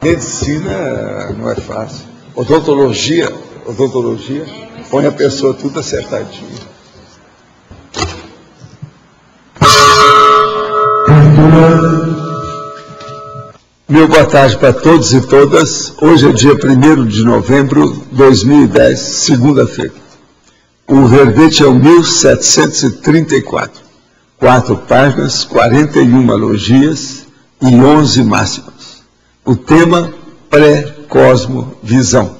Medicina não é fácil. Odontologia, põe a pessoa tudo acertadinho. Meu boa tarde para todos e todas. Hoje é dia 1º de novembro de 2010, segunda-feira. O verbete é o 1734. 4 páginas, 41 logias e 11 máximas. O tema, pré-cosmovisão.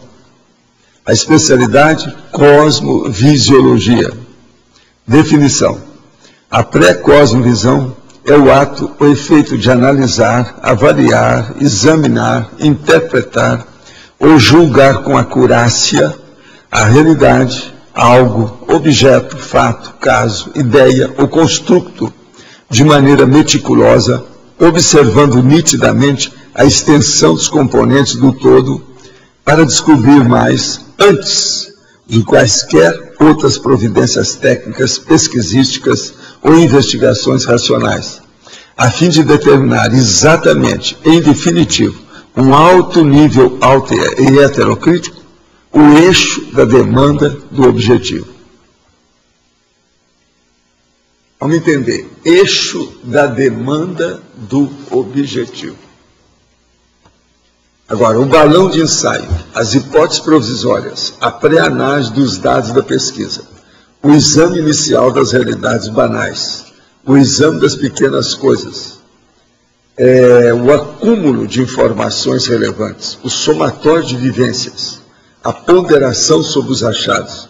A especialidade, cosmovisiologia. Definição. A pré-cosmovisão é o ato ou efeito de analisar, avaliar, examinar, interpretar ou julgar com acurácia a realidade, algo, objeto, fato, caso, ideia ou construto de maneira meticulosa, observando nitidamente a extensão dos componentes do todo para descobrir mais antes de quaisquer outras providências técnicas, pesquisísticas ou investigações racionais, a fim de determinar exatamente, em definitivo, um alto nível e heterocrítico, o eixo da demanda do objetivo. Vamos entender, eixo da demanda do objetivo. Agora, o balão de ensaio, as hipóteses provisórias, a pré-análise dos dados da pesquisa, o exame inicial das realidades banais, o exame das pequenas coisas, o acúmulo de informações relevantes, o somatório de vivências, a ponderação sobre os achados,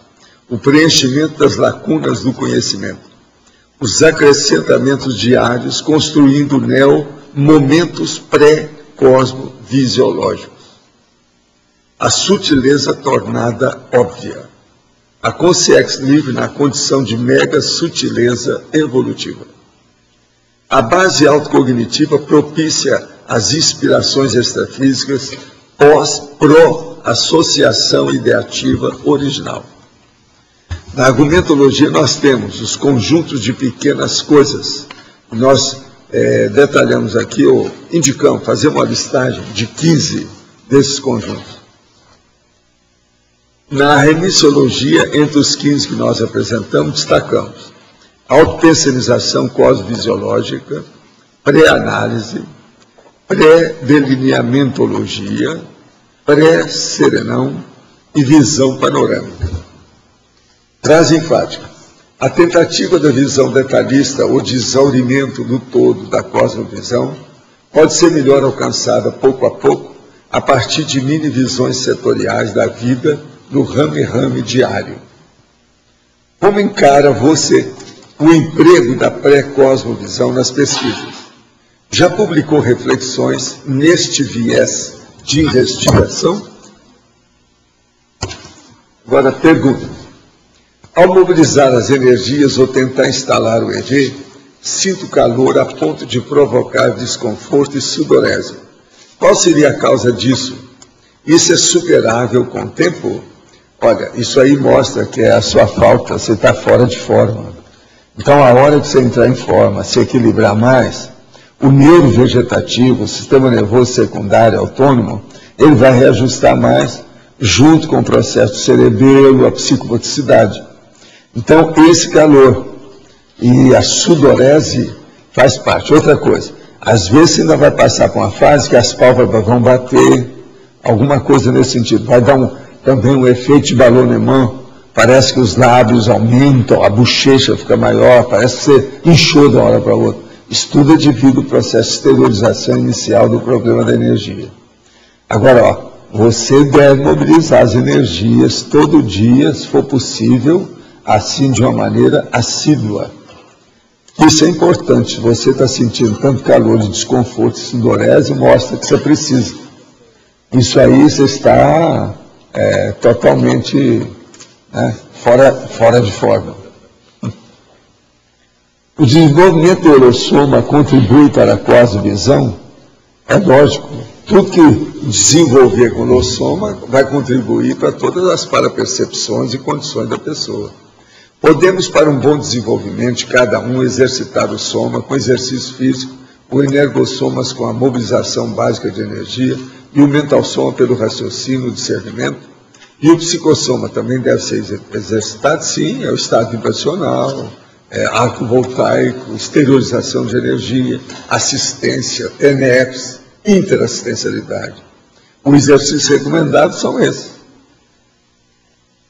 o preenchimento das lacunas do conhecimento, os acrescentamentos diários, construindo momentos pré-cosmovisiológicos, a sutileza tornada óbvia, a consciência livre na condição de mega sutileza evolutiva. A base autocognitiva propicia as inspirações extrafísicas pró-associação ideativa original. Na argumentologia nós temos os conjuntos de pequenas coisas. Nós detalhamos aqui, ou indicamos, fazer uma listagem de 15 desses conjuntos. Na remissiologia, entre os 15 que nós apresentamos, destacamos autopensenização cosmovisiológica, pré-análise, pré-delineamentologia, pré-serenão e visão panorâmica. Frase enfática. A tentativa da visão detalhista ou de exaurimento do todo da cosmovisão pode ser melhor alcançada pouco a pouco a partir de mini-visões setoriais da vida no rame-rame diário. Como encara você o emprego da pré-cosmovisão nas pesquisas? Já publicou reflexões neste viés de investigação? Agora, pergunta. Ao mobilizar as energias ou tentar instalar o EV, sinto calor a ponto de provocar desconforto e sudorese. Qual seria a causa disso? Isso é superável com o tempo? Olha, isso aí mostra que é a sua falta, você está fora de forma. Então, a hora de você entrar em forma, se equilibrar mais, o neurovegetativo, o sistema nervoso secundário autônomo, ele vai reajustar mais, junto com o processo do cerebelo, a psicomotricidade. Então, esse calor e a sudorese faz parte. Outra coisa, às vezes você ainda vai passar por uma fase que as pálpebras vão bater, alguma coisa nesse sentido. Vai dar também um efeito de ballonnement, parece que os lábios aumentam, a bochecha fica maior, parece que você inchou de uma hora para outra. Isso tudo é devido ao processo de esterilização inicial do problema da energia. Agora, você deve mobilizar as energias todo dia, se for possível, assim de uma maneira assídua. Isso é importante. Se você está sentindo tanto calor e desconforto e sudorese, mostra que você precisa. Isso aí você está totalmente fora de forma. O desenvolvimento do holossoma contribui para a cosmovisão? É lógico. Tudo que desenvolver com o holossoma vai contribuir para todas as parapercepções e condições da pessoa. Podemos, para um bom desenvolvimento de cada um, exercitar o soma com exercício físico, o energossomas com a mobilização básica de energia e o mental soma pelo raciocínio, o discernimento, e o psicossoma também deve ser exercitado, sim, é o estado vibracional, arco voltaico, exteriorização de energia, assistência, TENEPS, interassistencialidade. O exercício recomendado são esses.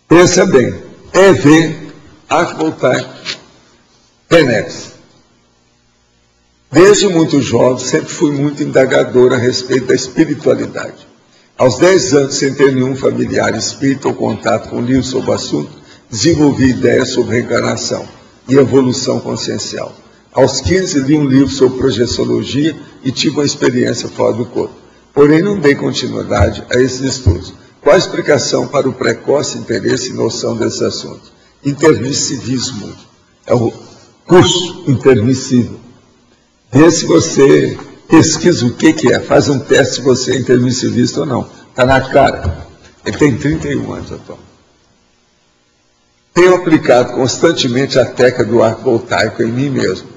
Pensa bem, EV, arco voltaico, TENEPS. Desde muito jovem, sempre fui muito indagador a respeito da espiritualidade. Aos 10 anos, sem ter nenhum familiar espírita ou contato com livros sobre o assunto, desenvolvi ideias sobre reencarnação e evolução consciencial. Aos 15, li um livro sobre projeciologia e tive uma experiência fora do corpo. Porém, não dei continuidade a esses estudos. Qual a explicação para o precoce interesse e noção desses assuntos? Intermissivismo. É o curso intermissivo. Vê se você pesquisa o que é, faz um teste se você é intermissivista ou não. Está na cara. Ele tem 31 anos atualmente. Tenho aplicado constantemente a técnica do arco voltaico em mim mesmo.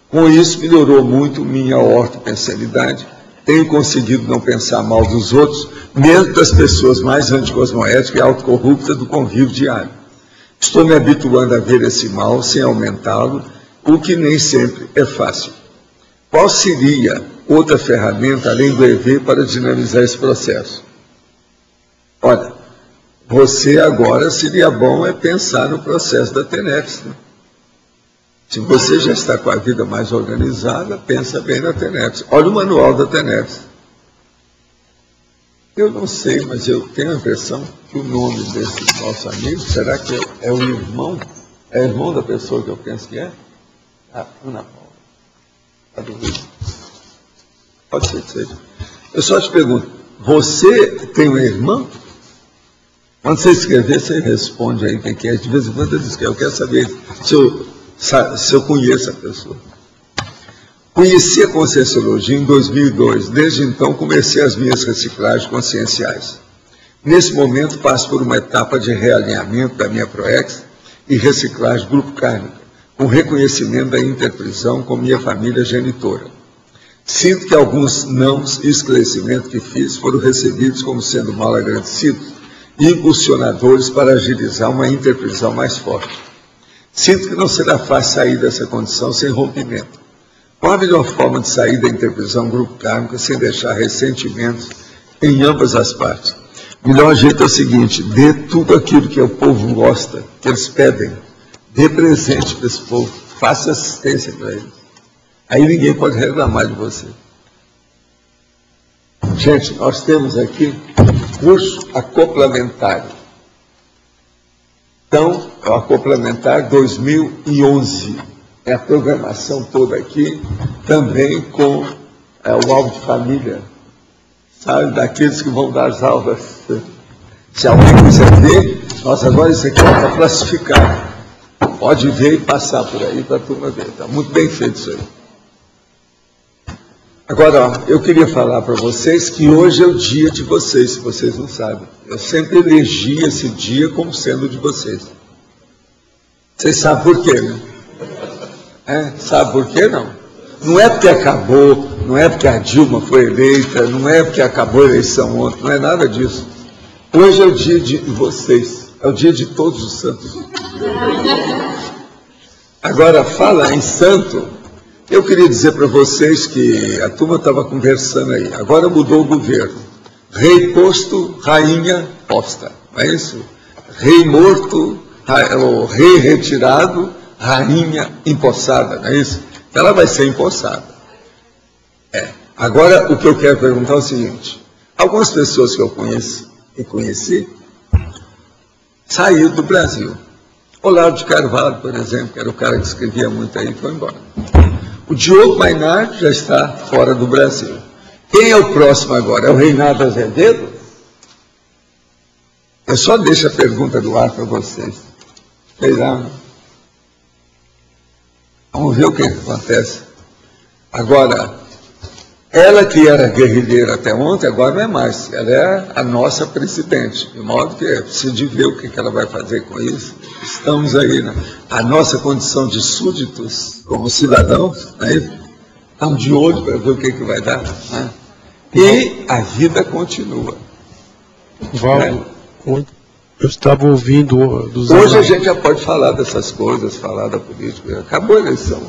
Com isso, melhorou muito minha ortopensalidade. Tenho conseguido não pensar mal dos outros, mesmo das pessoas mais anticosmoéticas e autocorruptas do convívio diário. Estou me habituando a ver esse mal sem aumentá-lo, o que nem sempre é fácil. Qual seria outra ferramenta, além do EV, para dinamizar esse processo? Olha, você agora seria bom pensar no processo da TENEPS. Né? Se você já está com a vida mais organizada, pensa bem na TENEPS. Olha o manual da TENEPS. Eu não sei, mas eu tenho a impressão que o nome desse nosso amigo, será que é o irmão? É o irmão da pessoa que eu penso que é? Ah, Ana Paula. Pode ser que seja. Eu só te pergunto, você tem um irmão? Quando você escrever, você responde aí quem que é. De vez em quando ele escreve, eu quero saber se eu conheço a pessoa. Conheci a Conscienciologia em 2002. Desde então, comecei as minhas reciclagens conscienciais. Nesse momento, passo por uma etapa de realinhamento da minha PROEX e reciclagem grupo kármica, com reconhecimento da interprisão com minha família genitora. Sinto que alguns nãos e esclarecimentos que fiz foram recebidos como sendo mal agradecidos e impulsionadores para agilizar uma interprisão mais forte. Sinto que não será fácil sair dessa condição sem rompimento. Qual a melhor forma de sair da interprisão grupo kármica sem deixar ressentimentos em ambas as partes? O melhor jeito é o seguinte: dê tudo aquilo que o povo gosta, que eles pedem. Dê presente para esse povo, faça assistência para eles. Aí ninguém pode reclamar de você. Gente, nós temos aqui curso acoplamentário. Então, é o acoplamentar 2011. É a programação toda aqui, também com o alvo de família, sabe, daqueles que vão dar as aulas. Se alguém quiser ver, nós agora isso aqui está classificado. Pode ver e passar por aí para a turma ver. Está muito bem feito isso aí. Agora, ó, eu queria falar para vocês que hoje é o dia de vocês, se vocês não sabem. Eu sempre elegi esse dia como sendo de vocês. Vocês sabem por quê, né? Sabe por quê, não? Não é porque acabou, não é porque a Dilma foi eleita, não é porque acabou a eleição ontem, não é nada disso. Hoje é o dia de vocês, é o dia de todos os santos. Agora, fala em santo, eu queria dizer para vocês que a turma estava conversando aí, agora mudou o governo. Rei posto, rainha posta, não é isso? Rei morto, o rei retirado, rainha empossada, não é isso? Então ela vai ser empossada. Agora, o que eu quero perguntar é o seguinte: algumas pessoas que eu conheci saíram do Brasil. Olavo de Carvalho, por exemplo, que era o cara que escrevia muito aí, foi embora. O Diogo Mainardi já está fora do Brasil. Quem é o próximo agora? É o Reinaldo Azevedo? Eu só deixo a pergunta do ar para vocês. Sei lá, né? Vamos ver o que acontece. Agora, ela que era guerrilheira até ontem, agora não é mais. Ela é a nossa presidente. De modo que precisa ver o que ela vai fazer com isso. Estamos aí, né? A nossa condição de súditos, como cidadãos, né? Estamos de olho para ver o que vai dar. Né? E a vida continua. Valdo, eu estava ouvindo dos Hoje a gente já pode falar dessas coisas, falar da política. Acabou a eleição.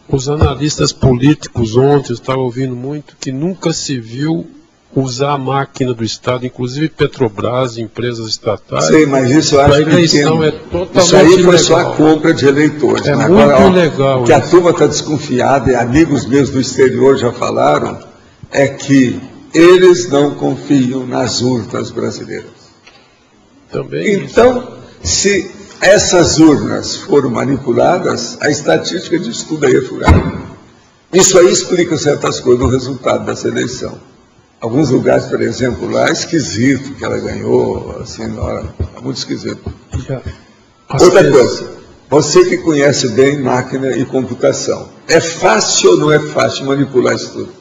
Os analistas políticos ontem, eu estava ouvindo muito, que nunca se viu usar a máquina do Estado, inclusive Petrobras, empresas estatais. Sei, mas isso eu acho a eleição pequeno. é totalmente isso aí foi ilegal. só a compra de eleitores. É Mas muito agora, legal o que a isso. turma está desconfiada, e amigos meus do exterior já falaram, é que eles não confiam nas urnas brasileiras. Também Então, se essas urnas foram manipuladas, a estatística diz tudo aí é furado. Isso aí explica certas coisas no resultado dessa eleição. Alguns lugares, por exemplo, lá é esquisito que ela ganhou, assim, na hora, é muito esquisito. Outra coisa, você que conhece bem máquina e computação, é fácil ou não é fácil manipular isso tudo?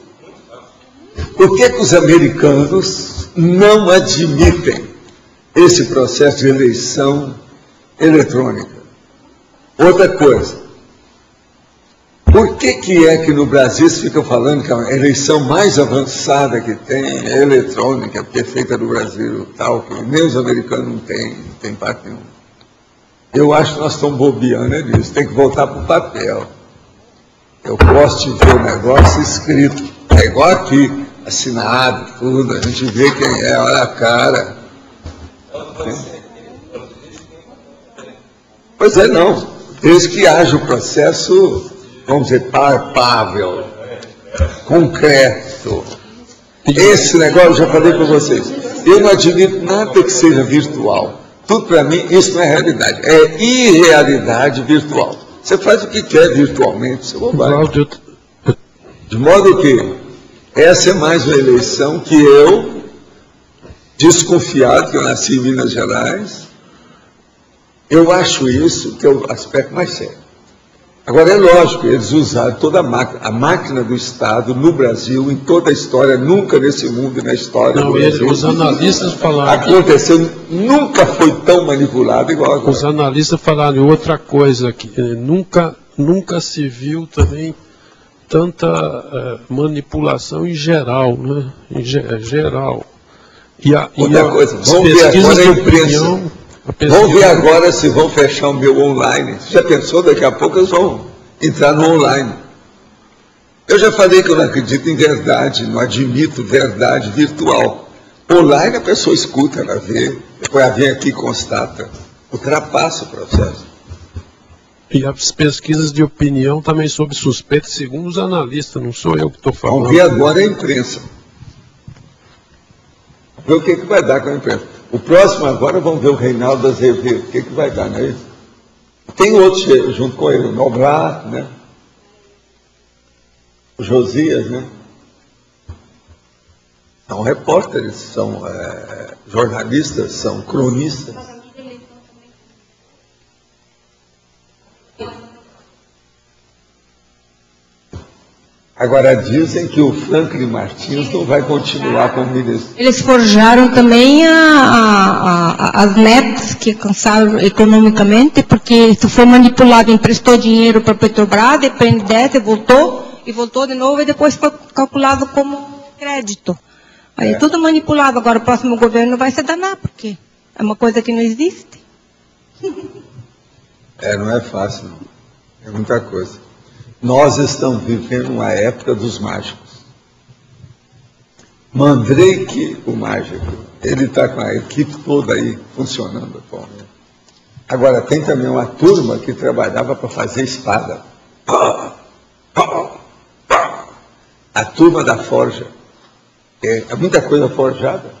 Por que os americanos não admitem esse processo de eleição eletrônica? Outra coisa, por que é que no Brasil se fica falando que a eleição mais avançada que tem é eletrônica, porque é feita no Brasil, tal, que nem os americanos não tem parte nenhuma? Eu acho que nós estamos bobeando nisso, tem que voltar para o papel. Eu gosto de ver o negócio escrito, é igual aqui, assinado, tudo, a gente vê quem é, olha a cara. Pois é, não. Desde que haja o processo, vamos dizer, palpável, concreto. Esse negócio, eu já falei para vocês, eu não admito nada que seja virtual. Tudo para mim, isso não é realidade. É irrealidade virtual. Você faz o que quer virtualmente, você vai. De modo que essa é mais uma eleição que eu, desconfiado, que eu nasci em Minas Gerais, eu acho isso que é o aspecto mais sério. Agora, é lógico, eles usaram toda a máquina do Estado no Brasil, em toda a história, nunca nesse mundo e na história do Brasil. Os analistas falaram... Aconteceu, nunca foi tão manipulado igual agora. Os analistas falaram outra coisa, que nunca se viu também tanta manipulação em geral, né? Em geral. Outra coisa, vamos ver agora a imprensa. Vamos ver agora se vão fechar o meu online. Você já pensou? Daqui a pouco eles vão entrar no online. Eu já falei que eu não acredito em verdade, não admito verdade virtual. Online a pessoa escuta, ela vê, depois ela vem aqui e constata. Ultrapassa o processo. E as pesquisas de opinião também sob suspeita, segundo os analistas, não sou eu que estou falando. Vamos ver agora a imprensa. Vamos ver o que vai dar com a imprensa. O próximo agora, vamos ver o Reinaldo Azevedo, o que vai dar, não é isso? Tem outros junto com ele, o Noblar, né? O Josias, né? São repórteres, são jornalistas, são cronistas. Agora dizem que o Franklin Martins não vai continuar como ministro. Eles forjaram também as metas que alcançaram economicamente, porque isso foi manipulado, emprestou dinheiro para a Petrobras, depende dessa, voltou de novo e depois foi calculado como crédito. Aí é tudo manipulado. Agora o próximo governo vai se danar, porque é uma coisa que não existe. Não é fácil, não. É muita coisa. Nós estamos vivendo uma época dos mágicos. Mandrake, o mágico, ele está com a equipe toda aí funcionando atualmente. Agora, tem também uma turma que trabalhava para fazer espada. A turma da forja. É muita coisa forjada.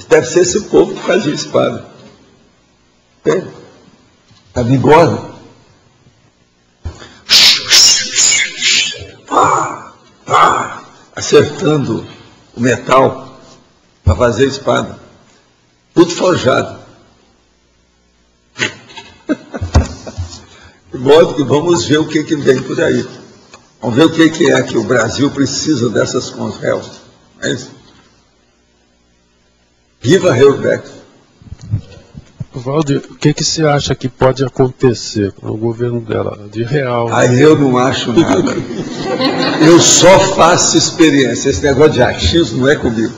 Deve ser esse povo que fazia espada. A bigode. Acertando o metal para fazer espada. Tudo forjado. De modo que vamos ver o que vem por aí. Vamos ver o que é que o Brasil precisa dessas Conréus. É isso? Viva Helbeck. Valdir, o que você acha que pode acontecer com o governo dela, de real? Aí eu não acho nada. Eu só faço experiência. Esse negócio de achismo não é comigo.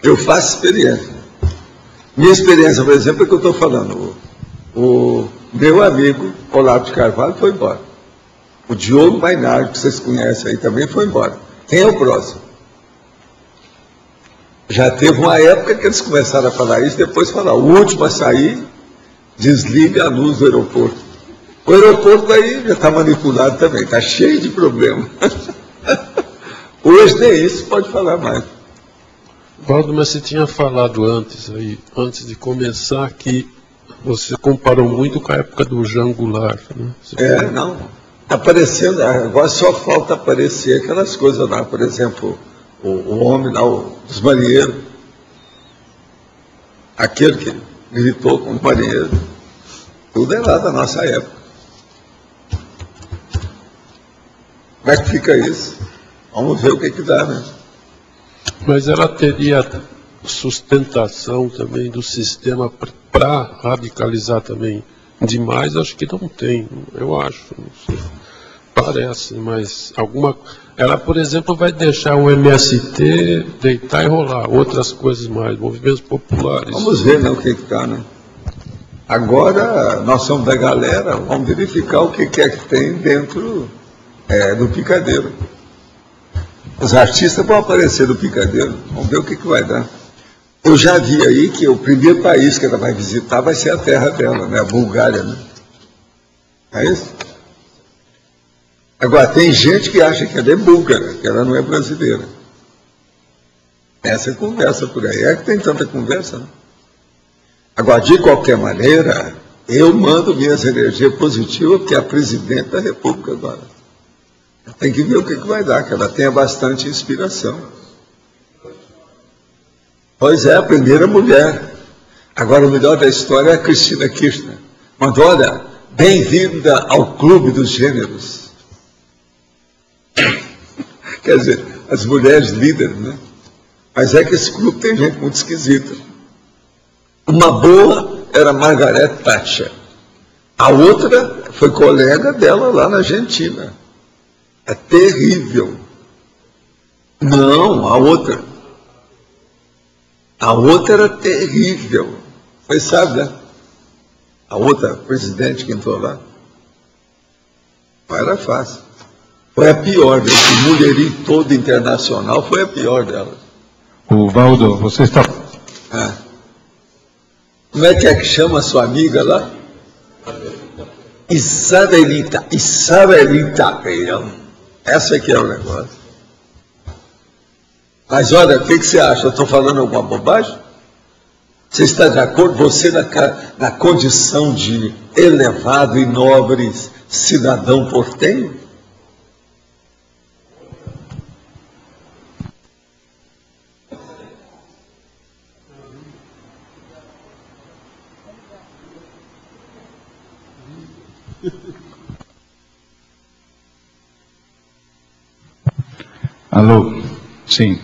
Eu faço experiência. Minha experiência, por exemplo, é que eu estou falando. O meu amigo Olavo de Carvalho foi embora. O Diogo Mainardi, que vocês conhecem aí, também foi embora. Quem é o próximo? Já teve uma época que eles começaram a falar isso, depois falaram, o último a sair, desligue a luz do aeroporto. O aeroporto aí já está manipulado também, está cheio de problemas. Hoje nem isso pode falar mais. Valdo, mas você tinha falado antes de começar, que você comparou muito com a época do Jean Goulart, né? Não. Está aparecendo, agora só falta aparecer aquelas coisas lá, por exemplo, o homem lá, dos marinheiros, aquele que gritou com os marinheiros, tudo é lá da nossa época. Como é que fica isso? Vamos ver o que dá, né? Mas ela teria sustentação também do sistema para radicalizar também demais? Acho que não tem, eu acho, não sei. Parece, mas alguma... Ela, por exemplo, vai deixar o MST deitar e rolar, outras coisas mais, movimentos populares. Vamos ver, né, o que está, né? Agora, nós somos da galera, vamos verificar o que é que tem dentro do picadeiro. Os artistas vão aparecer do picadeiro, vamos ver o que vai dar. Eu já vi aí que o primeiro país que ela vai visitar vai ser a terra dela, né, a Bulgária, né? É isso? Agora, tem gente que acha que ela é búlgara, que ela não é brasileira. Essa é conversa por aí. É que tem tanta conversa, né? Agora, de qualquer maneira, eu mando minhas energias positivas, porque é a presidente da República agora. Tem que ver o que vai dar, que ela tenha bastante inspiração. Pois é, a primeira mulher. Agora, o melhor da história é a Cristina Kirchner. Mas olha, bem-vinda ao Clube dos Gêneros. Quer dizer, as mulheres líderes, né? Mas é que esse clube tem gente muito esquisita. Uma boa era Margaret Thatcher. A outra foi colega dela lá na Argentina. É terrível. Não, a outra. A outra era terrível. Você sabe, né? A outra presidente que entrou lá. Não era fácil. Foi a pior desse mulherio todo internacional, foi a pior dela. O Valdo, você está... Como é que chama a sua amiga lá? Isabelita. Essa aqui é o negócio. Mas olha, o que você acha? Eu estou falando alguma bobagem? Você está de acordo? Você na condição de elevado e nobre cidadão portenho? Alô, sim.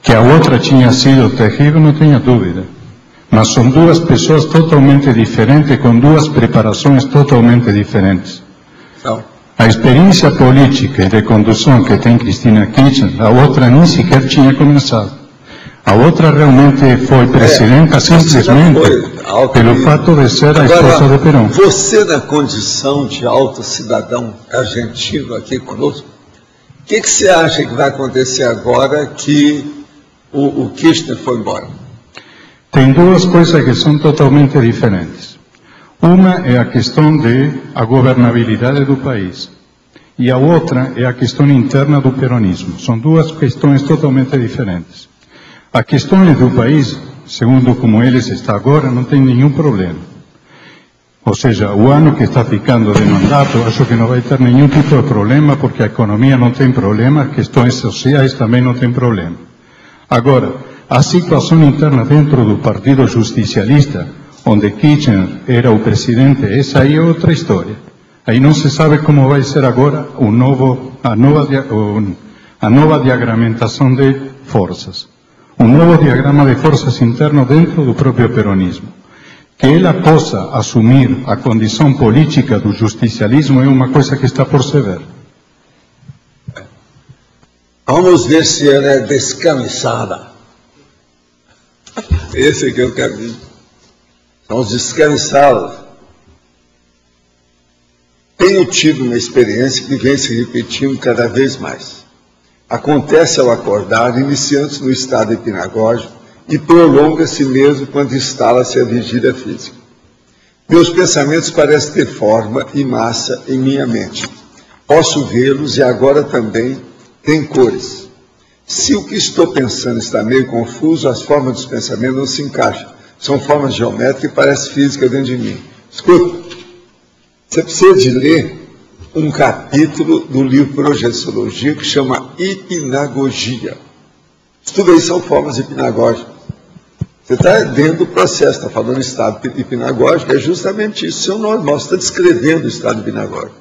Que a outra tinha sido terrível, não tenha dúvida. Mas são duas pessoas totalmente diferentes, com duas preparações totalmente diferentes. Não. A experiência política e de condução que tem Cristina Kirchner, a outra nem sequer tinha começado. A outra realmente foi presidenta simplesmente pelo fato de ser a esposa de Perón. Você, na condição de alto cidadão argentino aqui conosco, o que você acha que vai acontecer agora que o Kirchner foi embora? Tem duas coisas que são totalmente diferentes. Uma é a questão da governabilidade do país. E a outra é a questão interna do peronismo. São duas questões totalmente diferentes. A questão do país, segundo como eles está agora, não tem nenhum problema. Ou seja, o ano que está ficando de mandato, acho que não vai ter nenhum tipo de problema, porque a economia não tem problema, questões sociais também não tem problema. Agora, a situação interna dentro do Partido Justicialista, onde Kirchner era o presidente, essa aí é outra história. Aí não se sabe como vai ser agora a nova diagramentação de forças. um novo diagrama de forças interno dentro do próprio peronismo. Que ela possa assumir a condição política do justicialismo é uma coisa que está por se ver. Vamos ver se ela é descamisada. Esse aqui é o caminho. Vamos descamisá-la. Tenho tido uma experiência que vem se repetindo cada vez mais. Acontece ao acordar, iniciando-se no estado hipnagógico, e prolonga-se mesmo quando instala-se a vigília física. Meus pensamentos parecem ter forma e massa em minha mente. Posso vê-los e agora também têm cores. Se o que estou pensando está meio confuso, as formas dos pensamentos não se encaixam. São formas geométricas e parecem físicas dentro de mim. Escuta, você precisa de ler um capítulo do livro Projeciologia que chama Hipnagogia. Isso tudo aí são formas hipnagógicas. Você está dentro do processo, está falando estado hipnagógico, é justamente isso, seu normal, você está descrevendo o estado hipnagógico.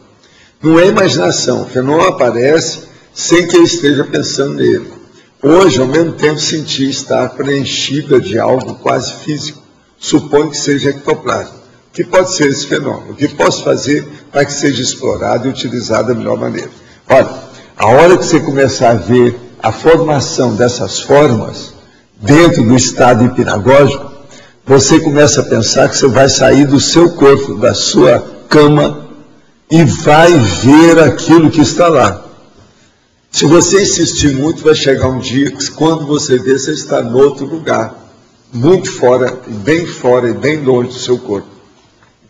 Não é imaginação, o fenômeno aparece sem que eu esteja pensando nele. Hoje, ao mesmo tempo, senti estar preenchida de algo quase físico, suponho que seja ectoplasma. O que pode ser esse fenômeno? O que posso fazer para que seja explorado e utilizado da melhor maneira? Olha, a hora que você começar a ver a formação dessas formas, dentro do estado hipnagógico, você começa a pensar que você vai sair do seu corpo, da sua cama, e vai ver aquilo que está lá. Se você insistir muito, vai chegar um dia que, quando você vê, você está em outro lugar, muito fora e bem longe do seu corpo.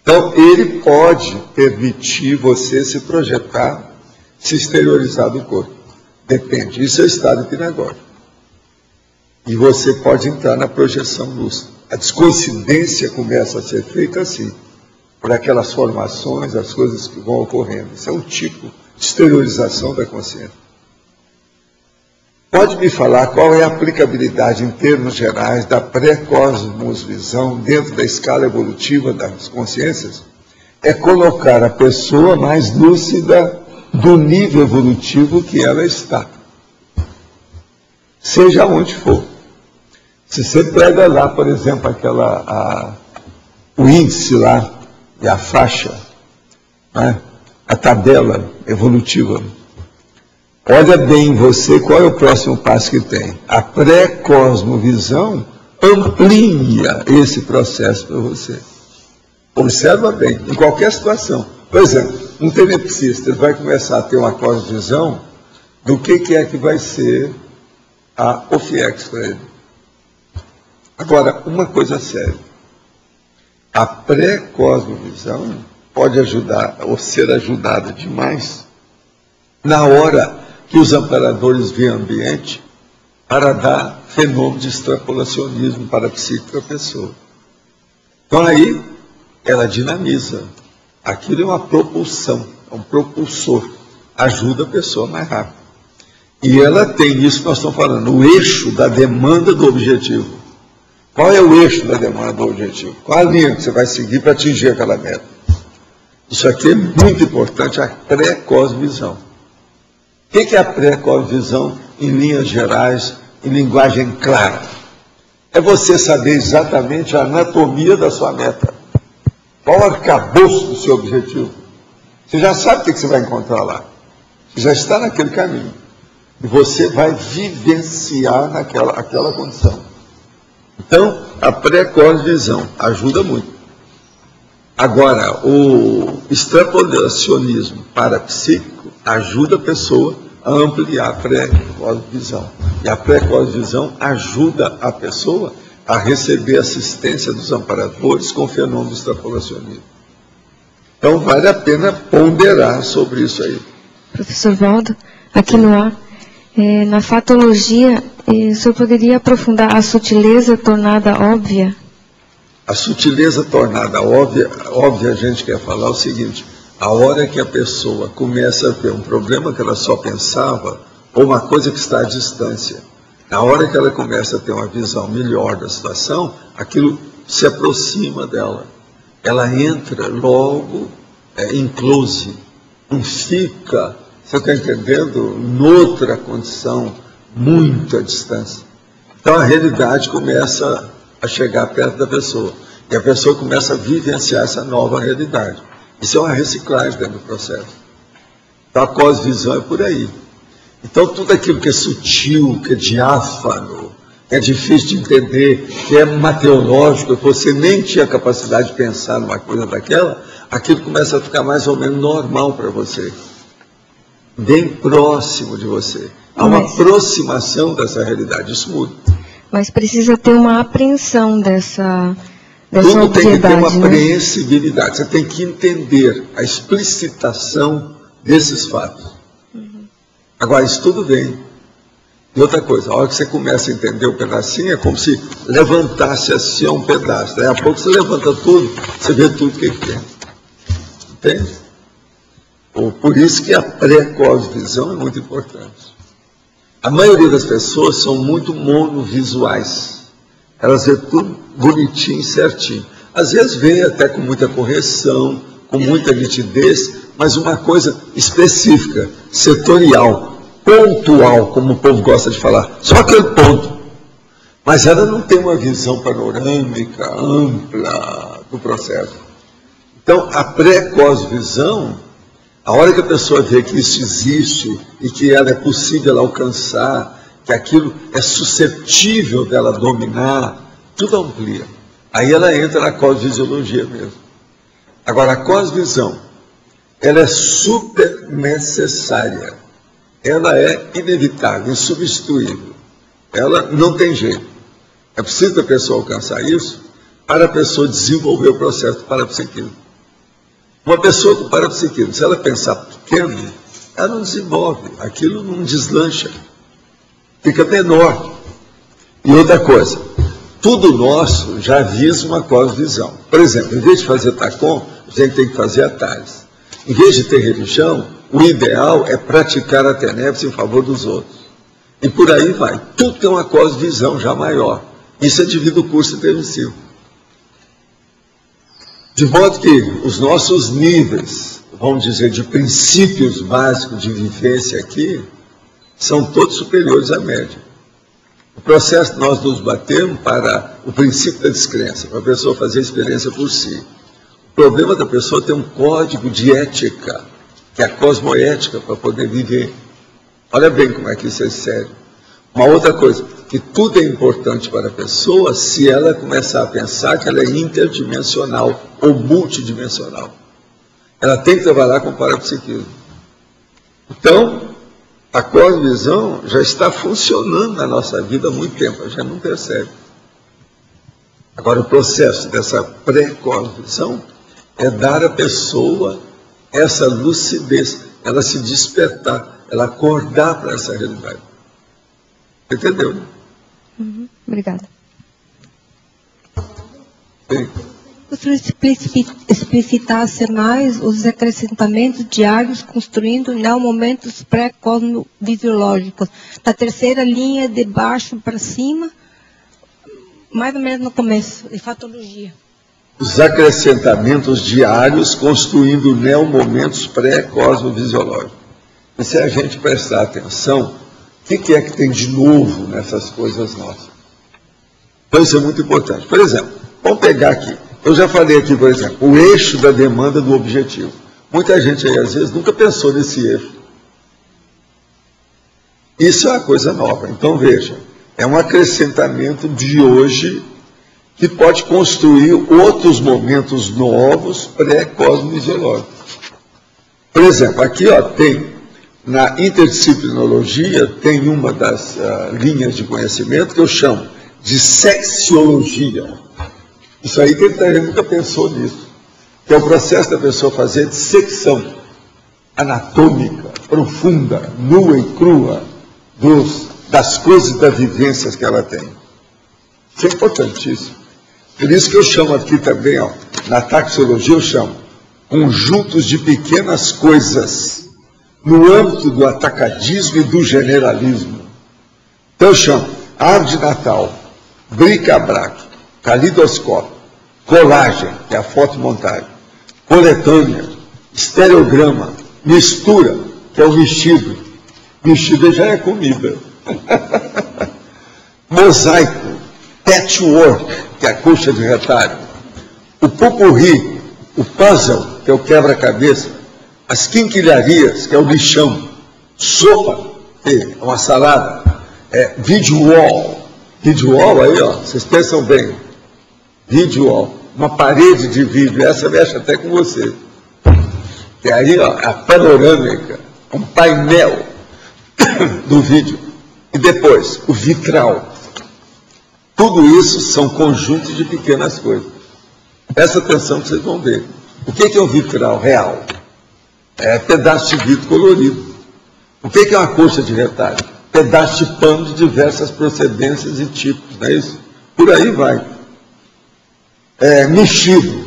Então, ele pode permitir você se projetar, se exteriorizar do corpo. Depende, isso é o estado hipnagógico. E você pode entrar na projeção lúcida. A descoincidência começa a ser feita assim, por aquelas formações, as coisas que vão ocorrendo. Isso é um tipo de exteriorização da consciência. Pode me falar qual é a aplicabilidade em termos gerais da pré-cosmosvisão dentro da escala evolutiva das consciências? É colocar a pessoa mais lúcida do nível evolutivo que ela está. Seja onde for. Se você pega lá, por exemplo, o índice lá, e a faixa, né, a tabela evolutiva, olha bem em você qual é o próximo passo que tem. A pré-cosmovisão amplia esse processo para você. Observa bem, em qualquer situação. Por exemplo, um tenepsista vai começar a ter uma cosmovisão do que é que vai ser a OFIEX para ele. Agora, uma coisa séria. A pré-cosmovisão pode ajudar, ou ser ajudada demais, na hora que os amparadores veem o ambiente para dar fenômeno de extrapolacionismo para a psique da pessoa. Então aí, ela dinamiza. Aquilo é uma propulsão, é um propulsor. Ajuda a pessoa mais rápido. E ela tem isso que nós estamos falando, o eixo da demanda do objetivo. Qual é o eixo da demanda do objetivo? Qual a linha que você vai seguir para atingir aquela meta? Isso aqui é muito importante, a pré-cosmovisão. O que é a pré-cosmovisão em linhas gerais, em linguagem clara? É você saber exatamente a anatomia da sua meta. Qual o arcabouço do seu objetivo? Você já sabe o que você vai encontrar lá. Você já está naquele caminho. E você vai vivenciar aquela condição. Então, a pré-cosmovisão ajuda muito. Agora, o extrapolacionismo parapsíquico ajuda a pessoa a ampliar a pré-cosmovisão. E a pré-cosmovisão ajuda a pessoa a receber assistência dos amparadores com o fenômeno do extrapolacionismo. Então, vale a pena ponderar sobre isso aí. Professor Valdo, aqui no ar, na fatologia, o senhor poderia aprofundar a sutileza tornada óbvia? A sutileza tornada óbvia, a gente quer falar o seguinte: a hora que a pessoa começa a ver um problema que ela só pensava, ou uma coisa que está à distância, na hora que ela começa a ter uma visão melhor da situação, aquilo se aproxima dela. Ela entra logo em close, não fica, você está entendendo, noutra condição, muito à distância. Então a realidade começa a chegar perto da pessoa. E a pessoa começa a vivenciar essa nova realidade. Isso é uma reciclagem dentro do processo. Então a cosvisão é por aí. Então tudo aquilo que é sutil, que é diáfano, que é difícil de entender, que é materiológico, que você nem tinha capacidade de pensar numa coisa daquela, aquilo começa a ficar mais ou menos normal para você. Bem próximo de você. Há uma aproximação dessa realidade, isso muda. Mas precisa ter uma apreensão dessa Tudo tem que ter uma né? apreensibilidade. Você tem que entender a explicitação desses fatos. Agora, isso tudo vem. E outra coisa, a hora que você começa a entender o pedacinho, é como se levantasse assim um pedaço. Daí a pouco você levanta tudo, você vê tudo que tem. Entende? Por isso que a pré-cosvisão é muito importante. A maioria das pessoas são muito monovisuais. Elas vê tudo bonitinho, certinho. Às vezes vê até com muita correção, com muita nitidez, mas uma coisa específica, setorial, pontual, como o povo gosta de falar. Só aquele ponto. Mas ela não tem uma visão panorâmica, ampla do processo. Então, a pré-cosvisão, a hora que a pessoa vê que isso existe e que ela é possível ela alcançar, que aquilo é suscetível dela dominar, tudo amplia. Aí ela entra na cosvisiologia mesmo. Agora, a cosvisão, ela é super necessária. Ela é inevitável, insubstituível. Ela não tem jeito. É preciso a pessoa alcançar isso para a pessoa desenvolver o processo do parapsiquismo. Uma pessoa com parapsiquismo, se ela pensar pequeno, ela não desenvolve, aquilo não deslancha, fica menor. E outra coisa, tudo nosso já visa uma cosvisão. Por exemplo, em vez de fazer TACOM, a gente tem que fazer atalhos. Em vez de ter religião, o ideal é praticar a tenebra em favor dos outros. E por aí vai. Tudo tem uma cosvisão já maior. Isso é devido ao curso intermissivo. De modo que os nossos níveis, vamos dizer, de princípios básicos de vivência aqui, são todos superiores à média. O processo que nós nos batemos para o princípio da descrença, para a pessoa fazer a experiência por si. O problema da pessoa é ter um código de ética, que é a cosmoética, para poder viver. Olha bem como é que isso é sério. Uma outra coisa, que tudo é importante para a pessoa se ela começar a pensar que ela é interdimensional ou multidimensional. Ela tem que trabalhar com parapsiquismo. Então, a cosvisão já está funcionando na nossa vida há muito tempo, a gente não percebe. Agora, o processo dessa pré-cosvisão é dar à pessoa essa lucidez, ela se despertar, ela acordar para essa realidade. Entendeu, né? Obrigada. Sim. Gostaria de especificasse mais os acrescentamentos diários construindo momentos pré-cosmovisiológicos. Da terceira linha, de baixo para cima, mais ou menos no começo, de fatologia. Os acrescentamentos diários construindo neomomentos pré-cosmovisiológicos. E se a gente prestar atenção, o que é que tem de novo nessas coisas nossas? Então isso é muito importante. Por exemplo, vamos pegar aqui. Eu já falei aqui, por exemplo, o eixo da demanda do objetivo. Muita gente aí, às vezes, nunca pensou nesse eixo. Isso é uma coisa nova. Então, veja, é um acrescentamento de hoje que pode construir outros momentos novos pré-cosmovisiológicos. Por exemplo, aqui tem, na interdisciplinologia, tem uma das linhas de conhecimento que eu chamo de sexiologia. Isso aí que ele nunca pensou nisso. Que é o processo da pessoa fazer dissecção anatômica, profunda, nua e crua, das coisas e das vivências que ela tem. Isso é importantíssimo. Por isso que eu chamo aqui também, na taxologia eu chamo conjuntos de pequenas coisas no âmbito do atacadismo e do generalismo. Então eu chamo árvore de Natal, bric-a-brac, calidoscópio, colagem, que é a fotomontagem, coletânea, estereograma, mistura, que é o vestido. Vestido já é comida. mosaico, patchwork, que é a colcha de retalho, o popurrí, o puzzle, que é o quebra-cabeça, as quinquilharias, que é o lixão, sopa, que é uma salada, video wall aí, ó, vocês pensam bem, video wall, uma parede de vídeo, essa mexe até com você. E aí, ó, a panorâmica, um painel do vídeo. E depois, o vitral. Tudo isso são conjuntos de pequenas coisas. Presta atenção que vocês vão ver. O que é um vitral real? É pedaço de vidro colorido. O que é uma colcha de retalho? Pedaço de pano de diversas procedências e tipos, não é isso? Por aí vai. Mexido.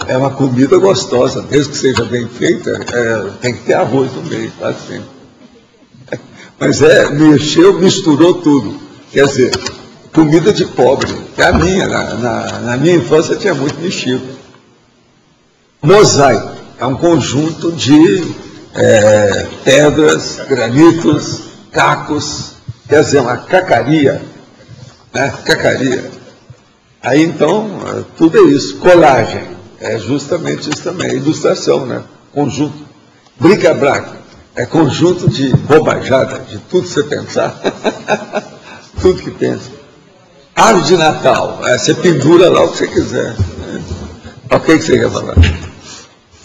É uma comida gostosa, mesmo que seja bem feita, tem que ter arroz no meio, quase sempre. Mas mexeu, misturou tudo. Quer dizer, comida de pobre, que é a minha. Na minha infância tinha muito mexido. Mosaico é um conjunto de pedras, granitos, cacos, quer dizer, uma cacaria, né? Cacaria. Aí então, tudo é isso. Colagem. É justamente isso também, ilustração, né? Conjunto. Bric-a-brac é conjunto de bobajada, de tudo que você pensar. Tudo que pensa. Árvore de Natal, você pendura lá o que você quiser. O que você quer falar?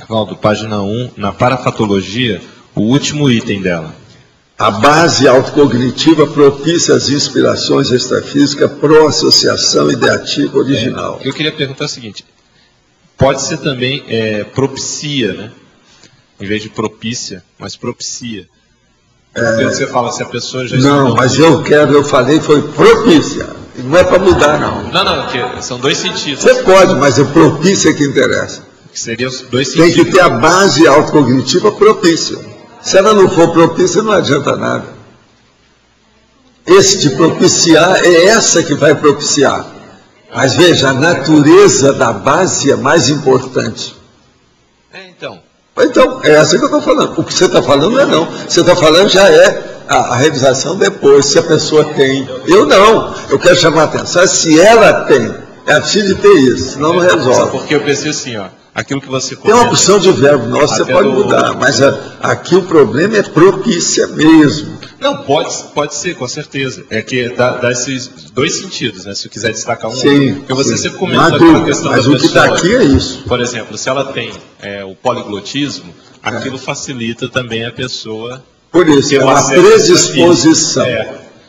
Valdo, página 1, na parafatologia, o último item dela. A base autocognitiva propicia as inspirações extrafísicas pró-associação ideativa original. Eu queria perguntar o seguinte, pode ser também propicia, né? Em vez de propícia, mas propicia. Porque você fala, se a pessoa já... Não, mas eu falei foi propícia. Não é para mudar, não. Não, porque são dois sentidos. Você pode, mas é propícia que interessa. Que seria os dois sentidos. Tem que ter a base autocognitiva propícia. Se ela não for propícia, não adianta nada. Esse de propiciar é essa que vai propiciar. Mas veja, a natureza da base é mais importante. Então, é essa que eu estou falando. O que você está falando não é não. Você está falando já é a revisação depois, se a pessoa tem. Eu não. Eu quero chamar a atenção. Se ela tem, ela precisa de ter isso, senão não resolve. Porque eu pensei assim, ó, aquilo que você tem uma opção de verbo nosso, você pode mudar, mas aqui o problema é propícia mesmo. Não, pode ser, com certeza. É que dá esses dois sentidos, né? Se eu quiser destacar um. Sim. Porque você sempre comenta a questão mas da o que está aqui é isso. Por exemplo, se ela tem o poliglotismo, aquilo facilita também a pessoa. Por isso, é uma predisposição.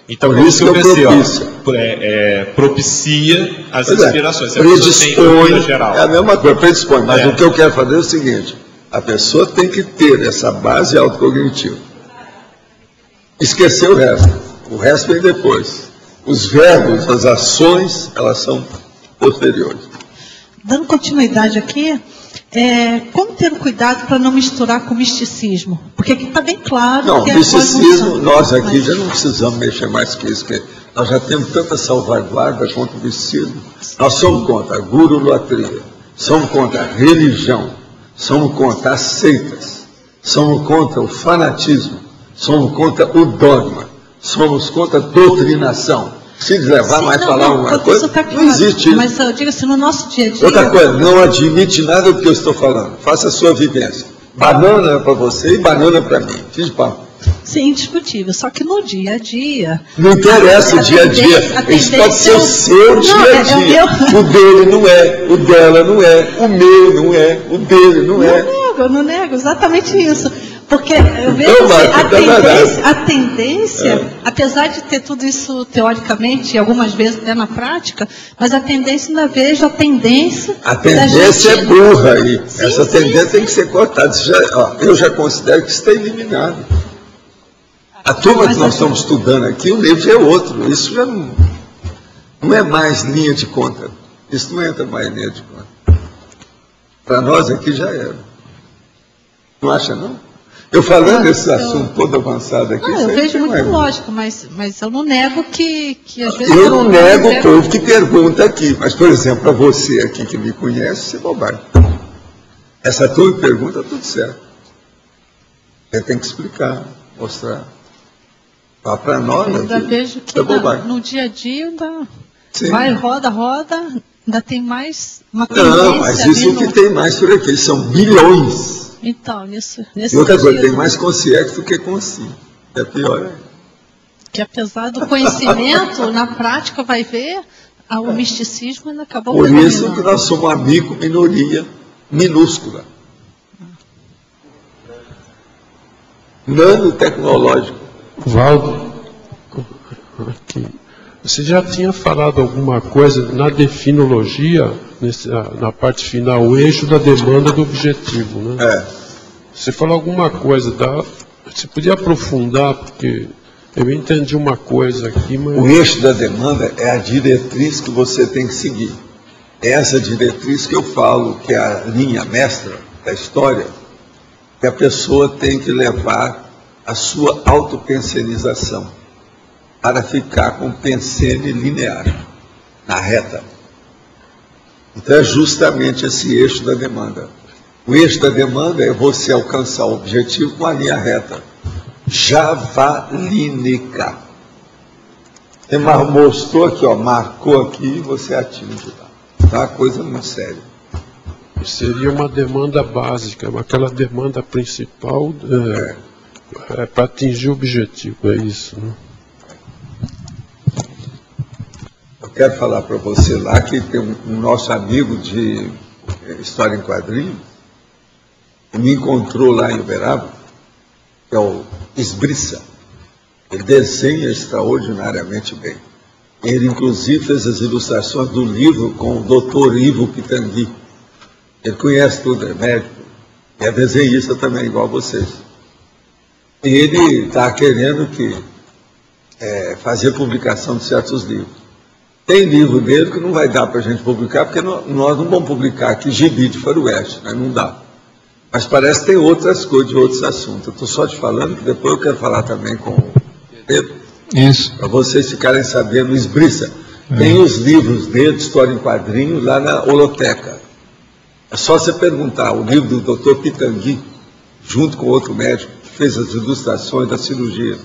Então, por isso que eu propício. Propicia as inspirações. Predispõe, geral. É a mesma coisa, predispõe. Mas o que eu quero fazer é o seguinte, a pessoa tem que ter essa base autocognitiva. Esquecer o resto vem depois. Os verbos, as ações, elas são posteriores. Dando continuidade aqui, como ter cuidado para não misturar com misticismo? Porque aqui está bem claro. Não, que misticismo, nós aqui já não precisamos mexer mais que isso, porque nós já temos tanta salvaguarda contra o misticismo. Nós somos contra a gurulatria, somos contra a religião, somos contra as seitas, somos contra o fanatismo, somos contra o dogma, somos contra a doutrinação. Se levar mais falar uma coisa, tá claro, não existe isso. Mas eu digo assim, no nosso dia a dia... Outra coisa, não admite nada do que eu estou falando. Faça a sua vivência. Banana é para você e banana para mim. Fiz de pau. Sim, indiscutível. Só que no dia a dia... Não interessa o dia a dia. Isso pode ser o seu dia a dia. O dele não é, o dela não é, o meu não é, o dele não é. Eu não nego, exatamente isso. Porque eu vejo que a tendência, apesar de ter tudo isso teoricamente, e algumas vezes até na prática, mas a tendência, ainda vejo a tendência... A tendência é burra aí. Sim, essa tendência tem que ser cortada. Eu já considero que isso está eliminado. A turma que nós estamos estudando aqui, o livro é outro. Isso já não é mais linha de conta. Isso não entra mais em linha de conta. Para nós aqui já era. Não acha, não? Eu falando desse assunto todo avançado aqui... Não, eu vejo muito lógico, mas eu não nego que às vezes... Eu não nego o povo que pergunta aqui, mas, por exemplo, para você aqui que me conhece, isso é bobagem. Essa turma que pergunta, tudo certo. Você tem que explicar, mostrar. Para nós, eu ainda vejo que no dia a dia ainda vai, roda, ainda tem mais uma tendência. Não, mas isso que tem mais por aqui, são bilhões. Então, nesse e outra coisa, tem mais consciência do que consciência. É pior ainda. Que apesar do conhecimento, na prática vai ver, o misticismo ainda acabou por isso que nós somos uma minoria minúscula. Nanotecnológico. Valdo, aqui. Você já tinha falado alguma coisa na definologia, na parte final, o eixo da demanda do objetivo, né? Você falou alguma coisa, você podia aprofundar, porque eu entendi uma coisa aqui, mas... O eixo da demanda é a diretriz que você tem que seguir. É essa diretriz que eu falo, que é a linha mestra da história, que a pessoa tem que levar a sua autopensionização para ficar com pensene linear, na reta. Então é justamente esse eixo da demanda. O eixo da demanda é você alcançar o objetivo com a linha reta. Javalínica. Você mostrou aqui, ó, marcou aqui e você atinge lá. Tá? Coisa muito séria. Seria uma demanda básica, aquela demanda principal para atingir o objetivo, é isso, né? Eu quero falar para você lá que tem um nosso amigo de História em Quadrinho, que me encontrou lá em Uberaba, que é o Esbriça. Ele desenha extraordinariamente bem. Ele, inclusive, fez as ilustrações do livro com o Dr. Ivo Pitangui. Ele conhece tudo, é médico, é desenhista também, igual vocês. E ele está querendo fazer publicação de certos livros. Tem livro dele que não vai dar para a gente publicar, porque nós não vamos publicar aqui gibi de faroeste, né? Não dá. Mas parece que tem outras coisas, de outros assuntos. Eu estou só te falando, que depois eu quero falar também com o Pedro. Isso. Para vocês ficarem sabendo, Esbriça. Tem os livros dele, de História em Quadrinhos, lá na Holoteca. É só você perguntar, o livro do Dr. Pitangui, junto com outro médico, que fez as ilustrações da cirurgia.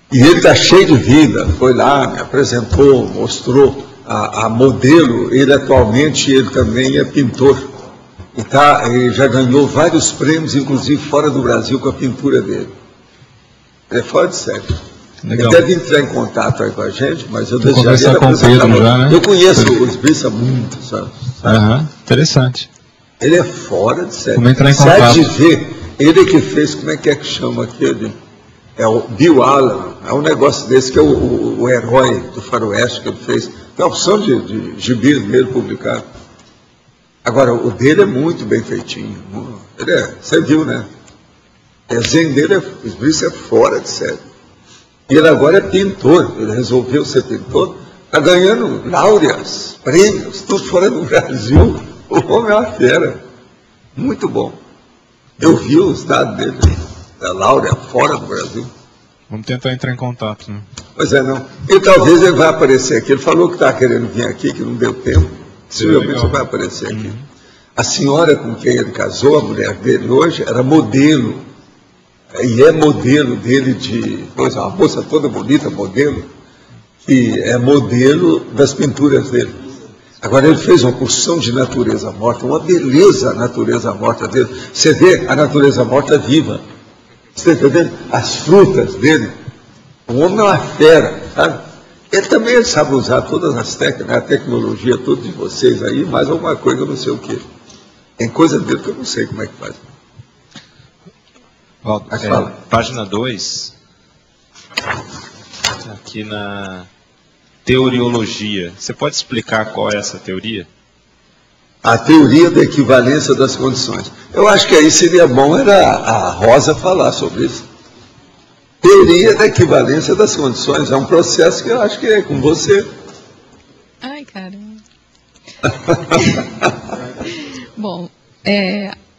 E ele está cheio de vida, foi lá, me apresentou, mostrou a modelo. Ele atualmente, ele também é pintor. Ele já ganhou vários prêmios, inclusive fora do Brasil, com a pintura dele. Ele é fora de série. Legal. Ele deve entrar em contato aí com a gente, mas eu desejaria apresentar. Né? Eu conheço o Esbriça muito, sabe? Interessante. Ele é fora de série. Vamos entrar em contato. de ver, ele que fez, como é que chama aquele? É o Bill Allen, é um negócio desse que é o herói do faroeste que ele fez. Tem a opção de gibi dele publicado. Agora, o dele é muito bem feitinho. Você viu, né? O desenho dele, Esbriça, é fora de série. E ele agora é pintor, ele resolveu ser pintor, está ganhando láureas, prêmios, tudo fora do Brasil. O homem é uma fera. Muito bom. Eu vi o estado dele, da láurea, fora do Brasil. Vamos tentar entrar em contato, né? Pois é, não. E talvez ele vai aparecer aqui. Ele falou que estava querendo vir aqui, que não deu tempo. Possivelmente ele vai aparecer aqui. A senhora com quem ele casou, a mulher dele hoje, era modelo. E é modelo dele uma moça toda bonita, modelo, que é modelo das pinturas dele. Agora ele fez uma porção de natureza morta, uma beleza a natureza morta dele. Você vê a natureza morta viva. Você está entendendo? As frutas dele. O homem é uma fera, sabe? Ele também sabe usar todas as técnicas, a tecnologia toda de vocês aí, mais alguma coisa, eu não sei o quê. Tem coisa dele que eu não sei como é que faz. Página 2, aqui na teoriologia. Você pode explicar qual é essa teoria? A teoria da equivalência das condições. Eu acho que aí seria bom a Rosa falar sobre isso. Teoria da equivalência das condições. É um processo que eu acho que é com você. Ai, caramba. Bom,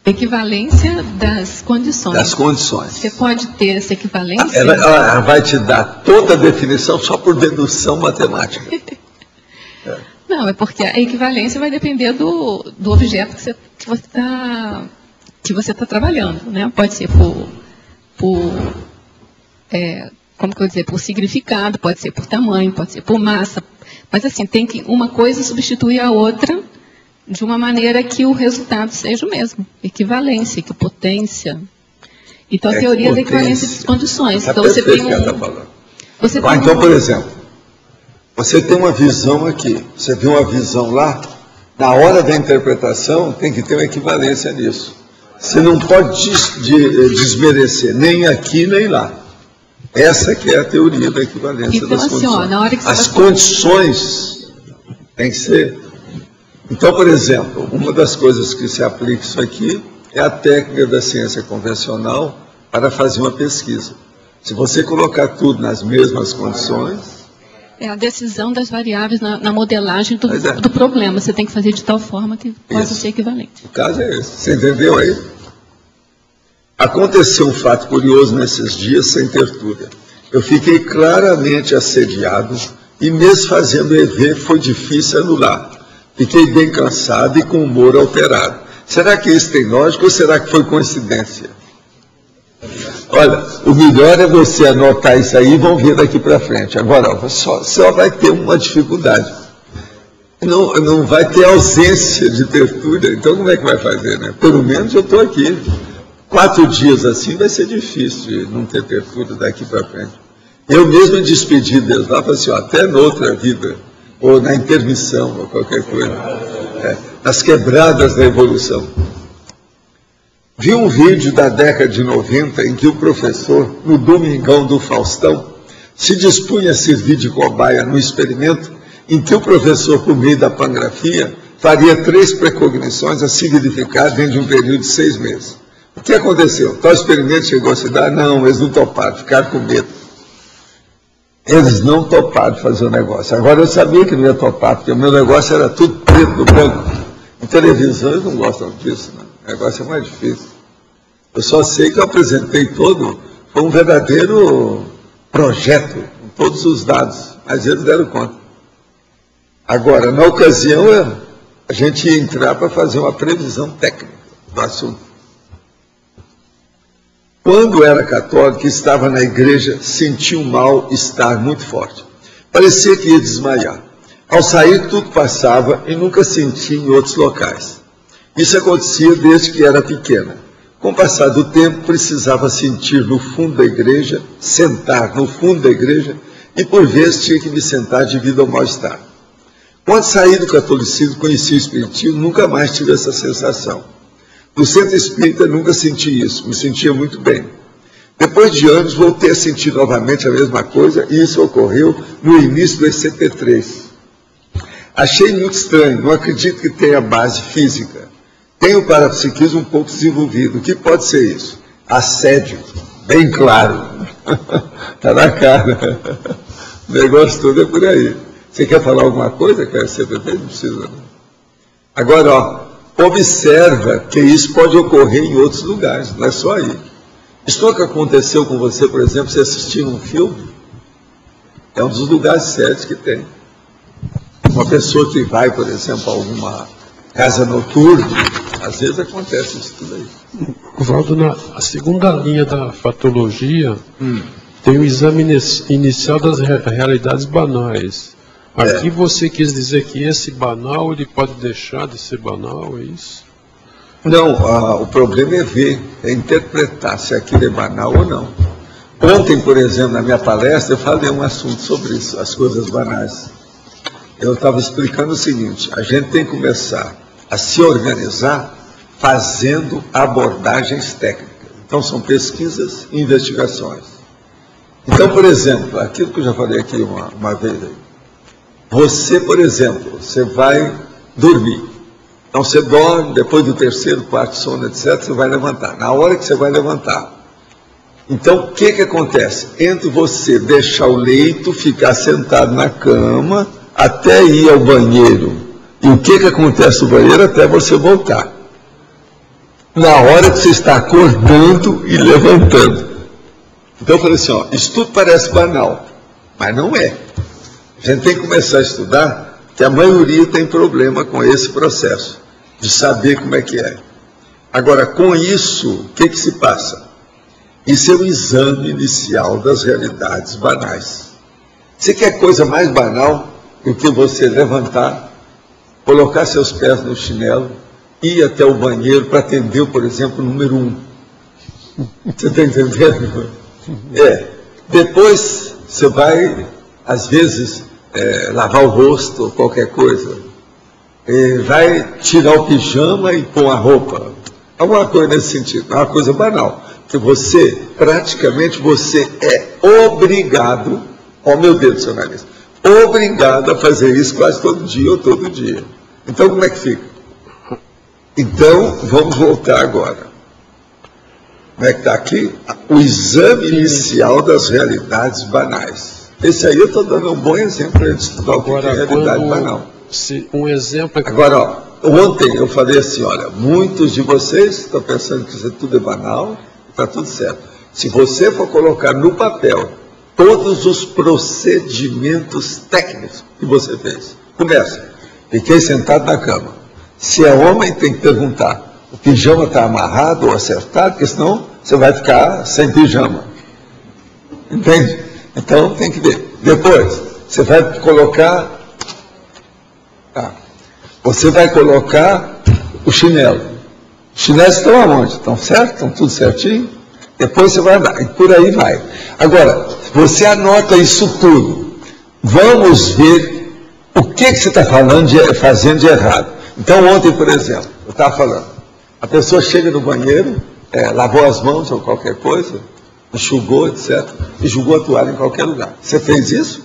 equivalência das condições. Das condições. Você pode ter essa equivalência? Ela vai te dar toda a definição só por dedução matemática. Não, é porque a equivalência vai depender do objeto que você está trabalhando, né? Pode ser por como que eu vou dizer, por significado, pode ser por tamanho, pode ser por massa, mas assim, tem que uma coisa substituir a outra de uma maneira que o resultado seja o mesmo, equivalência, equipotência. Então, a teoria da equivalência de condições. Então, você tem então, por exemplo, você tem uma visão aqui, você viu uma visão lá, na hora da interpretação tem que ter uma equivalência nisso. Você não pode desmerecer nem aqui nem lá. Essa que é a teoria da equivalência então, das assim, condições. Na hora que as condições têm que ser... Então, por exemplo, uma das coisas que se aplica isso aqui é a técnica da ciência convencional para fazer uma pesquisa. Se você colocar tudo nas mesmas condições... É a decisão das variáveis na modelagem do problema. Você tem que fazer de tal forma que possa ser equivalente. O caso é esse. Você entendeu aí? Aconteceu um fato curioso nesses dias sem tertúlia. Eu fiquei claramente assediado e mesmo fazendo EV foi difícil anular. Fiquei bem cansado e com o humor alterado. Será que isso tem lógica ou será que foi coincidência? Olha, o melhor é você anotar isso aí e vão ver daqui para frente. Agora, só vai ter uma dificuldade. Não vai ter ausência de tertúlia. Então, como é que vai fazer, né? Pelo menos eu estou aqui. 4 dias assim vai ser difícil de não ter tertúlia daqui para frente. Eu mesmo me despedi deles lá, falei assim, até noutra vida, ou na intermissão, ou qualquer coisa. Nas quebradas da evolução. Vi um vídeo da década de 90 em que o professor, no Domingão do Faustão, se dispunha a servir de cobaia no experimento em que o professor, por meio da pangrafia, faria 3 precognições a significar dentro de um período de 6 meses. O que aconteceu? Tal experimento chegou a se dar? Não, eles não toparam, ficaram com medo. Eles não toparam fazer o negócio. Agora eu sabia que não ia topar, porque o meu negócio era tudo preto no branco. Em televisão eles não gostam disso, né? O negócio é mais difícil. Eu só sei que eu apresentei todo, foi um verdadeiro projeto, com todos os dados, mas eles deram conta. Agora, na ocasião, a gente ia entrar para fazer uma previsão técnica do assunto. Quando era católico, estava na igreja, senti um mal-estar muito forte. Parecia que ia desmaiar. Ao sair, tudo passava e nunca senti em outros locais. Isso acontecia desde que era pequena. Com o passar do tempo, precisava sentir no fundo da igreja, sentar no fundo da igreja, e por vezes tinha que me sentar devido ao mal-estar. Quando saí do catolicismo, conheci o espiritismo, nunca mais tive essa sensação. No centro espírita, nunca senti isso, me sentia muito bem. Depois de anos, voltei a sentir novamente a mesma coisa, e isso ocorreu no início do ECP3. Achei muito estranho, não acredito que tenha base física. Tenho o parapsiquismo um pouco desenvolvido. O que pode ser isso? Assédio, bem claro. Está na cara. O negócio todo é por aí. Você quer falar alguma coisa, cara? ECP3 não precisa, não. Agora, observa que isso pode ocorrer em outros lugares, não é só aí. Isso que aconteceu com você, por exemplo, você assistiu um filme, é um dos lugares sérios que tem. Uma pessoa que vai, por exemplo, a alguma casa noturna, às vezes acontece isso tudo aí. Valdo, na segunda linha da fatologia, tem o exame inicial das realidades banais. Aqui você quis dizer que esse banal, ele pode deixar de ser banal, é isso? Não, o problema é ver, é interpretar se aquilo é banal ou não. Ontem, por exemplo, na minha palestra, eu falei um assunto sobre isso, as coisas banais. Eu estava explicando o seguinte, a gente tem que começar a se organizar fazendo abordagens técnicas. Então, são pesquisas e investigações. Então, por exemplo, aquilo que eu já falei aqui uma vez aí. Você, por exemplo, você vai dormir. Então, você dorme, depois do 3º, 4º sono, etc., você vai levantar. Na hora que você vai levantar. Então, o que acontece? Entre você deixar o leito, ficar sentado na cama, até ir ao banheiro. E o que acontece no banheiro até você voltar? Na hora que você está acordando e levantando. Então, eu falei assim, isso tudo parece banal, mas não é. A gente tem que começar a estudar, que a maioria tem problema com esse processo, de saber como é que é. Agora, com isso, o que se passa? Isso é o exame inicial das realidades banais. Você quer coisa mais banal do que você levantar, colocar seus pés no chinelo, ir até o banheiro para atender, por exemplo, o número 1. Você está entendendo? Depois você vai, às vezes, lavar o rosto ou qualquer coisa. Vai tirar o pijama e pôr a roupa. Alguma coisa nesse sentido. É uma coisa banal. Que você, praticamente, você é obrigado, ó meu Deus, seu nariz, obrigado a fazer isso quase todo dia ou todo dia. Então, como é que fica? Então, vamos voltar agora. Como é que está aqui? O exame inicial das realidades banais. Esse aí eu estou dando um bom exemplo para estudar o que é realidade banal. Um exemplo... Agora, ó, ontem eu falei assim, olha, muitos de vocês estão pensando que isso tudo é banal, está tudo certo. Se você for colocar no papel todos os procedimentos técnicos que você fez, começa. Fiquei sentado na cama. Se é homem, tem que perguntar, o pijama está amarrado ou acertado, porque senão você vai ficar sem pijama. Entende? Então tem que ver. Depois, você vai colocar o chinelo. Os chinelos estão aonde? Estão certos? Estão tudo certinho? Depois você vai andar. E por aí vai. Agora, você anota isso tudo. Vamos ver o que você está fazendo de errado. Então, ontem, por exemplo, eu estava falando, a pessoa chega no banheiro, lavou as mãos ou qualquer coisa, enxugou, etc., e jogou a toalha em qualquer lugar. Você fez isso?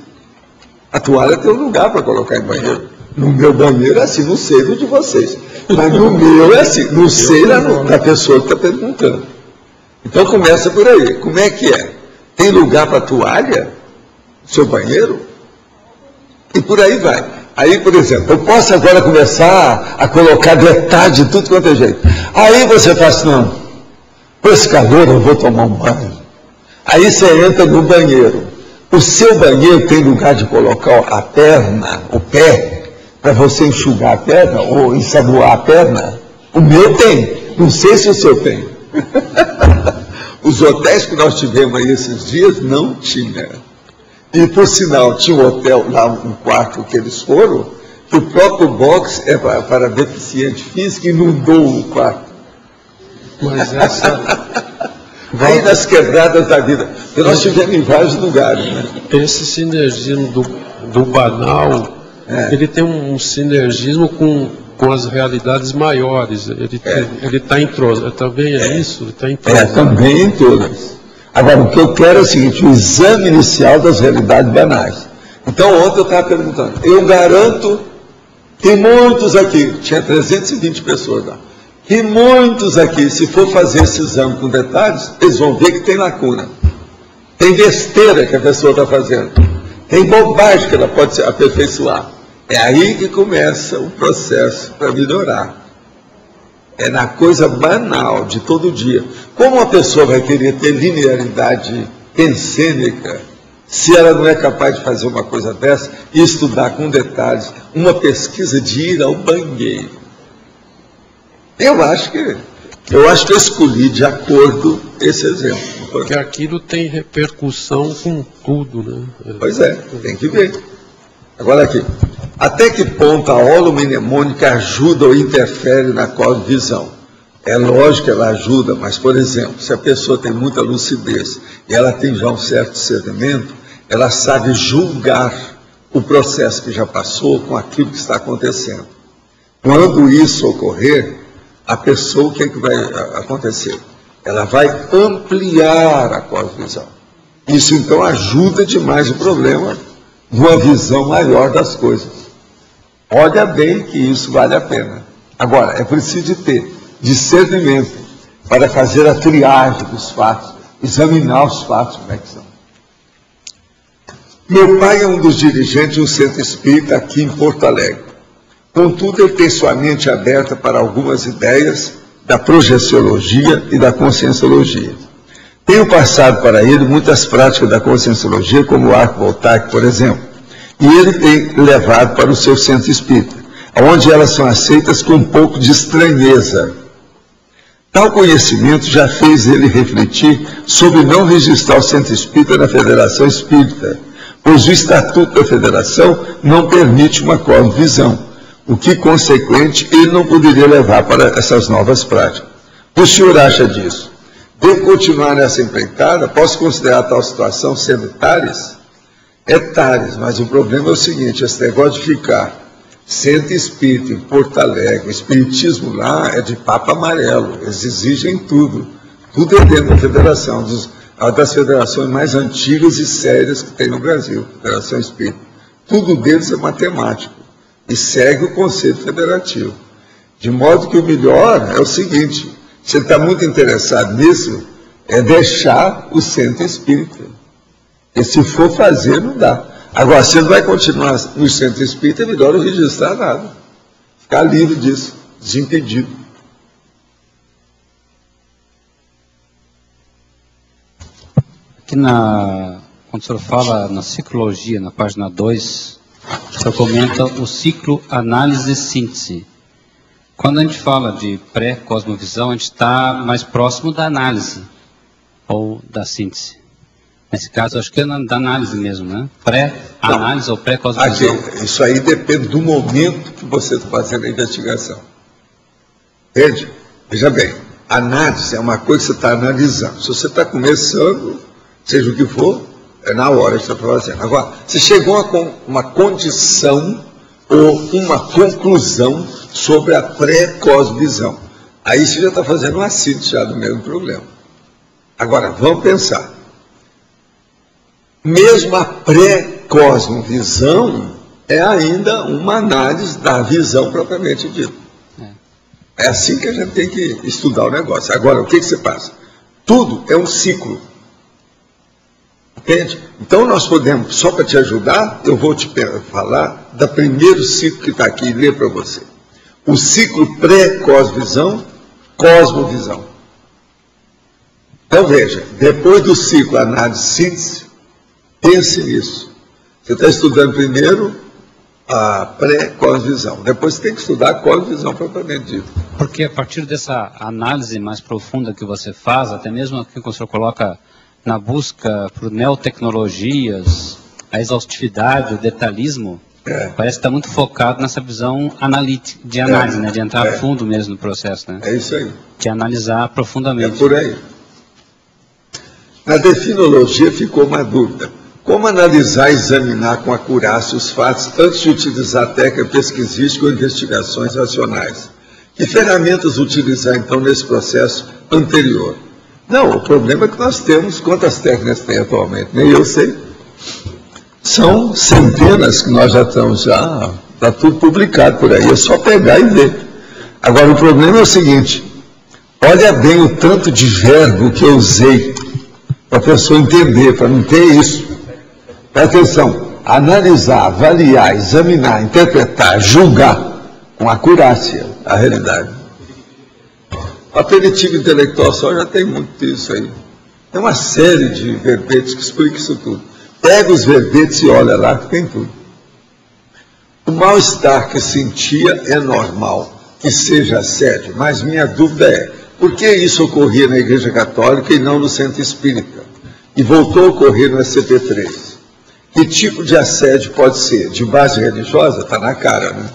A toalha tem um lugar para colocar em banheiro. No meu banheiro é assim, não sei do de vocês. Mas no meu é assim, não sei da pessoa que está perguntando. Então começa por aí. Como é que é? Tem lugar para toalha no seu banheiro? E por aí vai. Aí, por exemplo, eu posso agora começar a colocar detalhes de tudo quanto é jeito. Aí você fala assim, não, com esse calor eu vou tomar um banho. Aí você entra no banheiro. O seu banheiro tem lugar de colocar a perna, o pé, para você enxugar a perna ou ensaboar a perna? O meu tem. Não sei se o seu tem. Os hotéis que nós tivemos aí esses dias não tinha. E, por sinal, tinha um hotel lá, um quarto que eles foram, que o próprio box é para deficiente físico e inundou o quarto. Mas essa... Aí nas quebradas da vida. Porque nós tivemos em vários lugares. Né? Esse sinergismo do banal, ele tem um sinergismo com as realidades maiores. Ele está entrosado. Também é isso? Ele está entrosado. Também em todas. Agora, o que eu quero é o seguinte, o exame inicial das realidades banais. Então, ontem eu estava perguntando, eu garanto que muitos aqui, tinha 320 pessoas lá, que muitos aqui, se for fazer esse exame com detalhes, eles vão ver que tem lacuna. Tem besteira que a pessoa está fazendo. Tem bobagem que ela pode se aperfeiçoar. É aí que começa o processo para melhorar. É na coisa banal de todo dia. Como uma pessoa vai querer ter linearidade pensênica se ela não é capaz de fazer uma coisa dessa e estudar com detalhes uma pesquisa de ir ao banheiro? Eu acho que eu escolhi de acordo esse exemplo. Porque aquilo tem repercussão com tudo, né? Pois é, tem que ver. Agora aqui. Até que ponto a holomnemônica ajuda ou interfere na cosmovisão? É lógico que ela ajuda, mas, por exemplo, se a pessoa tem muita lucidez e ela tem já um certo discernimento, ela sabe julgar o processo que já passou com aquilo que está acontecendo. Quando isso ocorrer, a pessoa, o que é que vai acontecer? Ela vai ampliar a cosmovisão. Isso, então, ajuda demais o problema de uma visão maior das coisas. Olha bem que isso vale a pena. Agora, é preciso ter discernimento para fazer a triagem dos fatos, examinar os fatos como é que são. Meu pai é um dos dirigentes de um centro espírita aqui em Porto Alegre. Contudo, ele tem sua mente aberta para algumas ideias da projeciologia e da conscienciologia. Tenho passado para ele muitas práticas da conscienciologia, como o arco voltaico, por exemplo. E ele tem levado para o seu centro espírita, onde elas são aceitas com um pouco de estranheza. Tal conhecimento já fez ele refletir sobre não registrar o Centro Espírita na Federação Espírita, pois o Estatuto da Federação não permite uma cosmovisão, o que, consequente, ele não poderia levar para essas novas práticas. O senhor acha disso? Devo continuar nessa empreitada? Posso considerar tal situação sendo Tales? É Tales, mas o problema é o seguinte, esse negócio de ficar Centro Espírita em Porto Alegre, o espiritismo lá é de papo amarelo, eles exigem tudo. Tudo é dentro da federação, uma das federações mais antigas e sérias que tem no Brasil, Federação Espírita. Tudo deles é matemático e segue o conceito federativo. De modo que o melhor é o seguinte, você está muito interessado nisso, é deixar o Centro Espírita. E se for fazer, não dá. Agora, você não vai continuar no Centro Espírita, é melhor não registrar nada. Ficar livre disso, desimpedido. Aqui quando o senhor fala na ciclologia, na página 2, o senhor comenta o ciclo análise e síntese. Quando a gente fala de pré-cosmovisão, a gente está mais próximo da análise ou da síntese. Nesse caso, acho que é da análise mesmo, né? Pré-análise ou pré-cosmovisão. Isso aí depende do momento que você está fazendo a investigação. Entende? Veja bem, análise é uma coisa que você está analisando. Se você está começando, seja o que for, é na hora que você está fazendo. Agora, você chegou a uma condição ou uma conclusão sobre a pré-cosmovisão. Aí você já está fazendo uma síntese já do mesmo problema. Agora, vamos pensar. Mesmo a pré-cosmovisão é ainda uma análise da visão propriamente dita. É assim que a gente tem que estudar o negócio. Agora, o que você passa? Tudo é um ciclo. Entende? Então, nós podemos, só para te ajudar, eu vou te falar do primeiro ciclo que está aqui e ler para você. O ciclo pré-cosmovisão, cosmovisão. Então, veja, depois do ciclo análise-síntese, pense nisso. Você está estudando primeiro a pré-cosmovisão. Depois você tem que estudar a cosmovisão propriamente dita. Porque a partir dessa análise mais profunda que você faz, até mesmo aqui que o senhor coloca na busca por neotecnologias, a exaustividade, o detalhismo, parece que está muito focado nessa visão analítica, de análise, né? De entrar a fundo mesmo no processo. Né? É isso aí. De analisar profundamente. É por aí. Na definologia ficou uma dúvida. Como analisar e examinar com acurácia os fatos antes de utilizar a técnica pesquisística ou investigações racionais? Que ferramentas utilizar, então, nesse processo anterior? Não, o problema é que nós temos, quantas técnicas tem atualmente? Nem eu sei. São centenas que nós já estamos, está tudo publicado por aí, é só pegar e ver. Agora, o problema é o seguinte, olha bem o tanto de verbo que eu usei para a pessoa entender, para não ter isso. Presta atenção, analisar, avaliar, examinar, interpretar, julgar com acurácia a realidade. O aperitivo intelectual só já tem muito disso aí. Tem uma série de verbetes que explica isso tudo. Pega os verbetes e olha lá que tem tudo. O mal-estar que sentia é normal, que seja assédio, mas minha dúvida é, por que isso ocorria na Igreja Católica e não no Centro Espírita? E voltou a ocorrer no SCP-3. Que tipo de assédio pode ser? De base religiosa? Está na cara, né?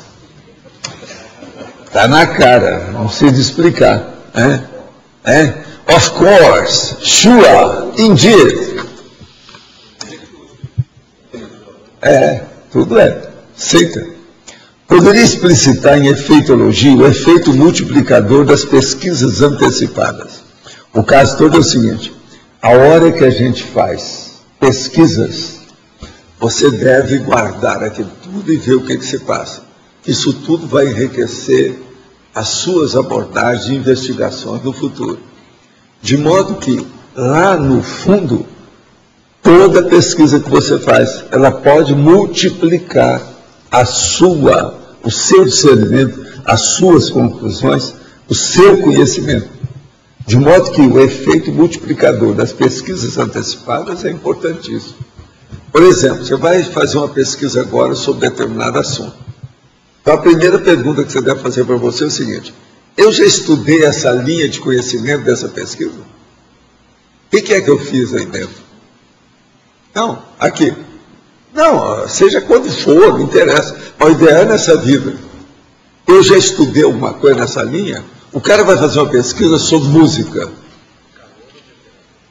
Está na cara, não sei de explicar. Of course, sure, indeed. Tudo aceita. Poderia explicitar em efeitologia o efeito multiplicador das pesquisas antecipadas. O caso todo é o seguinte, a hora que a gente faz pesquisas, você deve guardar aquilo tudo e ver o que se passa. Isso tudo vai enriquecer as suas abordagens e investigações no futuro. De modo que, lá no fundo, toda pesquisa que você faz, ela pode multiplicar o seu discernimento, as suas conclusões, o seu conhecimento. De modo que o efeito multiplicador das pesquisas antecipadas é importantíssimo. Por exemplo, você vai fazer uma pesquisa agora sobre determinado assunto. Então, a primeira pergunta que você deve fazer para você é o seguinte, Eu já estudei essa linha de conhecimento dessa pesquisa. O que é que eu fiz aí dentro? Não, aqui. Não, seja quando for, não interessa. O ideal é nessa vida. Eu já estudei alguma coisa nessa linha. O cara vai fazer uma pesquisa sobre música.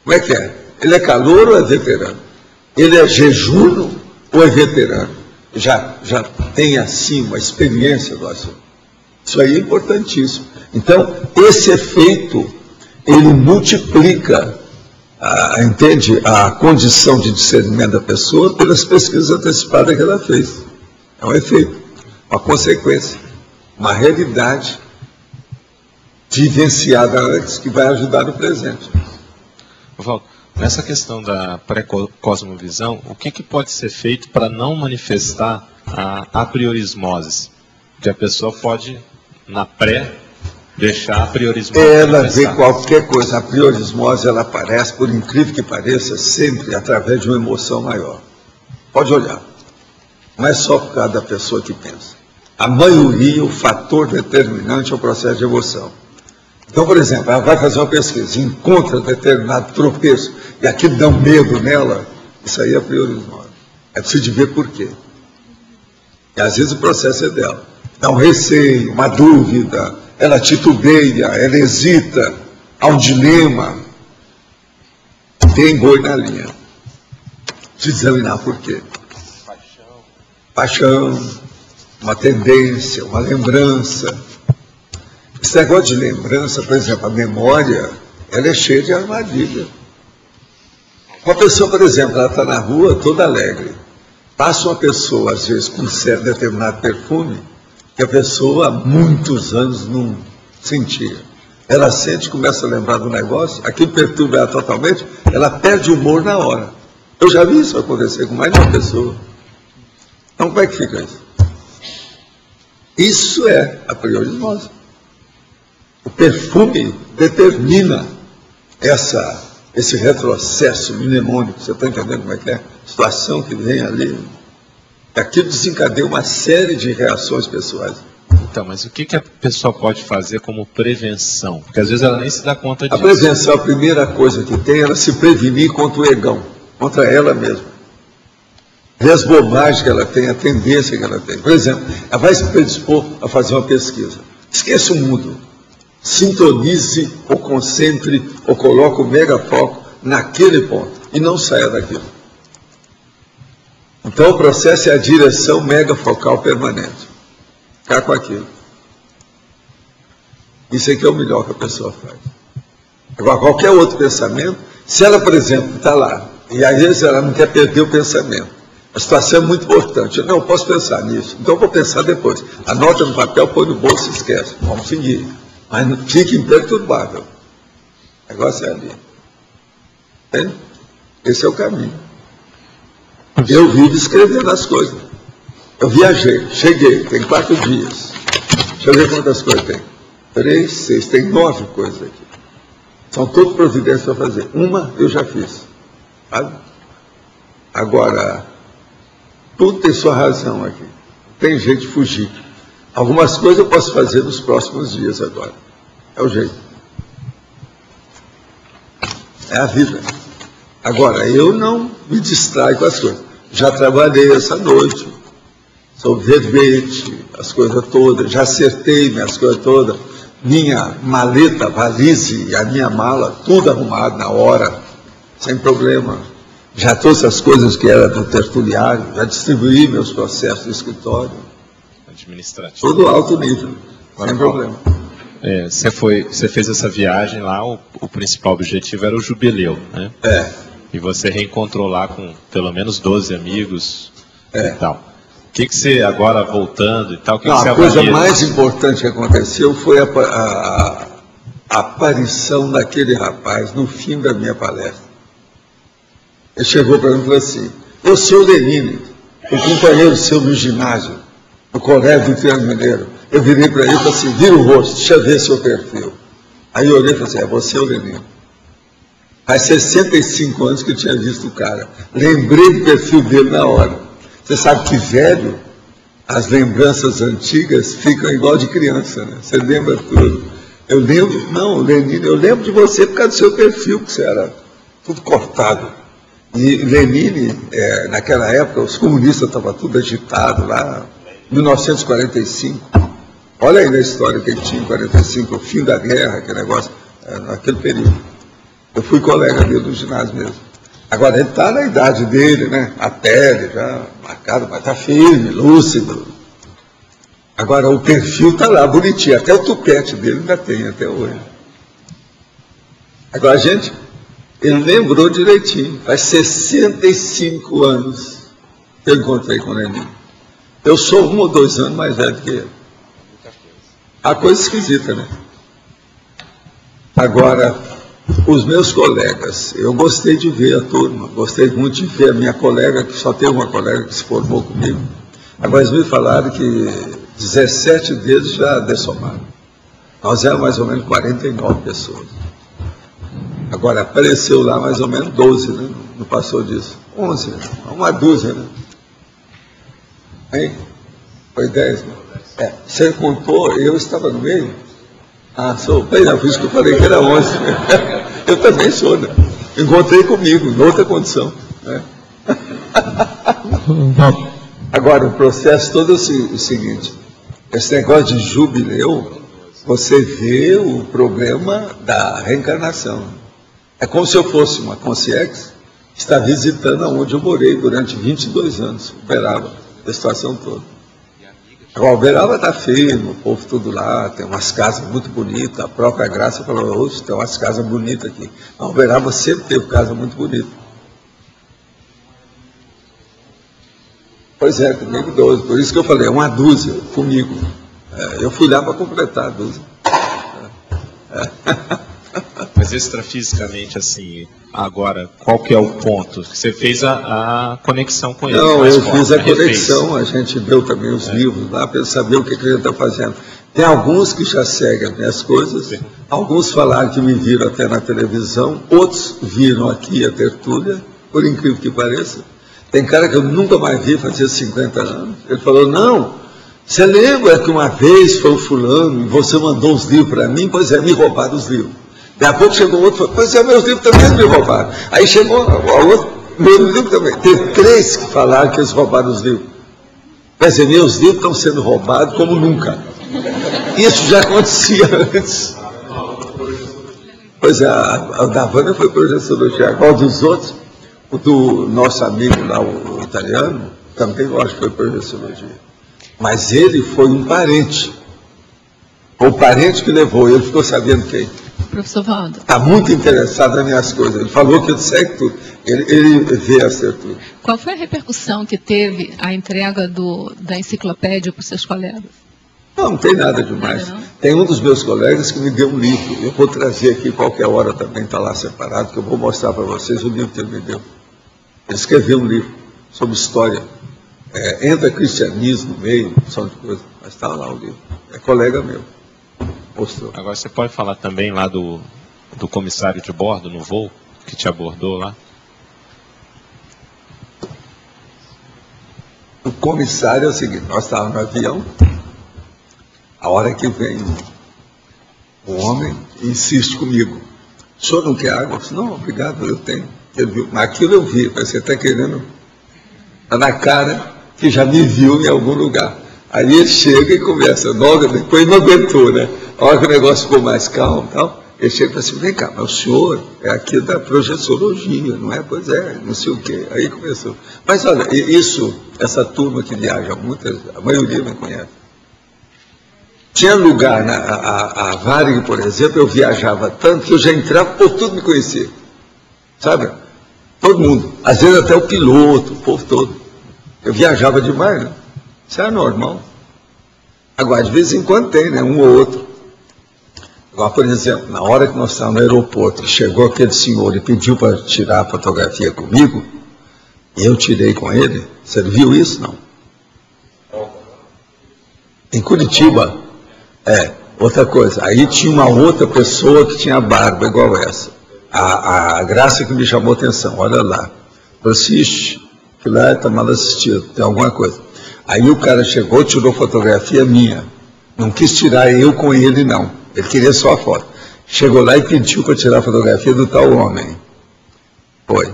Como é que é? Ele é calouro ou é veterano? Ele é jejuno ou é veterano? Já tem, assim, uma experiência do assunto. Isso aí é importantíssimo. Então, esse efeito, ele multiplica, entende, a condição de discernimento da pessoa pelas pesquisas antecipadas que ela fez. É um efeito, uma consequência, uma realidade vivenciada antes que vai ajudar no presente. Valdo, nessa questão da pré-cosmovisão, o que pode ser feito para não manifestar a apriorismose? Que a pessoa pode, na pré, deixar a priorismose. Ela vê qualquer coisa. A priorismose, ela aparece, por incrível que pareça, sempre através de uma emoção maior. Pode olhar. Não é só por causa da pessoa que pensa. A maioria, o fator determinante é o processo de emoção. Então, por exemplo, ela vai fazer uma pesquisa, encontra determinado tropeço, e aquilo dá um medo nela, isso aí é priorismose. É preciso ver por quê. E às vezes o processo é dela. Dá um receio, uma dúvida, ela titubeia, ela hesita, há um dilema. Tem boi na linha. Precisa examinar por quê. Paixão, uma tendência, uma lembrança. Esse negócio de lembrança, por exemplo, a memória, ela é cheia de armadilha. Uma pessoa, por exemplo, ela está na rua toda alegre. Passa uma pessoa, às vezes, com um certo determinado perfume, que a pessoa há muitos anos não sentia. Ela sente, começa a lembrar do negócio, aquilo perturba ela totalmente, ela perde o humor na hora. Eu já vi isso acontecer com mais de uma pessoa. Então, como é que fica isso? Isso é a priorismose. O perfume determina esse retrocesso mnemônico. Você está entendendo como é que é? A situação que vem ali. Aquilo desencadeia uma série de reações pessoais. Então, mas o que a pessoa pode fazer como prevenção? Porque às vezes ela nem se dá conta disso. A prevenção, a primeira coisa que tem, é ela se prevenir contra o egão, contra ela mesma. Ver as bobagens que ela tem, a tendência que ela tem. Por exemplo, ela vai se predispor a fazer uma pesquisa. Esqueça o mundo. Sintonize ou concentre ou coloque o megafoco naquele ponto e não saia daquilo. Então o processo é a direção megafocal permanente. Ficar com aquilo. Isso aqui é o melhor que a pessoa faz. Agora, qualquer outro pensamento, se ela, por exemplo, está lá, e às vezes ela não quer perder o pensamento, a situação é muito importante. Eu não posso pensar nisso, então eu vou pensar depois. Anota no papel, põe no bolso e esquece. Vamos seguir. Mas não fique imperturbável. O negócio é ali. Entende? Esse é o caminho. Eu vivo escrevendo as coisas. Eu viajei, cheguei, tem 4 dias. Deixa eu ver quantas coisas tem. 3, 6, tem 9 coisas aqui. São todas providências para fazer. Uma eu já fiz. Sabe? Agora, tudo tem sua razão aqui. Não tem jeito de fugir. Algumas coisas eu posso fazer nos próximos dias agora. É o jeito. É a vida. Agora, eu não me distraio com as coisas. Já trabalhei essa noite, sobre verbete, as coisas todas, já acertei minhas coisas todas, minha maleta, valise e a minha mala, tudo arrumado na hora, sem problema. Já trouxe as coisas que era do tertuliário, já distribuí meus processos do escritório. Administrativo. Todo alto nível, sem problema. Você fez essa viagem lá, o principal objetivo era o jubileu, né? E você reencontrou lá com pelo menos 12 amigos e tal. O que você, agora voltando e tal, a coisa mais importante que aconteceu foi a aparição daquele rapaz no fim da minha palestra. Ele chegou para mim e falou assim: eu sou o Lenine, o companheiro seu no ginásio, no colégio do Triângulo Mineiro. Eu virei para ele e falei assim: vira o rosto, deixa eu ver seu perfil. Aí eu olhei e falei assim: você é o Lenine. Faz 65 anos que eu tinha visto o cara. Lembrei do perfil dele na hora. Você sabe que velho, as lembranças antigas ficam igual de criança, né? Você lembra tudo. Eu lembro, não, Lenine, eu lembro de você por causa do seu perfil, que você era tudo cortado. E Lenine, naquela época, os comunistas estavam tudo agitados lá, 1945. Olha aí na história que ele tinha em 45, o fim da guerra, aquele negócio, naquele período. Eu fui colega dele do ginásio mesmo. Agora, ele está na idade dele, né? A pele já marcada, mas está firme, lúcido. Agora, o perfil está lá, bonitinho. Até o tupete dele ainda tem, até hoje. Agora, gente, ele lembrou direitinho. Faz 65 anos que eu encontrei com o Lenine. Eu sou 1 ou 2 anos mais velho que ele. A coisa esquisita, né? Agora, os meus colegas, eu gostei de ver a turma, gostei muito de ver a minha colega, que só tem uma colega que se formou comigo. Agora, eles me falaram que 17 deles já dessomaram. Nós éramos mais ou menos 49 pessoas. Agora, apareceu lá mais ou menos 12, né? Não passou disso. 11, uma dúzia, né? Hein? Foi 10, né? Você contou, eu estava no meio? Ah, sou. Bem, não, por isso que eu falei que era 11. Eu também sou, né? Encontrei comigo, em outra condição. Né? Agora, o processo todo é o seguinte: esse negócio de jubileu, você vê o problema da reencarnação. É como se eu fosse uma consciência, está visitando onde eu morei durante 22 anos, Uberaba, a situação toda. Agora, Uberaba está firme, o povo tudo lá, tem umas casas muito bonitas, a própria Graça falou, hoje tem umas casas bonitas aqui. A Uberaba sempre teve casa muito bonita. Pois é, comigo 12, por isso que eu falei, uma dúzia comigo. Eu fui lá para completar a dúzia. Mas extrafisicamente, assim, agora, qual que é o ponto? Você fez a conexão com ele? Não, eu fiz a conexão, a gente viu também os livros lá para saber o que a gente está fazendo. Tem alguns que já seguem as minhas coisas, sim. Alguns falaram que me viram até na televisão, outros viram aqui a tertúlia, por incrível que pareça. Tem cara que eu nunca mais vi, fazia 50 anos. Ele falou, não, você lembra que uma vez foi o fulano e você mandou os livros para mim? Pois é, me roubaram os livros. Daqui a pouco chegou outro e falou, pois é, meus livros também me roubaram. Aí chegou outro, meu livro também. Teve 3 que falaram que eles roubaram os livros. Quer dizer, meus livros estão sendo roubados como nunca. Isso já acontecia antes. Pois é, a da Wanda foi projeciologia. Agora, dos outros, o do nosso amigo lá, o italiano, também eu acho que foi projeciologia. Mas ele foi um parente. O parente que levou, ele ficou sabendo quem. Professor Valdo. Está muito interessado nas minhas coisas. Ele falou que ele segue tudo. Ele vê a ser tudo. Qual foi a repercussão que teve a entrega da enciclopédia para os seus colegas? Não tem nada demais. Não. Tem um dos meus colegas que me deu um livro. Eu vou trazer aqui qualquer hora também, está lá separado, que eu vou mostrar para vocês o livro que ele me deu. Ele escreveu um livro sobre história. Entra cristianismo no meio, só de coisa. Mas está lá o livro. É colega meu. Mostrou. Agora você pode falar também lá do comissário de bordo no voo, que te abordou lá? O comissário é o seguinte, nós estávamos no avião, a hora que vem o homem insiste comigo, o senhor não quer água? Eu disse, não, obrigado, eu tenho. Ele viu, mas aquilo eu vi, você está querendo, está na cara que já me viu em algum lugar. Aí ele chega e conversa, logo depois não aguentou, né? A hora que o negócio ficou mais calmo e tal, ele chega e fala assim, vem cá, mas o senhor é aqui da projeciologia, não é? Pois é, não sei o quê. Aí começou. Mas olha, essa turma que viaja muito, a maioria me conhece. Tinha lugar, a Varig, por exemplo, eu viajava tanto que eu já entrava, o povo tudo me conhecia. Sabe? Todo mundo. Às vezes até o piloto, o povo todo. Eu viajava demais, né? Isso era normal. Agora, de vez em quando tem, né? Um ou outro. Agora, por exemplo, na hora que nós estávamos no aeroporto, chegou aquele senhor e pediu para tirar a fotografia comigo, e eu tirei com ele. Você viu isso? Não. Em Curitiba, outra coisa. Aí tinha uma outra pessoa que tinha barba igual essa. A Graça que me chamou a atenção, olha lá. Falei assim, que lá está mal assistido, tem alguma coisa. Aí o cara chegou, tirou fotografia minha. Não quis tirar eu com ele, não. Ele queria só a foto. Chegou lá e pediu para tirar a fotografia do tal homem. Foi.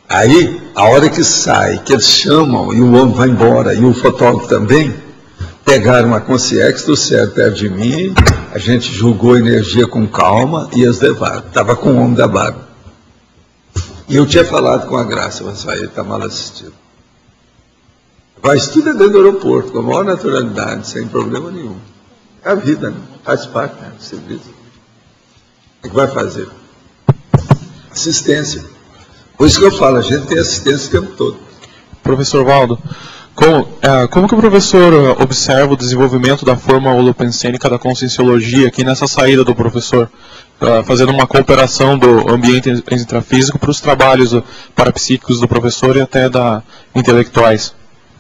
Aí, a hora que sai, que eles chamam e o homem vai embora, e o fotógrafo também, pegaram a Concierge, trouxeram perto de mim, a gente julgou a energia com calma e eles levaram. Estava com o homem da barba. E eu tinha falado com a Graça, mas ele está mal assistido. Agora, isso tudo é dentro do aeroporto, com a maior naturalidade, sem problema nenhum. É a vida, né? Faz parte, né, do serviço. O que vai fazer? Assistência. Por isso que eu falo, a gente tem assistência o tempo todo. Professor Valdo, como que o professor observa o desenvolvimento da forma holopensênica da conscienciologia aqui nessa saída do professor, fazendo uma cooperação do ambiente intrafísico para os trabalhos parapsíquicos do professor e até da intelectuais?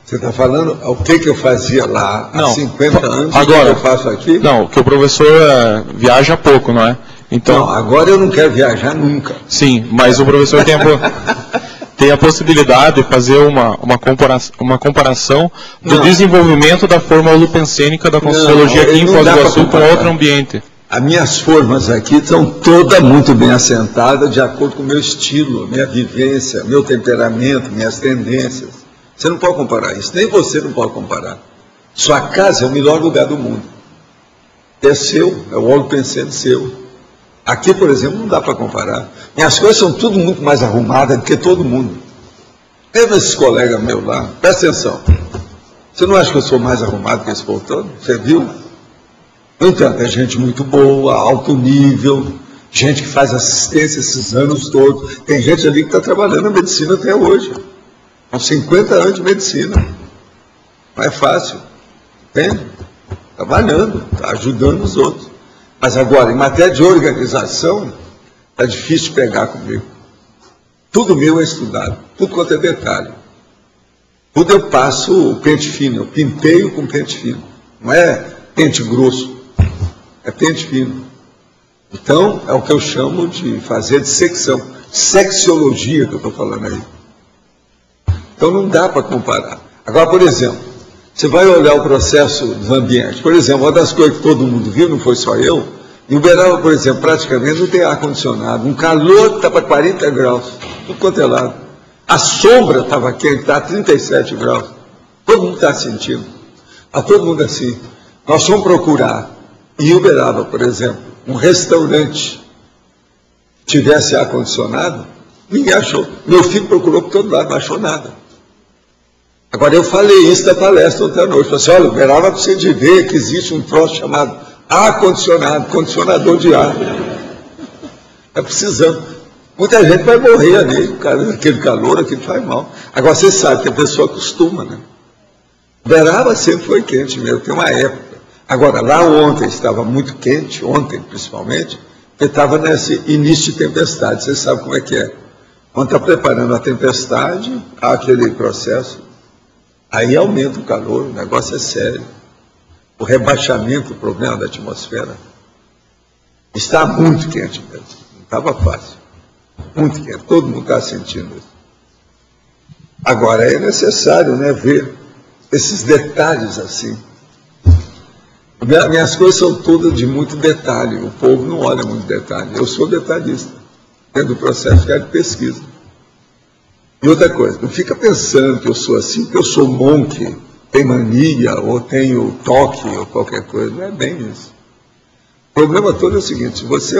Você está falando o que eu fazia lá há 50 anos agora, e o que eu faço aqui? Não, que o professor viaja pouco, não é? Então, não, agora eu não quero viajar nunca. Sim, mas o professor tem a possibilidade de fazer uma comparação do desenvolvimento da forma holopensênica da conscienciologia aqui em Foz do Iguaçu com outro ambiente. As minhas formas aqui estão todas muito bem assentadas, de acordo com o meu estilo, minha vivência, meu temperamento, minhas tendências. Você não pode comparar isso, nem você não pode comparar. Sua casa é o melhor lugar do mundo. É seu, é o holopensene seu. Aqui, por exemplo, não dá para comparar. Minhas coisas são tudo muito mais arrumadas do que todo mundo. Teve esses colegas meus lá, presta atenção. Você não acha que eu sou mais arrumado que esse povo todo? Você viu? No entanto, é gente muito boa, alto nível, gente que faz assistência esses anos todos. Tem gente ali que está trabalhando na medicina até hoje. Com 50 anos de medicina. Não é fácil. Entende? Trabalhando, tá ajudando os outros. Mas agora, em matéria de organização, é difícil pegar comigo. Tudo meu é estudado, tudo quanto é detalhe. Tudo eu passo o pente fino, eu pinteio com pente fino. Não é pente grosso, é pente fino. Então, é o que eu chamo de fazer dissecção. Sexiologia que eu estou falando aí. Então, não dá para comparar. Agora, por exemplo, você vai olhar o processo do ambiente. Por exemplo, uma das coisas que todo mundo viu, não foi só eu, em Uberaba, por exemplo, praticamente não tem ar-condicionado. Um calor que estava 40 graus, tudo quanto é lado. A sombra estava quente, está a 37 graus. Todo mundo está sentindo. Está todo mundo assim. Nós fomos procurar, em Uberaba, por exemplo, um restaurante que tivesse ar-condicionado, ninguém achou. Meu filho procurou por todo lado, não achou nada. Agora, eu falei isso na palestra ontem à noite. Falei assim, olha, Uberaba precisa de ver que existe um troço chamado ar-condicionado, condicionador de ar. Está precisando. Muita gente vai morrer ali, aquele calor, aquilo faz mal. Agora, você sabe que a pessoa acostuma, né? Uberaba sempre foi quente mesmo, tem uma época. Agora, lá ontem estava muito quente, ontem principalmente, porque estava nesse início de tempestade. Você sabe como é que é. Quando está preparando a tempestade, há aquele processo. Aí aumenta o calor, o negócio é sério. O rebaixamento, o problema da atmosfera, está muito quente mesmo. Não estava fácil. Muito quente, todo mundo está sentindo isso. Agora é necessário, né, ver esses detalhes assim. Minhas coisas são todas de muito detalhe. O povo não olha muito detalhe. Eu sou detalhista, dentro do processo de pesquisa. E outra coisa, não fica pensando que eu sou assim, porque eu sou monk, tenho mania, ou tenho toque, ou qualquer coisa. Não é bem isso. O problema todo é o seguinte, se você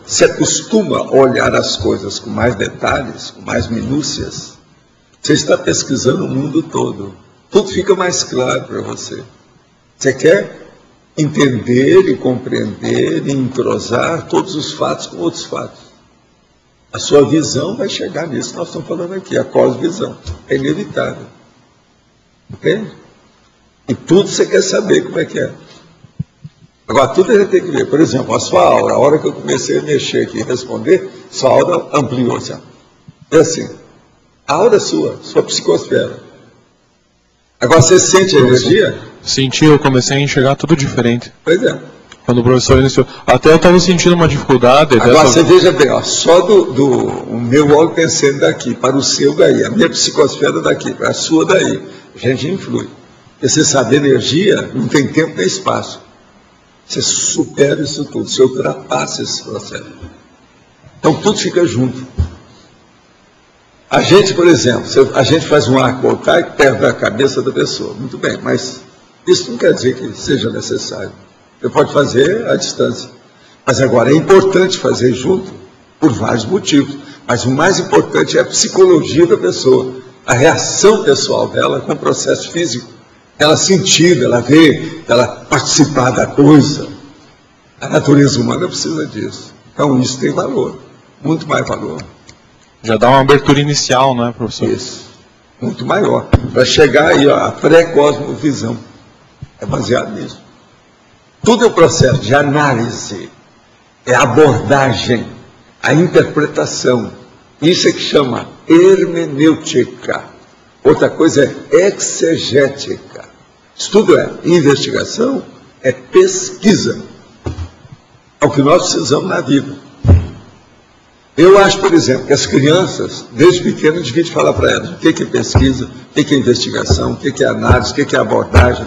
se acostuma a olhar as coisas com mais detalhes, com mais minúcias, você está pesquisando o mundo todo. Tudo fica mais claro para você. Você quer entender e compreender e entrosar todos os fatos com outros fatos. A sua visão vai chegar nisso que nós estamos falando aqui, a cosvisão. É inevitável. Entende? E tudo você quer saber como é que é. Agora, tudo a gente tem que ver. Por exemplo, a sua aura, a hora que eu comecei a mexer aqui e responder, sua aura ampliou. Assim. É assim. A aura é sua psicosfera. Agora, você sente a energia? Senti, eu comecei a enxergar tudo diferente. Pois é. Quando o professor iniciou. Até eu estava sentindo uma dificuldade. Agora você veja bem, ó, só o meu óleo pensando daqui, para o seu daí, a minha psicosfera daqui, para a sua daí. A gente influi. Porque você sabe, energia não tem tempo nem espaço. Você supera isso tudo, você ultrapassa esse processo. Então tudo fica junto. A gente, por exemplo, a gente faz um arco voltaico perto da cabeça da pessoa. Muito bem, mas isso não quer dizer que seja necessário. Você pode fazer à distância. Mas agora é importante fazer junto por vários motivos. Mas o mais importante é a psicologia da pessoa, a reação pessoal dela com o processo físico. Ela sentir, ela ver, ela participar da coisa. A natureza humana precisa disso. Então isso tem valor, muito mais valor. Já dá uma abertura inicial, né, professor? Isso, muito maior. Para chegar aí, ó, a pré-cosmovisão. É baseado nisso. Tudo é um processo de análise, é abordagem, a interpretação. Isso é que chama hermenêutica. Outra coisa é exegética. Estudo é investigação, é pesquisa. É o que nós precisamos na vida. Eu acho, por exemplo, que as crianças, desde pequenas, deviam falar para elas o que é pesquisa, o que é investigação, o que é análise, o que é abordagem,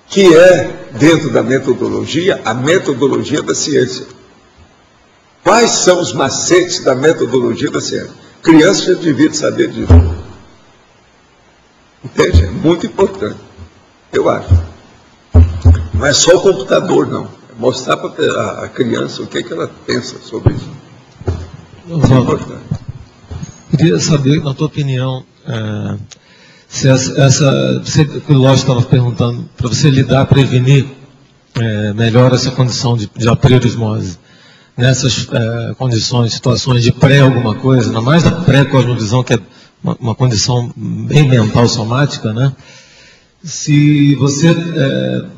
que é, dentro da metodologia, a metodologia da ciência. Quais são os macetes da metodologia da ciência? Crianças já deviam saber disso. Entende? É muito importante, eu acho. Não é só o computador, não. É mostrar para a criança o que ela pensa sobre isso. É importante. Queria saber, na tua opinião, se o Lógico estava perguntando, para você lidar, prevenir melhor essa condição de apriorismose, nessas condições, situações de pré-alguma coisa, ainda mais da pré-cosmovisão, que é uma condição bem mental somática, né? Se você,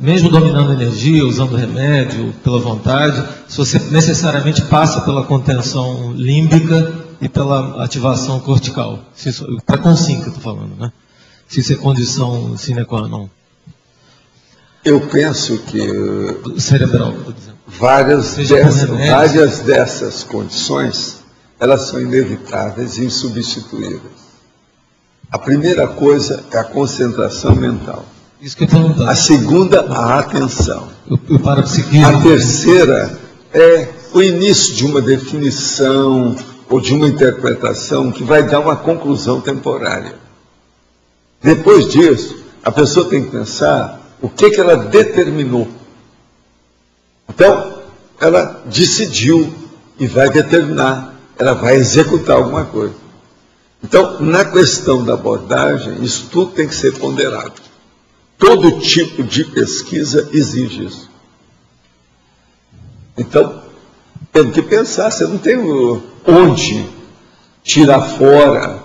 mesmo dominando a energia, usando remédio, pela vontade, se você necessariamente passa pela contenção límbica e pela ativação cortical. Para consciência que eu estou falando, né? Se isso é condição sine qua non. Eu penso que cerebral, por exemplo. Várias dessas condições, elas são inevitáveis e insubstituíveis. A primeira coisa é a concentração mental. Isso que eu perguntava. A segunda, a atenção. O parapsiquismo. A terceira é o início de uma definição ou de uma interpretação que vai dar uma conclusão temporária. Depois disso, a pessoa tem que pensar o que ela determinou. Então, ela decidiu e vai determinar, ela vai executar alguma coisa. Então, na questão da abordagem, isso tudo tem que ser ponderado. Todo tipo de pesquisa exige isso. Então, temos que pensar, você não tem onde tirar fora,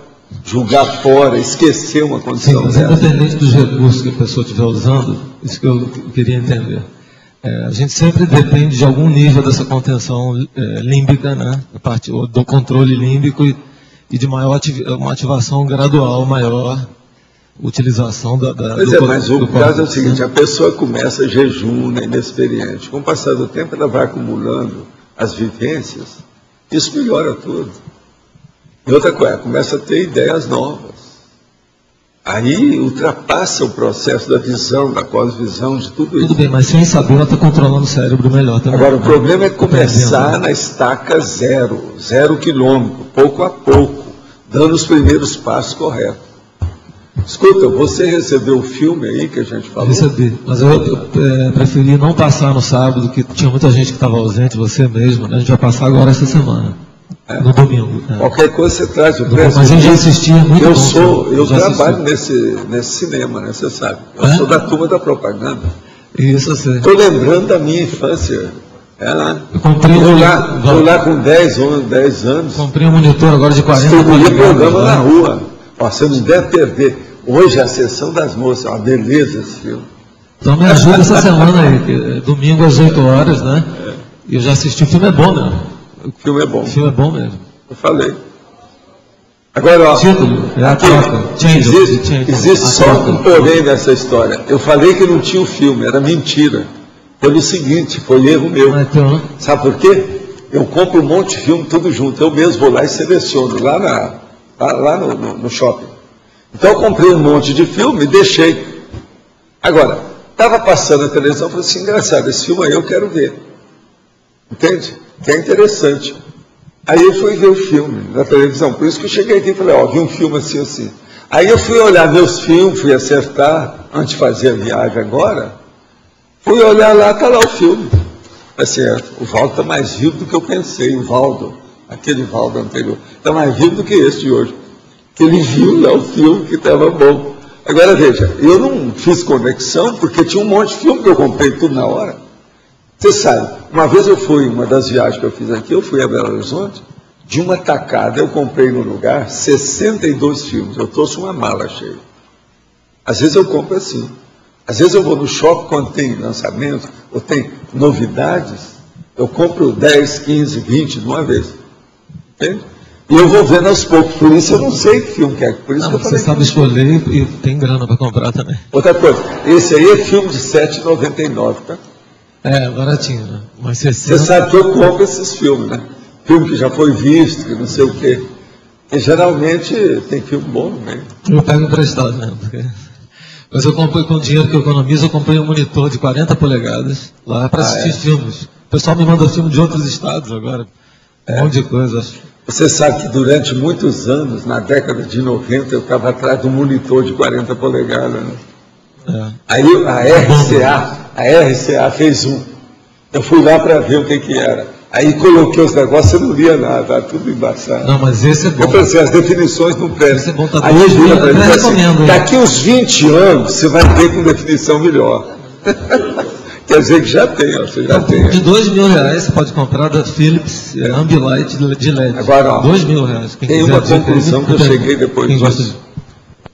julgar fora, esquecer uma condição. Sim, mas independente dos recursos que a pessoa estiver usando, isso que eu queria entender. A gente sempre depende de algum nível dessa contenção límbica, né? A parte do controle límbico e de maior uma ativação gradual maior, utilização mas o caso é o seguinte, a pessoa começa jejum, inexperiente. Com o passar do tempo, ela vai acumulando as vivências, isso melhora tudo. E outra coisa, começa a ter ideias novas. Aí ultrapassa o processo da visão, da cosvisão, de tudo isso. Tudo bem, mas sem saber, ela está controlando o cérebro melhor também. Agora, o problema é começar na estaca 0 quilômetro, pouco a pouco, dando os primeiros passos corretos. Escuta, você recebeu o filme aí que a gente falou? Recebi, mas eu preferi não passar no sábado, que tinha muita gente que estava ausente, você mesmo, né? A gente vai passar agora essa semana. No domingo. Qualquer coisa você traz o preço. Mas eu já assisti muito. Eu trabalho nesse cinema, né? Você sabe. Eu sou da turma da propaganda. Isso, eu sei. Estou lembrando da minha infância. Eu comprei Estou lá com 10 anos. Comprei um monitor agora de 40 anos. Distribuía programa na rua. Ó, você não deve perder. Hoje é a sessão das moças. Uma beleza esse filme. Então me ajuda essa semana aí. Que domingo às 8 horas, né? E eu já assisti. O filme é bom, né? O filme é bom. O filme é bom mesmo. Eu falei. Agora, ó, título, é a troca. Existe só um porém nessa história. Eu falei que não tinha o filme, era mentira. Pelo seguinte, foi erro meu. Sabe por quê? Eu compro um monte de filme tudo junto. Eu mesmo vou lá e seleciono, lá no shopping. Então eu comprei um monte de filme e deixei. Agora, estava passando a televisão e falei assim, engraçado, esse filme aí eu quero ver. Entende? Que é interessante. Aí eu fui ver o filme na televisão. Por isso que eu cheguei aqui e falei, ó, vi um filme assim, assim. Aí eu fui olhar meus filmes, fui acertar, antes de fazer a viagem agora, fui olhar lá, está lá o filme. Assim, o Valdo está mais vivo do que eu pensei, o Valdo, aquele Valdo anterior, está mais vivo do que esse de hoje. Que ele viu lá o filme que estava bom. Agora veja, eu não fiz conexão porque tinha um monte de filme que eu comprei tudo na hora. Você sabe, uma vez eu fui, uma das viagens que eu fiz aqui, eu fui a Belo Horizonte, de uma tacada eu comprei no lugar 62 filmes, eu trouxe uma mala cheia. Às vezes eu compro assim. Às vezes eu vou no shopping quando tem lançamento, ou tem novidades, eu compro 10, 15, 20 de uma vez. Entende? E eu vou vendo aos poucos, por isso eu não sei que filme que é. Por isso que eu falei. Você sabe escolher e tem grana para comprar também. Outra coisa, esse aí é filme de R$ 7,99, tá? É, baratinho, né? Mas 60... Você sabe que eu compro esses filmes, né? Filme que já foi visto, que não sei o quê. E geralmente tem filme bom no meio. Eu pego emprestado, né? Porque... Mas eu comprei com o dinheiro que eu economizo, eu comprei um monitor de 40 polegadas lá para assistir filmes. O pessoal me manda filme de outros estados agora. Um monte de coisa. Você sabe que durante muitos anos, na década de 90, eu estava atrás de um monitor de 40 polegadas. Né? Aí a RCA fez um. Eu fui lá para ver o que era. Aí coloquei os negócios, eu não lia nada, tudo embaçado. Não, mas esse é bom. Eu pensei, as definições não prestam. Esse é bom, tá. Aí eu vira para ele assim, daqui uns 20 anos, você vai ver com definição melhor. Quer dizer que já tem, ó, você já tem. De R$2.000 você pode comprar da Philips Ambilight de LED. Agora, ó, R$2.000. Tem uma conclusão que eu cheguei depois disso.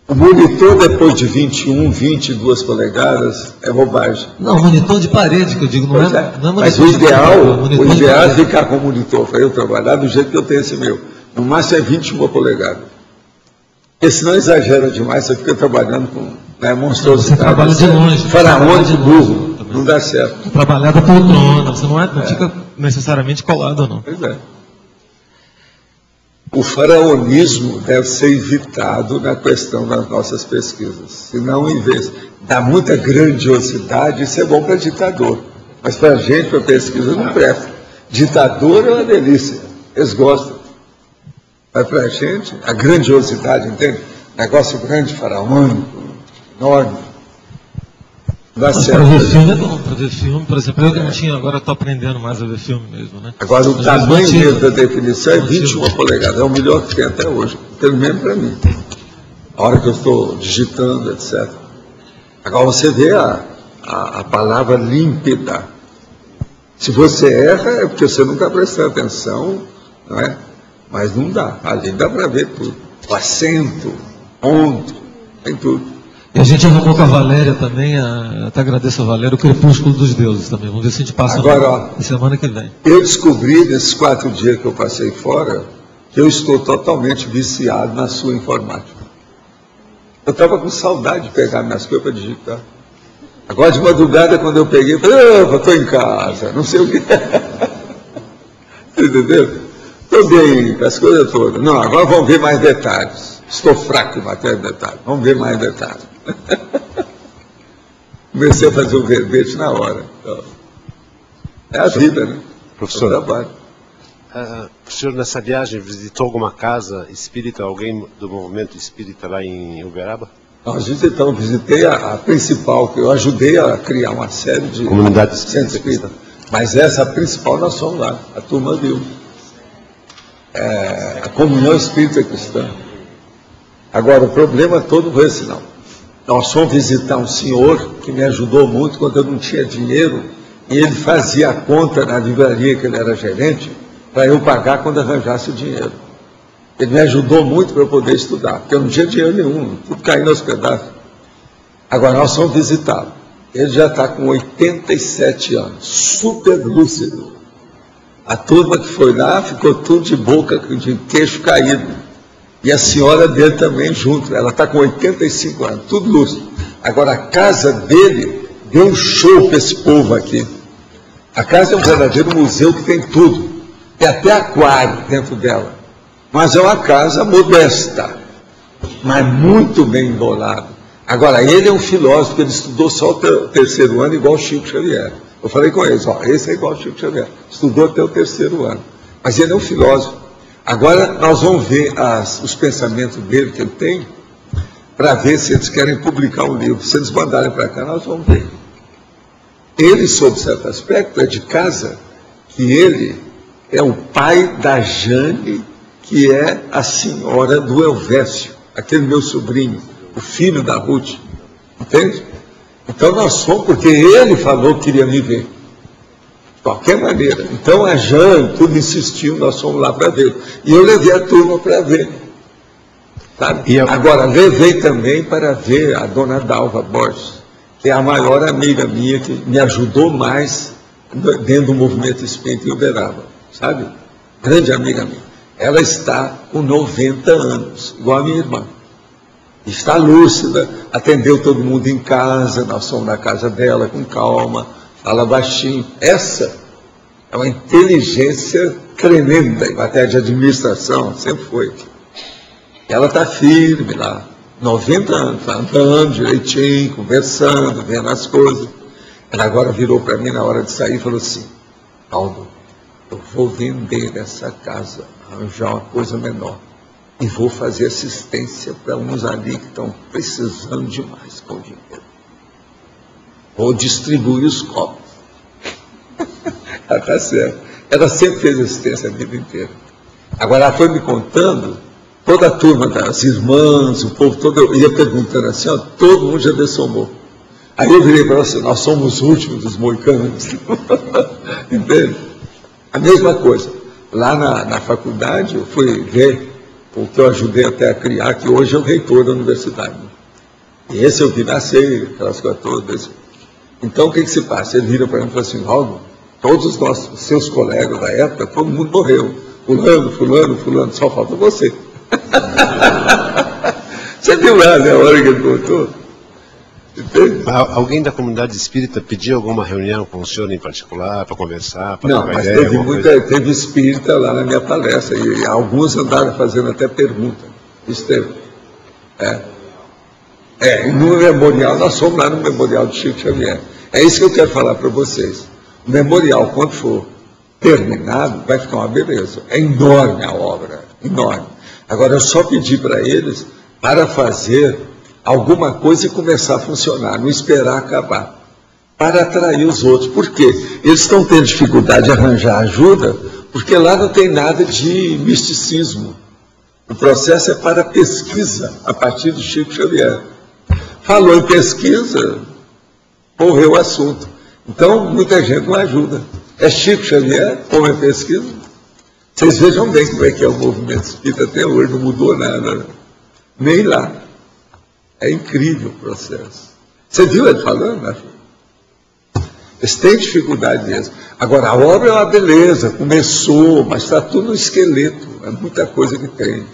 O monitor depois de 21, 22 polegadas é bobagem. Não, monitor de parede que eu digo, não é monitor. Mas o ideal é ficar com o monitor para eu trabalhar do jeito que eu tenho esse meu. No máximo é 21 polegadas. Porque senão exagera demais, você fica trabalhando com monstruosidade. Você trabalha de longe. Faraônico burro. Não dá certo. Trabalhar da poltrona, você não fica necessariamente colado, não. Pois é. O faraonismo deve ser evitado na questão das nossas pesquisas. Senão, em vez dá muita grandiosidade, isso é bom para ditador. Mas para a gente, para pesquisa, não presta. Ditador é uma delícia. Eles gostam. Mas para a gente, a grandiosidade, entende? Negócio grande, faraônico, enorme. Dá certo. Para ver filme é bom. Para ver filme, por exemplo, eu que não tinha, agora estou aprendendo mais a ver filme mesmo, né? Agora, o tamanho mesmo da definição é 21 polegadas. É o melhor que tem até hoje. Pelo menos para mim. A hora que eu estou digitando, etc. Agora, você vê a palavra límpida. Se você erra, é porque você nunca prestou atenção, não é? Mas não dá. Ali dá para ver tudo. O acento, ponto, tem tudo. E a gente arrumou com a Valéria também, até agradeço a Valéria, o Crepúsculo dos Deuses também. Vamos ver se a gente passa agora, na semana que vem. Eu descobri, nesses 4 dias que eu passei fora, que eu estou totalmente viciado na sua informática. Eu estava com saudade de pegar minhas coisas para digitar. Agora de madrugada, quando eu peguei, eu falei, opa, estou em casa, não sei o que. Entendeu? Estou bem, com as coisas todas. Não, agora vamos ver mais detalhes. Estou fraco em matéria de detalhes. Vamos ver mais detalhes. Comecei a fazer um verbete na hora. Então, é a vida, né? Professor, é o trabalho. O senhor nessa viagem visitou alguma casa espírita, alguém do movimento espírita lá em Uberaba? Nós visitamos, visitei a principal, que eu ajudei a criar uma série de comunidades centros espíritas. Mas essa principal nós fomos lá, a turma viu. A comunhão espírita cristã. Agora, o problema todo foi esse, não. Nós fomos visitar um senhor que me ajudou muito quando eu não tinha dinheiro, e ele fazia a conta na livraria que ele era gerente, para eu pagar quando arranjasse o dinheiro. Ele me ajudou muito para eu poder estudar, porque eu não tinha dinheiro nenhum, tudo caindo aos pedaços. Agora, nós fomos visitá-lo. Ele já está com 87 anos, super lúcido. A turma que foi lá ficou tudo de boca, de queixo caído. E a senhora dele também junto. Ela está com 85 anos, tudo lúcido. Agora, a casa dele deu um show para esse povo aqui. A casa é um verdadeiro museu que tem tudo. Tem até aquário dentro dela. Mas é uma casa modesta, mas muito bem embolada. Agora, ele é um filósofo, ele estudou só o terceiro ano, igual o Chico Xavier. Eu falei com eles, ó, esse é igual o Chico Xavier. Estudou até o terceiro ano. Mas ele é um filósofo. Agora, nós vamos ver os pensamentos dele que ele tem, para ver se eles querem publicar um livro. Se eles mandarem para cá, nós vamos ver. Ele, sob certo aspecto, é de casa, que ele é o pai da Jane, que é a senhora do Elvésio, aquele meu sobrinho, o filho da Ruth. Entende? Então nós fomos, porque ele falou que queria me ver. De qualquer maneira. Então a Jane, tudo insistiu, nós fomos lá para ver. E eu levei a turma para ver. Sabe? Agora, levei também para ver a dona Dalva Borges, que é a maior amiga minha, que me ajudou mais dentro do movimento espírita em Uberaba, sabe? Grande amiga minha. Ela está com 90 anos, igual a minha irmã. Está lúcida, atendeu todo mundo em casa, nós fomos na casa dela com calma, fala baixinho. Essa é uma inteligência tremenda em matéria de administração, sempre foi. Ela está firme lá, 90 anos, está andando direitinho, conversando, vendo as coisas. Ela agora virou para mim na hora de sair e falou assim: Aldo, eu vou vender essa casa, arranjar uma coisa menor, e vou fazer assistência para uns ali que estão precisando demais com dinheiro. Vou distribuir os copos. Ela está certo. Ela sempre fez assistência a vida inteira. Agora ela foi me contando. Toda a turma das irmãs, o povo todo, eu ia perguntando assim, ó, todo mundo já dessomou. Aí eu virei para ela assim, nós somos os últimos dos moicanos. Entende? A mesma coisa. Lá na faculdade, eu fui ver o que eu ajudei até a criar, que hoje é o reitor da universidade. E esse eu vi nascer, aquelas coisas todas. Então, o que se passa? Ele vira para mim e fala assim, Aldo, todos os seus colegas da época, todo mundo morreu. Fulano, só falta você. Você viu lá, né, a hora que ele contou? Alguém da comunidade espírita pediu alguma reunião com o senhor em particular, para conversar, para não, mas ideia, teve espírita lá na minha palestra, e alguns andaram fazendo até pergunta. Isso teve. E no memorial, nós fomos lá no memorial de Chico Xavier. É isso que eu quero falar para vocês. O memorial, quando for terminado, vai ficar uma beleza. É enorme a obra, enorme. Agora, eu só pedi para eles para fazer alguma coisa e começar a funcionar, não esperar acabar, para atrair os outros. Por quê? Eles estão tendo dificuldade de arranjar ajuda, porque lá não tem nada de misticismo. O processo é para pesquisa, a partir do Chico Xavier. Falou em pesquisa, morreu o assunto. Então, muita gente não ajuda. É Chico Xavier, ou é pesquisa? Vocês vejam bem como é que é o movimento espírita até hoje, não mudou nada, né? Nem lá. É incrível o processo. Você viu ele falando, né? Eles têm dificuldade mesmo. Agora, a obra é uma beleza, começou, mas está tudo no esqueleto, é muita coisa que tem.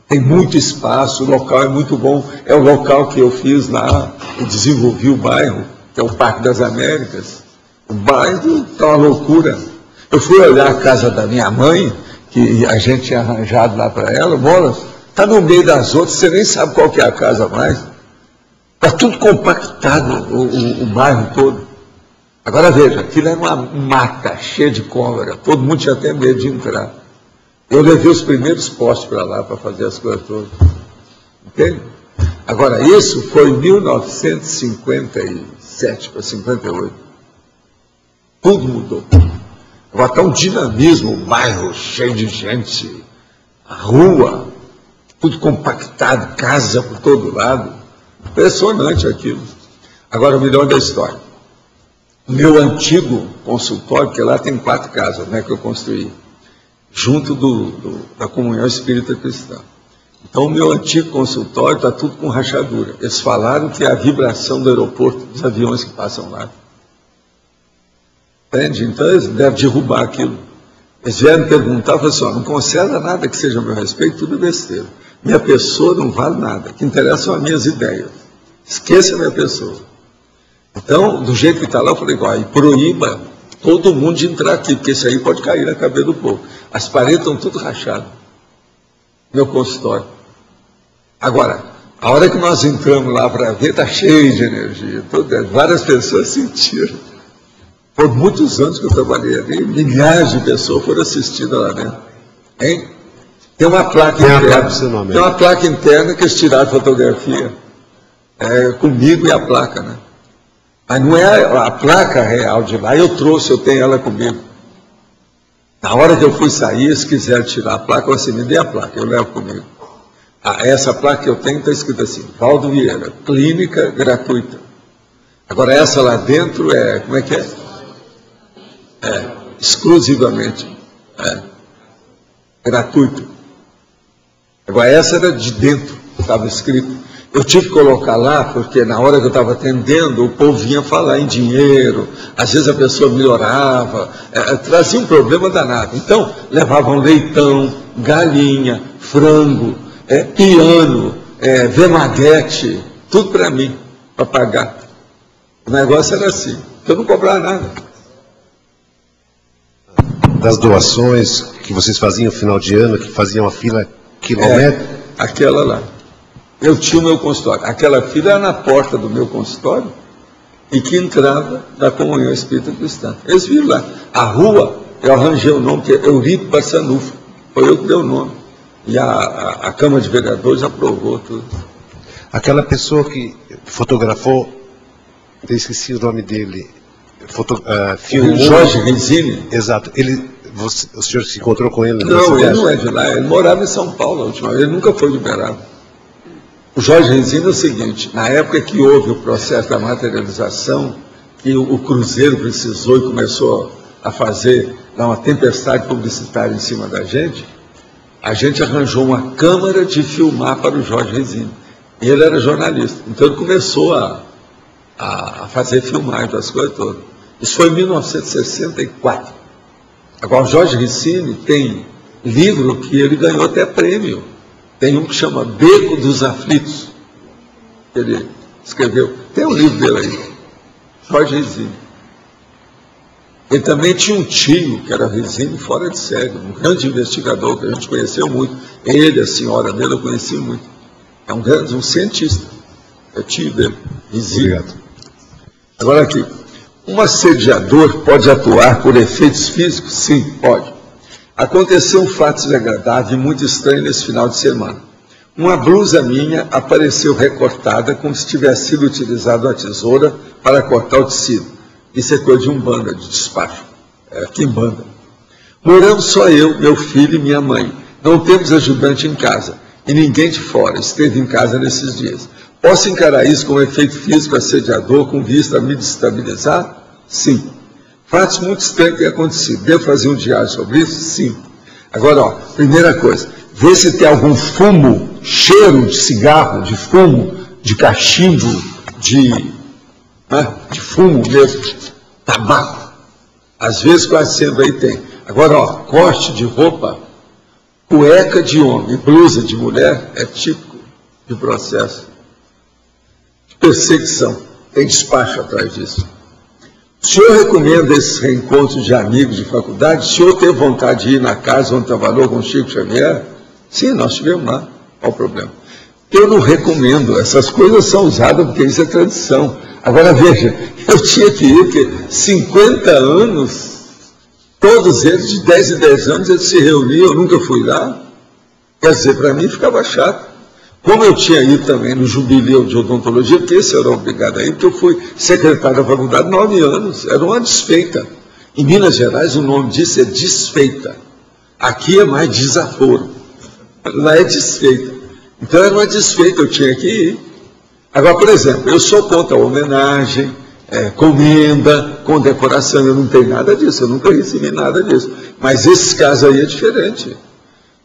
Tem muito espaço, o local é muito bom. É o local que eu fiz lá, eu desenvolvi o bairro, que é o Parque das Américas. O bairro está uma loucura. Eu fui olhar a casa da minha mãe, que a gente tinha arranjado lá para ela, bola, está no meio das outras, você nem sabe qual que é a casa mais. Está tudo compactado, o bairro todo. Agora veja, aquilo era uma mata cheia de cobra, todo mundo tinha até medo de entrar. Eu levei os primeiros postes para lá para fazer as coisas todas. Entende? Agora, isso foi em 1957 para 58. Tudo mudou. Agora está um dinamismo, o bairro cheio de gente, a rua, tudo compactado, casa por todo lado. Impressionante aquilo. Agora, o melhor da história. O meu antigo consultório, porque lá tem 4 casas, né, que eu construí, junto da Comunhão Espírita Cristã. Então, o meu antigo consultório está tudo com rachadura. Eles falaram que é a vibração do aeroporto, dos aviões que passam lá. Entende? Então, eles devem derrubar aquilo. Eles vieram me perguntar, eu falei assim, não conserva nada que seja a meu respeito, tudo besteira. Minha pessoa não vale nada, o que interessa são as minhas ideias. Esqueça a minha pessoa. Então, do jeito que está lá, eu falei, e proíba todo mundo de entrar aqui, porque isso aí pode cair na cabeça do povo. As paredes estão tudo rachadas. Meu consultório. Agora, a hora que nós entramos lá para ver, está cheio de energia. Várias pessoas sentiram. Por muitos anos que eu trabalhei ali, milhares de pessoas foram assistidas lá dentro. Hein? Tem uma placa interna. Tem uma placa interna que eles tiraram fotografia. Comigo e a placa, né? Mas não é a placa real de lá, eu tenho ela comigo. Na hora que eu fui sair, se quiser tirar a placa, você me dê a placa, eu levo comigo. Essa placa que eu tenho está escrita assim, Valdo Vieira, clínica gratuita. Agora essa lá dentro como é que é? Exclusivamente. Gratuito. Agora essa era de dentro, estava escrito. Eu tive que colocar lá, porque na hora que eu estava atendendo, o povo vinha falar em dinheiro, às vezes a pessoa melhorava, trazia um problema danado. Então, levavam leitão, galinha, frango, piano, vemaguete, tudo para mim, para pagar. O negócio era assim, eu não cobrava nada. Das doações que vocês faziam no final de ano, que faziam a fila quilométrica? Aquela lá. Eu tinha o meu consultório. Aquela fila era na porta do meu consultório e que entrava da Comunhão Espírita Cristã. Eles viram lá. A rua, eu arranjei o nome, que é Eurico Passanufo. Foi eu que dei o nome. E a Câmara de Vereadores aprovou tudo. Aquela pessoa que fotografou, eu esqueci o nome dele, filmou... Jorge Renzini? Exato. O senhor se encontrou com ele? Não, ele não é de lá. Ele morava em São Paulo a última vez. Ele nunca foi liberado. O Jorge Renzini é o seguinte, na época que houve o processo da materialização, que o Cruzeiro precisou e começou a dar uma tempestade publicitária em cima da gente, a gente arranjou uma câmara de filmar para o Jorge Renzini. Ele era jornalista, então ele começou a fazer filmagem das coisas todas. Isso foi em 1964. Agora, o Jorge Renzini tem livro que ele ganhou até prêmio. Tem um que chama Beco dos Aflitos, que ele escreveu. Tem um livro dele aí, Jorge Renzini. Ele também tinha um tio, que era Renzini, fora de série, um grande investigador, que a gente conheceu muito. Ele, a senhora dele, eu conheci muito. É um cientista. É tio dele, Renzini. Obrigado. Agora aqui, um assediador pode atuar por efeitos físicos? Sim, pode. Aconteceu um fato desagradável e muito estranho nesse final de semana. Uma blusa minha apareceu recortada como se tivesse sido utilizada uma tesoura para cortar o tecido. Isso é coisa de Umbanda, de despacho. Quimbanda. Moramos só eu, meu filho e minha mãe. Não temos ajudante em casa. E ninguém de fora esteve em casa nesses dias. Posso encarar isso como efeito físico assediador com vista a me destabilizar? Sim. Fatos muito estranhos têm acontecido. Devo fazer um diário sobre isso? Sim. Agora, primeira coisa, vê se tem algum fumo, cheiro de cigarro, de fumo, de cachimbo, de fumo mesmo, tabaco. Às vezes quase sempre aí tem. Agora, corte de roupa, cueca de homem, blusa de mulher, é típico de processo de perseguição. Tem despacho atrás disso. O senhor recomenda esses reencontros de amigos de faculdade? O senhor teve vontade de ir na casa onde trabalhou com o Chico Xavier? Sim, nós tivemos lá. Qual o problema? Eu não recomendo. Essas coisas são usadas porque isso é tradição. Agora, veja, eu tinha que ir, porque 50 anos, todos eles, de 10 em 10 anos, eles se reuniam, eu nunca fui lá. Quer dizer, para mim ficava chato. Como eu tinha ido também no jubileu de odontologia, porque esse eu era obrigado a ir, porque eu fui secretário da faculdade 9 anos, era uma desfeita. Em Minas Gerais o nome disso é desfeita. Aqui é mais desaforo. Lá é desfeita. Então era uma desfeita, eu tinha que ir. Agora, por exemplo, eu sou contra a homenagem, comenda, condecoração, eu não tenho nada disso, eu nunca recebi nada disso. Mas esses casos aí é diferente.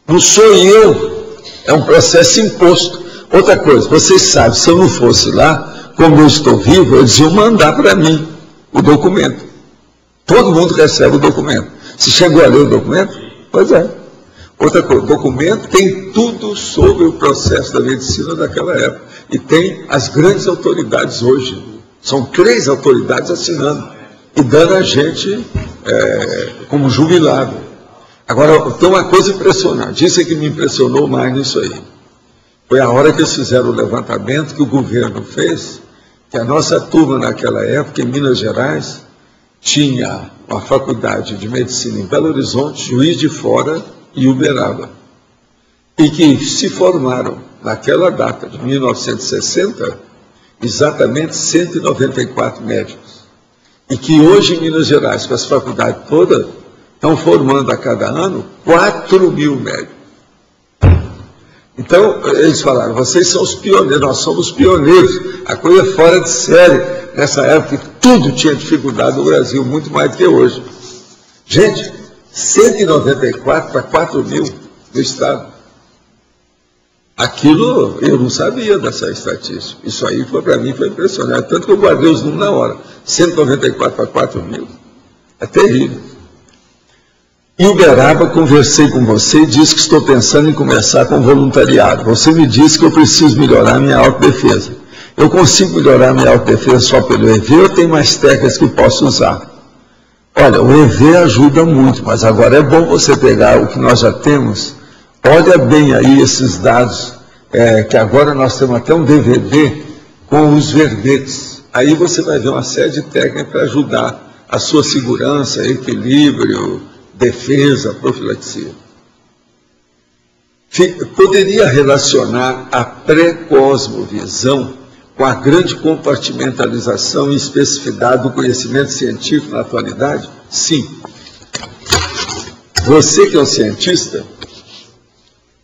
Não sou eu. É um processo imposto. Outra coisa, vocês sabem, se eu não fosse lá, como eu estou vivo, eles iam mandar para mim o documento. Todo mundo recebe o documento. Você chegou a ler o documento? Pois é. Outra coisa, o documento tem tudo sobre o processo da medicina daquela época. E tem as grandes autoridades hoje São 3 autoridades assinando e dando a gente como jubilado. Agora, tem uma coisa impressionante, isso é que me impressionou mais nisso aí. Foi a hora que eles fizeram o levantamento que o governo fez, que a nossa turma naquela época, em Minas Gerais, tinha uma faculdade de medicina em Belo Horizonte, Juiz de Fora e Uberaba. E que se formaram, naquela data de 1960, exatamente 194 médicos. E que hoje em Minas Gerais, com as faculdades todas, estão formando a cada ano 4.000 médicos. Então, eles falaram, vocês são os pioneiros, nós somos pioneiros. A coisa é fora de série. Nessa época, tudo tinha dificuldade no Brasil, muito mais do que hoje. Gente, 194 para 4.000 no Estado. Aquilo, eu não sabia dessa estatística. Isso aí, para mim, foi impressionante. Tanto que eu guardei os números na hora. 194 para 4.000. É terrível. Em Uberaba, conversei com você e disse que estou pensando em começar com voluntariado. Você me disse que eu preciso melhorar minha autodefesa. Eu consigo melhorar minha autodefesa só pelo EV ou tem mais técnicas que posso usar? Olha, o EV ajuda muito, mas agora é bom você pegar o que nós já temos. Olha bem aí esses dados, que agora nós temos até um DVD com os verbetes. Aí você vai ver uma série de técnicas para ajudar a sua segurança, equilíbrio, defesa, profilaxia. Poderia relacionar a pré-cosmovisão com a grande compartimentalização e especificidade do conhecimento científico na atualidade? Sim. Você que é um cientista,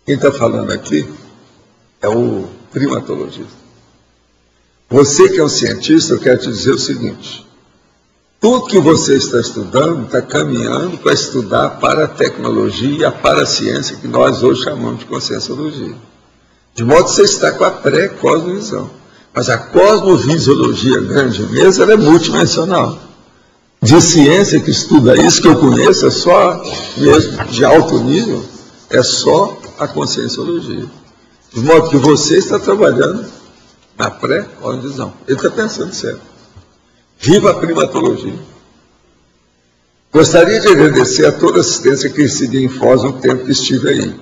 quem está falando aqui é o primatologista. Você que é um cientista, eu quero te dizer o seguinte, tudo que você está estudando está caminhando para estudar para a tecnologia, para a ciência, que nós hoje chamamos de conscienciologia. De modo que você está com a pré-cosmovisão. Mas a cosmovisiologia grande mesmo, ela é multidimensional. De ciência que estuda isso, que eu conheço, é só mesmo de alto nível, é só a conscienciologia. De modo que você está trabalhando na pré-cosmovisão. Ele está pensando certo. Viva a primatologia. Gostaria de agradecer a toda a assistência que recebi em Foz no tempo que estive aí.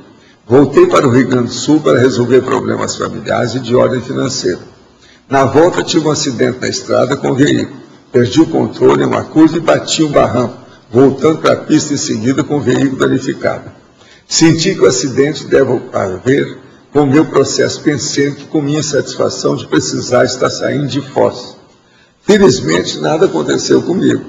Voltei para o Rio Grande do Sul para resolver problemas familiares e de ordem financeira. Na volta tive um acidente na estrada com o veículo. Perdi o controle em uma curva e bati um barranco, voltando para a pista em seguida com o veículo danificado. Senti que o acidente deve haver com o meu processo pensante com minha satisfação de precisar estar saindo de Foz. Felizmente, nada aconteceu comigo.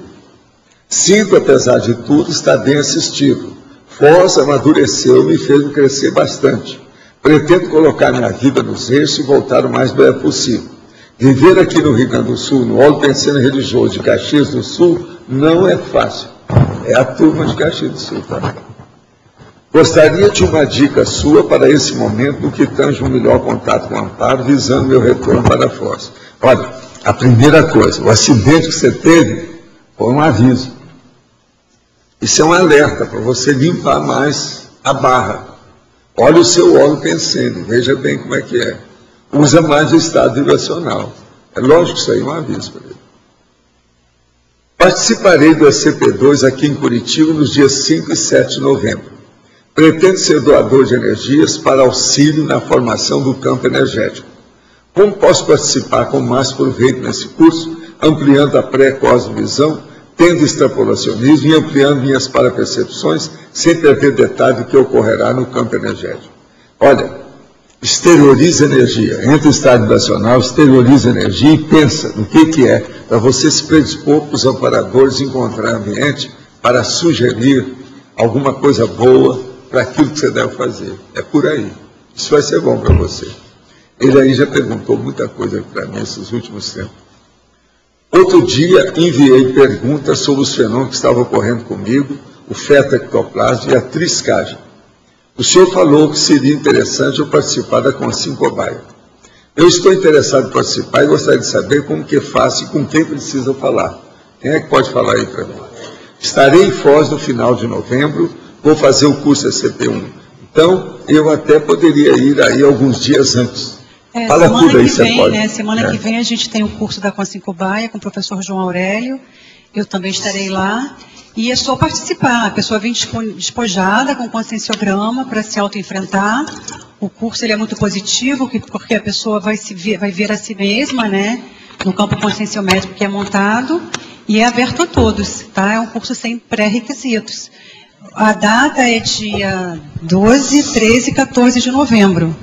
Sinto, apesar de tudo, estar bem assistido. Foz amadureceu e me fez crescer bastante. Pretendo colocar minha vida nos eixos e voltar o mais breve possível. Viver aqui no Rio Grande do Sul, no Óleo Pensando Religioso de Caxias do Sul, não é fácil. É a turma de Caxias do Sul, tá? Gostaria de uma dica sua para esse momento no que tange um melhor contato com o Amparo, visando meu retorno para a Foz. Olha, a primeira coisa, o acidente que você teve foi um aviso. Isso é um alerta para você limpar mais a barra. Olha o seu óleo pensando, veja bem como é que é. Usa mais o estado vibracional. É lógico que isso aí é um aviso para ele. Participarei do SCP-2 aqui em Curitiba nos dias 5 e 7 de novembro. Pretendo ser doador de energias para auxílio na formação do campo energético. Como posso participar com mais proveito nesse curso, ampliando a pré-cosmovisão, tendo extrapolacionismo e ampliando minhas parapercepções, sem perder detalhe do que ocorrerá no campo energético? Olha, exterioriza energia, entra em estado vibracional, exterioriza energia e pensa no que é, para você se predispor para os amparadores encontrar ambiente para sugerir alguma coisa boa para aquilo que você deve fazer. É por aí. Isso vai ser bom para você. Ele aí já perguntou muita coisa para mim nesses últimos tempos. Outro dia enviei perguntas sobre os fenômenos que estavam ocorrendo comigo, o feto ectoplasma e a triscagem. O senhor falou que seria interessante eu participar da Consim Cobaia. Eu estou interessado em participar e gostaria de saber como que faço e com quem precisa falar. Quem é que pode falar aí para mim? Estarei em Foz no final de novembro, vou fazer o curso SCP-1. Então, eu até poderia ir aí alguns dias antes. Fala tudo aí, você pode. Né, semana que vem a gente tem o curso da Consciência Cobaia com o professor João Aurélio. Eu também estarei lá. E é só participar. A pessoa vem despojada com conscienciograma para se autoenfrentar. O curso ele é muito positivo, porque a pessoa vai ver a si mesma, né, no campo conscienciométrico que é montado. E é aberto a todos, tá? É um curso sem pré-requisitos. A data é dia 12, 13 e 14 de novembro.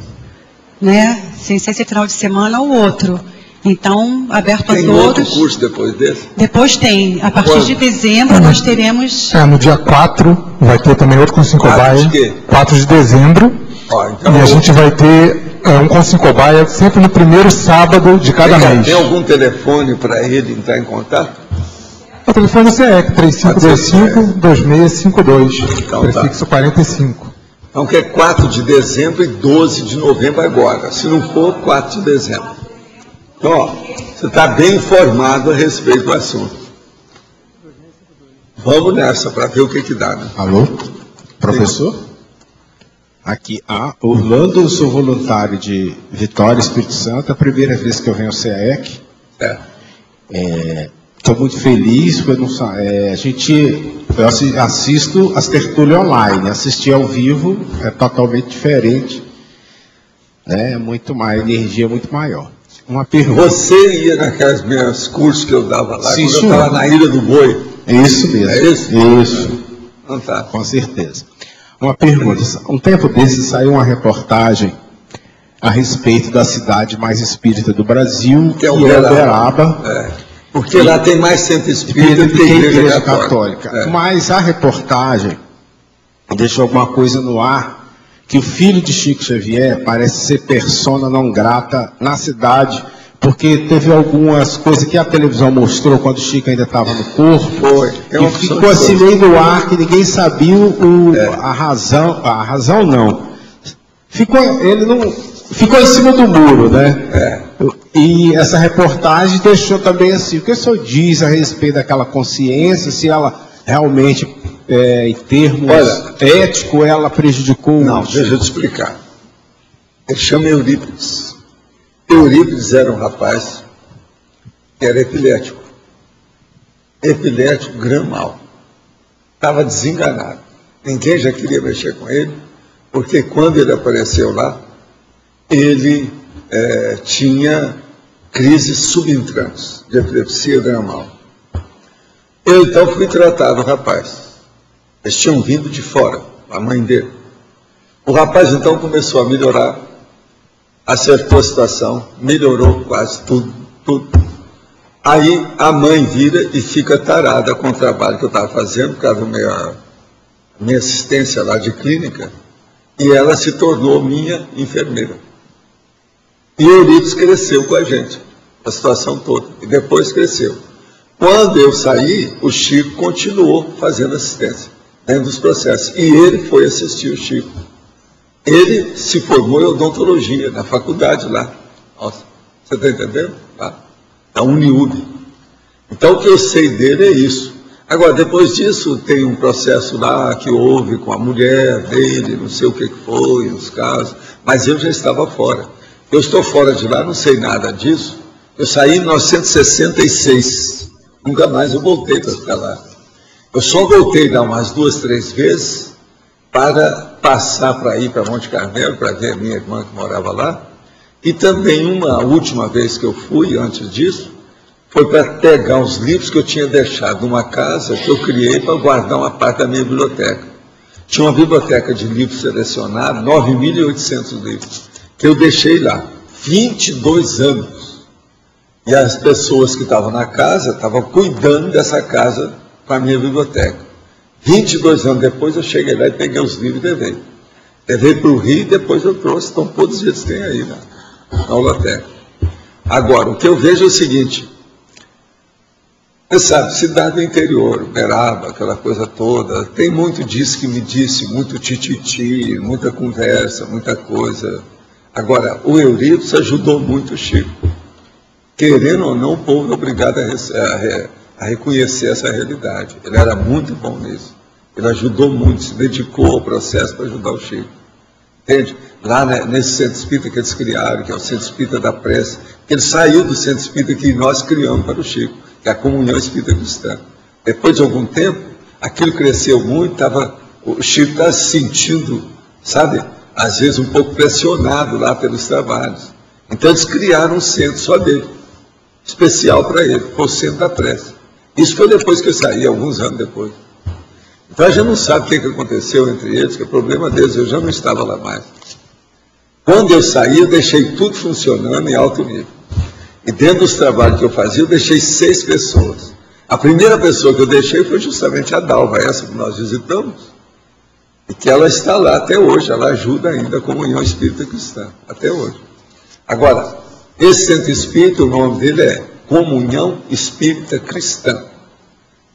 Né? Sem ser final de semana ou outro. Então, aberto a todos. Tem outro curso depois desse? Depois tem. A partir de dezembro nós teremos... no dia 4 vai ter também outro Consciência Cobaia. 4 de dezembro. Então, e a gente vai ter um Consciência Cobaia sempre no primeiro sábado de cada mês. Tem algum telefone para ele entrar em contato? O telefone é CE 3525-2652, prefixo 45. Então, que é 4 de dezembro e 12 de novembro agora. Se não for, 4 de dezembro. Então, ó, você está bem informado a respeito do assunto. Vamos nessa para ver o que dá, né? Alô? Professor? Sim. Aqui, Orlando, eu sou voluntário de Vitória, Espírito Santo. É a primeira vez que eu venho ao CEEC. Estou muito feliz, porque eu assisto as tertúlias online. Assistir ao vivo é totalmente diferente. É muito mais, energia muito maior. Uma pergunta. Você ia naqueles meus cursos que eu dava lá, sim, quando eu estava na Ilha do Boi. Isso mesmo. É isso? Isso. Então, tá. Com certeza. Uma pergunta. Um tempo desse saiu uma reportagem a respeito da cidade mais espírita do Brasil, que é Uberaba. Porque lá tem mais centro espírita do que a Igreja Católica. Mas a reportagem deixou alguma coisa no ar, que o filho de Chico Xavier parece ser persona não grata na cidade, porque teve algumas coisas que a televisão mostrou quando o Chico ainda estava no corpo, e ficou assim meio no ar, que ninguém sabia a razão não. Ficou em cima do muro, né? E essa reportagem deixou também assim, o que o senhor diz a respeito daquela consciência, se ela realmente, em termos éticos, ela prejudicou? Não, deixa eu te explicar. Ele chama Eurípides. Eurípides era um rapaz que era epilético. Epilético, grão-mal. Estava desenganado. Ninguém já queria mexer com ele, porque quando ele apareceu lá, ele tinha crises subintrantes de epilepsia grão-mal. Eu então fui tratar do rapaz. Eles tinham vindo de fora, a mãe dele. O rapaz então começou a melhorar, acertou a situação, melhorou quase tudo. Aí a mãe vira e fica tarada com o trabalho que eu estava fazendo, por causa da minha assistência lá de clínica, e ela se tornou minha enfermeira. E Eurípides cresceu com a gente, a situação toda, e depois cresceu. Quando eu saí, o Chico continuou fazendo assistência dentro dos processos, e ele foi assistir o Chico. Ele se formou em odontologia na faculdade lá. Nossa, você está entendendo? Lá, na Uniub. Então o que eu sei dele é isso. Agora, depois disso, tem um processo lá que houve com a mulher dele, não sei o que foi, os casos, mas eu já estava fora. Eu estou fora de lá, não sei nada disso. Eu saí em 1966. Nunca mais eu voltei para ficar lá. Eu só voltei lá umas 2, 3 vezes para passar para ir para Monte Carmelo, para ver a minha irmã que morava lá. E também uma última vez que eu fui, antes disso, foi para pegar os livros que eu tinha deixado numa casa que eu criei para guardar uma parte da minha biblioteca. Tinha uma biblioteca de livros selecionados, 9.800 livros, que eu deixei lá, 22 anos. E as pessoas que estavam na casa estavam cuidando dessa casa com a minha biblioteca. 22 anos depois eu cheguei lá e peguei os livros e levei. Levei para o Rio e depois eu trouxe, então todos eles têm aí na biblioteca. Agora, o que eu vejo é o seguinte, você sabe, cidade do interior, Uberaba, aquela coisa toda, tem muito disso que me disse, muito tititi, muita conversa, muita coisa. Agora, o Eurípides ajudou muito o Chico. Querendo ou não, o povo é obrigado a reconhecer essa realidade. Ele era muito bom nisso. Ele ajudou muito, se dedicou ao processo para ajudar o Chico. entende? Lá nesse centro espírita que eles criaram, que é o Centro Espírita da Prece, que ele saiu do centro espírita que nós criamos para o Chico, que é a Comunhão Espírita Cristã. Depois de algum tempo, aquilo cresceu muito, o Chico estava se sentindo, sabe, às vezes um pouco pressionado lá pelos trabalhos. Então eles criaram um centro só dele, especial para ele, foi o Centro da Prece. Isso foi depois que eu saí, alguns anos depois. Então a gente não sabe o que aconteceu entre eles, que é problema deles, eu já não estava lá mais. Quando eu saí, eu deixei tudo funcionando em alto nível. E dentro dos trabalhos que eu fazia, eu deixei 6 pessoas. A primeira pessoa que eu deixei foi justamente a Dalva, essa que nós visitamos, e que ela está lá até hoje, ela ajuda ainda a Comunhão Espírita Cristã, até hoje. Agora, esse centro espírita, o nome dele é Comunhão Espírita Cristã.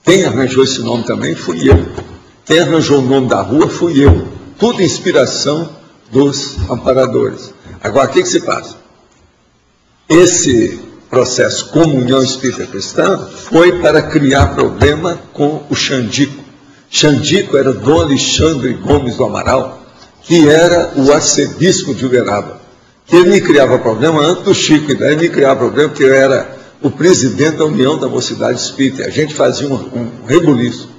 Quem arranjou esse nome também fui eu. Quem arranjou o nome da rua fui eu. Tudo inspiração dos amparadores. Agora, o que se passa? Esse processo Comunhão Espírita Cristã foi para criar problema com o Xandico. Xandico era Dom Alexandre Gomes do Amaral, que era o arcebispo de Uberaba. Que ele me criava problema antes do Chico, e daí me criava problema porque eu era o presidente da União da Mocidade Espírita. A gente fazia um rebuliço. Pra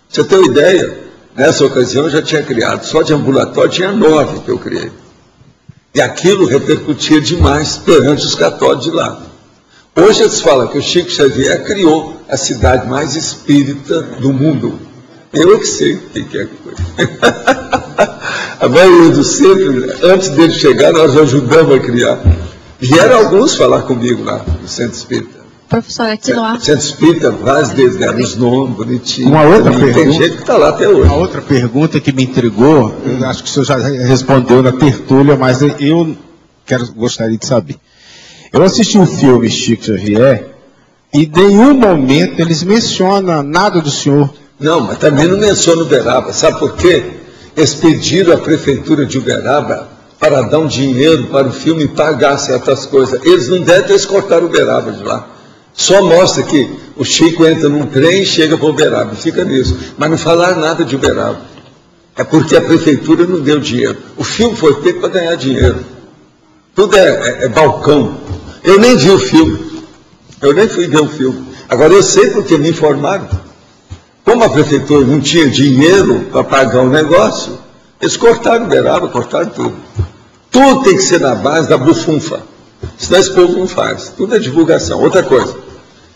você ter uma ideia, nessa ocasião eu já tinha criado, só de ambulatório tinha 9 que eu criei. E aquilo repercutia demais perante os católicos de lá. Hoje eles falam que o Chico Xavier criou a cidade mais espírita do mundo. Eu que sei o que é que foi. A maioria dos centros, antes dele chegar, nós ajudamos a criar. Vieram alguns falar comigo lá no Centro Espírita. Professor, aqui no ar. Centro Espírita, vários deles deram os nomes bonitinhos. Uma outra pergunta. Tem gente que está lá até hoje. Uma outra pergunta que me intrigou, eu acho que o senhor já respondeu na tertúlia, mas eu gostaria de saber. Eu assisti o filme Chico Xavier e em nenhum momento eles mencionam nada do senhor. Não, mas também não menciona Uberaba. Sabe por quê? Eles pediram à prefeitura de Uberaba para dar um dinheiro para o filme pagar certas coisas. Eles não devem ter cortado Uberaba de lá. Só mostra que o Chico entra num trem e chega para Uberaba, fica nisso. Mas não falaram nada de Uberaba. É porque a prefeitura não deu dinheiro. O filme foi feito para ganhar dinheiro. Tudo é balcão. Eu nem vi o filme. Eu nem fui ver o filme. Agora eu sei porque me informaram. Como a prefeitura não tinha dinheiro para pagar o negócio, eles cortaram Uberaba, cortaram tudo. Tudo tem que ser na base da bufunfa. Senão esse povo não faz. Tudo é divulgação. Outra coisa,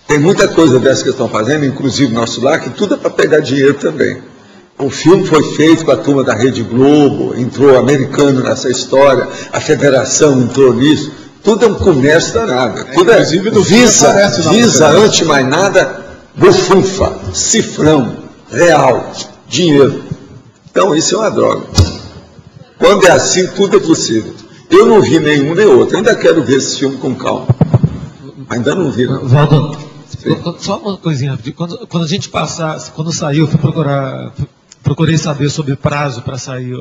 tem muita coisa dessa que estão fazendo, inclusive nosso lar, que tudo é para pegar dinheiro também. O filme foi feito com a turma da Rede Globo, entrou americano nessa história, a federação entrou nisso. Tudo é um comércio danado. Tudo é visa antes de mais nada, bufunfa, cifrão, real, dinheiro. Então isso é uma droga. Quando é assim, tudo é possível. Eu não vi nenhum nem outro. Ainda quero ver esse filme com calma. Ainda não vi. Não. Valdo, só uma coisinha. Quando a gente passar, quando saiu, fui procurei saber sobre prazo para sair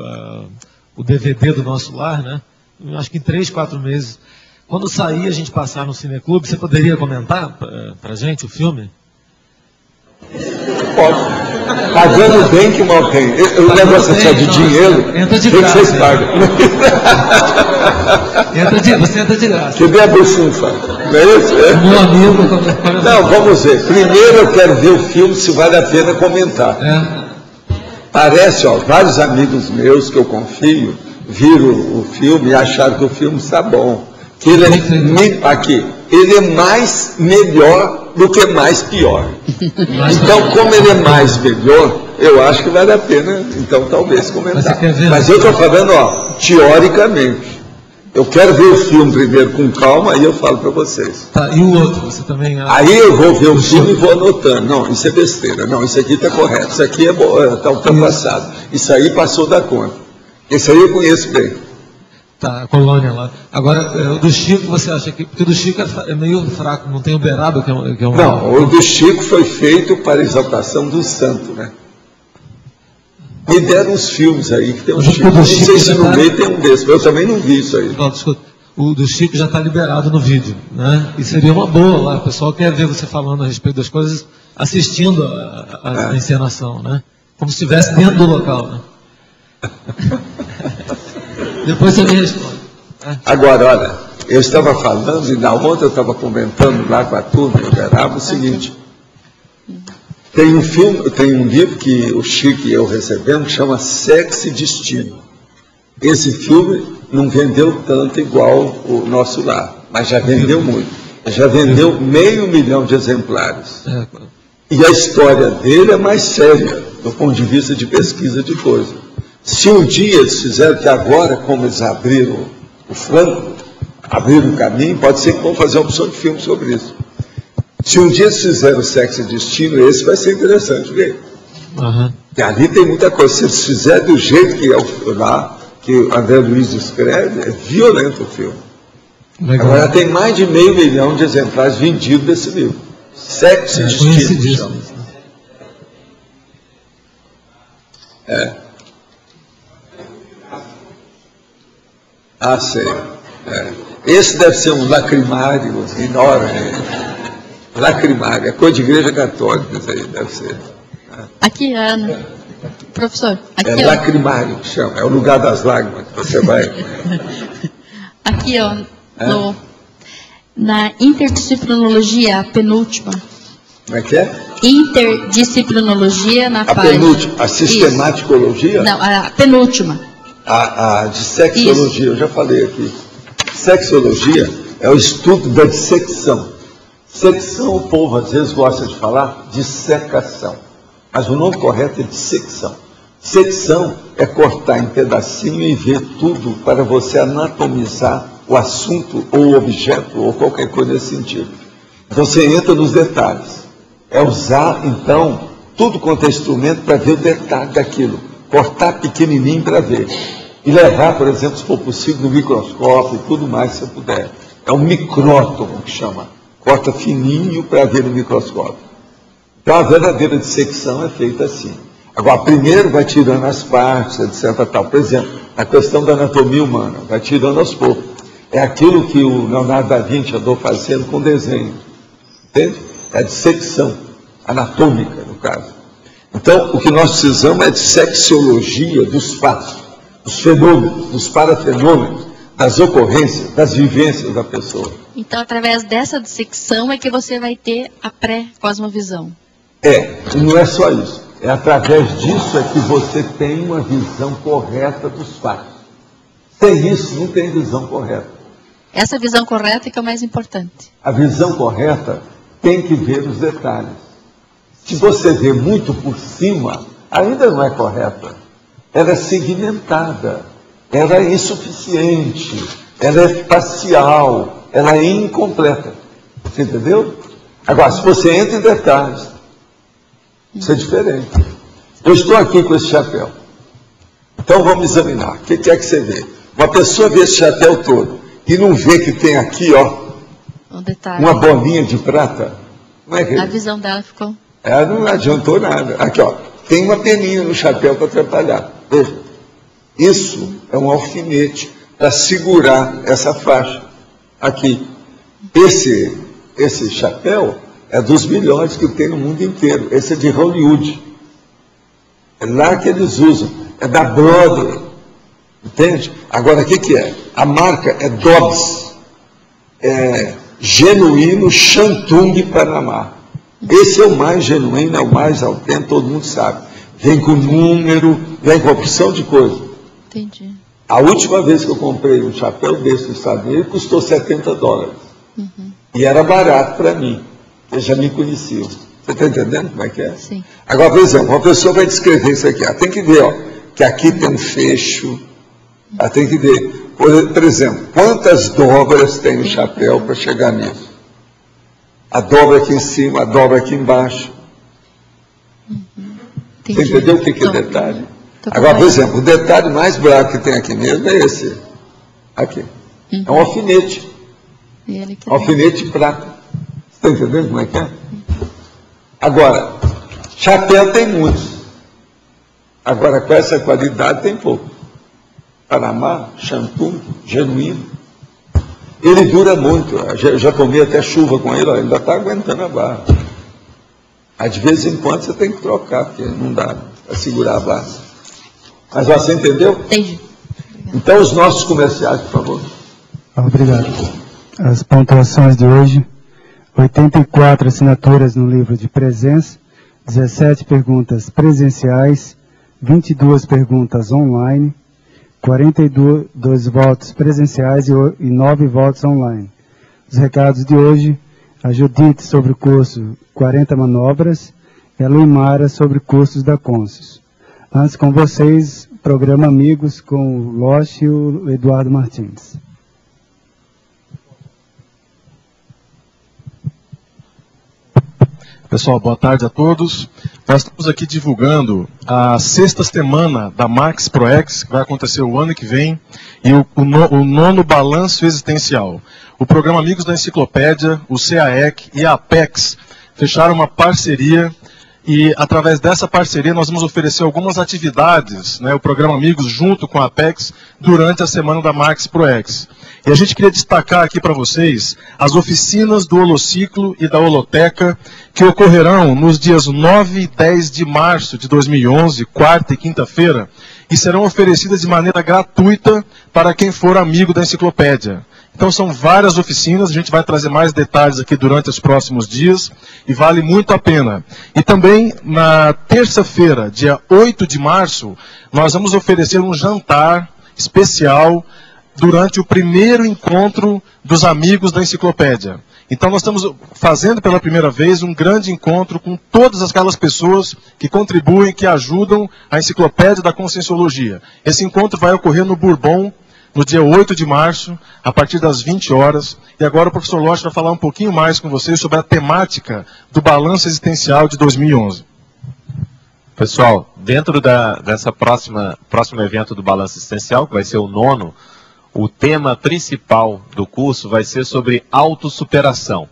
o DVD do nosso lar, né? Acho que em 3, 4 meses. Quando sair, a gente passar no Cineclube, você poderia comentar para a gente o filme? Pode. Pagando bem que mal tem. O negócio é de dinheiro. Entra de graça. Vocês pagam. Você entra de graça. Que bem a bufunfa. Não é isso? Meu amigo. Não, vamos ver. Primeiro eu quero ver o filme, se vale a pena comentar. Parece, vários amigos meus que eu confio, viram o filme e acharam que o filme está bom. Que ele ele é mais melhor do que mais pior. Então, como ele é mais melhor, eu acho que vale a pena, então, talvez comentar. Mas eu estou falando, teoricamente. Eu quero ver o filme primeiro com calma, aí eu falo para vocês. Tá, e o outro, você também... Aí eu vou ver o filme e vou anotando. Não, isso é besteira. Não, isso aqui está correto. Isso aqui está ultrapassado. Isso aí passou da conta. Esse aí eu conheço bem. Tá, a colônia lá. Agora, o do Chico, você acha que... Porque o do Chico é meio fraco, não tem Uberaba, que é um... Não, o do Chico foi feito para a exaltação do santo, né? Me deram uns filmes aí, que tem um Chico. Não sei se no meio tem um desses, eu também não vi isso aí. Não, desculpa. O do Chico já está liberado no vídeo, né? E seria uma boa lá, o pessoal quer ver você falando a respeito das coisas, assistindo a encenação, né? Como se estivesse dentro do local, né? Depois você me responde. Agora, olha, eu estava falando, e na outra eu estava comentando lá com a turma, eu gerava o seguinte. Tem um livro que o Chico e eu recebemos, que chama Sexo e Destino. Esse filme não vendeu tanto igual o Nosso Lar, mas já vendeu muito. Já vendeu 500 mil de exemplares. E a história dele é mais séria, do ponto de vista de pesquisa de coisa. Se um dia eles fizeram, que agora, como eles abriram o flanco, abriram o caminho, pode ser que vão fazer uma opção de filme sobre isso. Se um dia eles fizeram Sexo e Destino, esse vai ser interessante ver. E ali tem muita coisa. Se eles fizerem do jeito que é lá, que o André Luiz escreve, é violento o filme. Legal. Agora tem mais de 500 mil de exemplares vendidos desse livro. Sexo e Destino. Ah, sei. Esse deve ser um lacrimário enorme. Lacrimário, é coisa de igreja católica, isso aí deve ser. Aqui, Ana. Professor, aqui, é lacrimário que chama, é o lugar das lágrimas que você vai. Aqui, ó, na interdisciplinologia, a penúltima. Como é que é? Interdisciplinologia na página. A penúltima, a sistemáticologia? Não, a penúltima. A de sexologia, eu já falei aqui. Sexologia é o estudo da dissecção. Secção, o povo às vezes gosta de falar dissecação, mas o nome correto é dissecção. Secção é cortar em pedacinho e ver tudo para você anatomizar o assunto ou o objeto ou qualquer coisa nesse sentido. Você entra nos detalhes. É usar, então, tudo quanto é instrumento para ver o detalhe daquilo. Cortar pequenininho para ver. E levar, por exemplo, se for possível, no microscópio e tudo mais, se puder. É um micrótomo que chama. Corta fininho para ver no microscópio. Então, a verdadeira dissecção é feita assim. Agora, primeiro vai tirando as partes, etc. Tal. Por exemplo, a questão da anatomia humana, vai tirando aos poucos. É aquilo que o Leonardo da Vinci andou fazendo com desenho. Entende? É a dissecção anatômica, no caso. Então, o que nós precisamos é de sexologia dos fatos, dos fenômenos, dos parafenômenos, das ocorrências, das vivências da pessoa. Então, através dessa dissecção é que você vai ter a pré-cosmovisão. E não é só isso. É através disso é que você tem uma visão correta dos fatos. Sem isso, não tem visão correta. Essa visão correta é que é o mais importante. A visão correta tem que ver os detalhes. Se você vê muito por cima, ainda não é correta. Ela é segmentada, ela é insuficiente, ela é parcial, ela é incompleta. Você entendeu? Agora, se você entra em detalhes, isso é diferente. Eu estou aqui com esse chapéu. Então vamos examinar. O que é que você vê? Uma pessoa vê esse chapéu todo e não vê que tem aqui, ó, um detalhe. Uma bolinha de prata. Como é que é? A visão dela ficou... Ela não adiantou nada. Aqui, ó, tem uma peninha no chapéu para atrapalhar. Veja. Isso é um alfinete para segurar essa faixa. Aqui. Esse chapéu é dos melhores que tem no mundo inteiro. Esse é de Hollywood. É lá que eles usam. É da Broadway. Entende? Agora, o que é? A marca é Dobbs. É genuíno Shantung Panamá. Esse é o mais genuíno, é o mais autêntico, todo mundo sabe. Vem com número, vem com opção de coisa. Entendi. A última vez que eu comprei um chapéu desse nos Estados Unidos, custou $70. E era barato para mim. Eles já me conheciam. Você está entendendo como é que é? Sim. Agora, por exemplo, uma pessoa vai descrever isso aqui. Ela tem que ver, ó, que aqui tem um fecho. Ela tem que ver. Por exemplo, quantas dobras tem no chapéu para chegar nisso? A dobra aqui em cima, a dobra aqui embaixo. Você entendeu o que é detalhe? Agora, por exemplo, o detalhe mais bravo que tem aqui mesmo é esse. Aqui. É um alfinete. Um alfinete de prata. Você está entendendo como é que é? Agora, chapéu tem muitos. Agora, com essa qualidade tem pouco. Panamá, Shantung, genuíno. Ele dura muito. Eu já tomei até chuva com ele, ó, ele ainda está aguentando a barra. Aí, de vez em quando você tem que trocar, porque não dá para segurar a barra. Mas você entendeu? Entendi. Então, os nossos comerciais, por favor. Obrigado. As pontuações de hoje: 84 assinaturas no livro de presença, 17 perguntas presenciais, 22 perguntas online, 42 votos presenciais e 9 votos online. Os recados de hoje: a Judite sobre o curso 40 manobras e a Luimara sobre cursos da Conscius. Antes com vocês, programa Amigos com o Loche e o Eduardo Martins. Pessoal, boa tarde a todos. Nós estamos aqui divulgando a 6ª semana da Max ProEx, que vai acontecer o ano que vem, e o 9º Balanço Existencial. O programa Amigos da Enciclopédia, o CAEC e a Apex fecharam uma parceria e, através dessa parceria, nós vamos oferecer algumas atividades, né, o programa Amigos junto com a Apex, durante a semana da Max ProEx. E a gente queria destacar aqui para vocês as oficinas do Holociclo e da Holoteca, que ocorrerão nos dias 9 e 10 de março de 2011, quarta e quinta-feira, e serão oferecidas de maneira gratuita para quem for amigo da enciclopédia. Então são várias oficinas, a gente vai trazer mais detalhes aqui durante os próximos dias, e vale muito a pena. E também na terça-feira, dia 8 de março, nós vamos oferecer um jantar especial durante o primeiro encontro dos amigos da enciclopédia. Então nós estamos fazendo pela primeira vez um grande encontro com todas aquelas pessoas que contribuem, que ajudam a enciclopédia da Conscienciologia. Esse encontro vai ocorrer no Bourbon, no dia 8 de março, a partir das 20 horas. E agora o professor Loche vai falar um pouquinho mais com vocês sobre a temática do Balanço Existencial de 2011. Pessoal, dentro dessa próximo evento do Balanço Existencial, que vai ser o 9º, o tema principal do curso vai ser sobre autossuperação.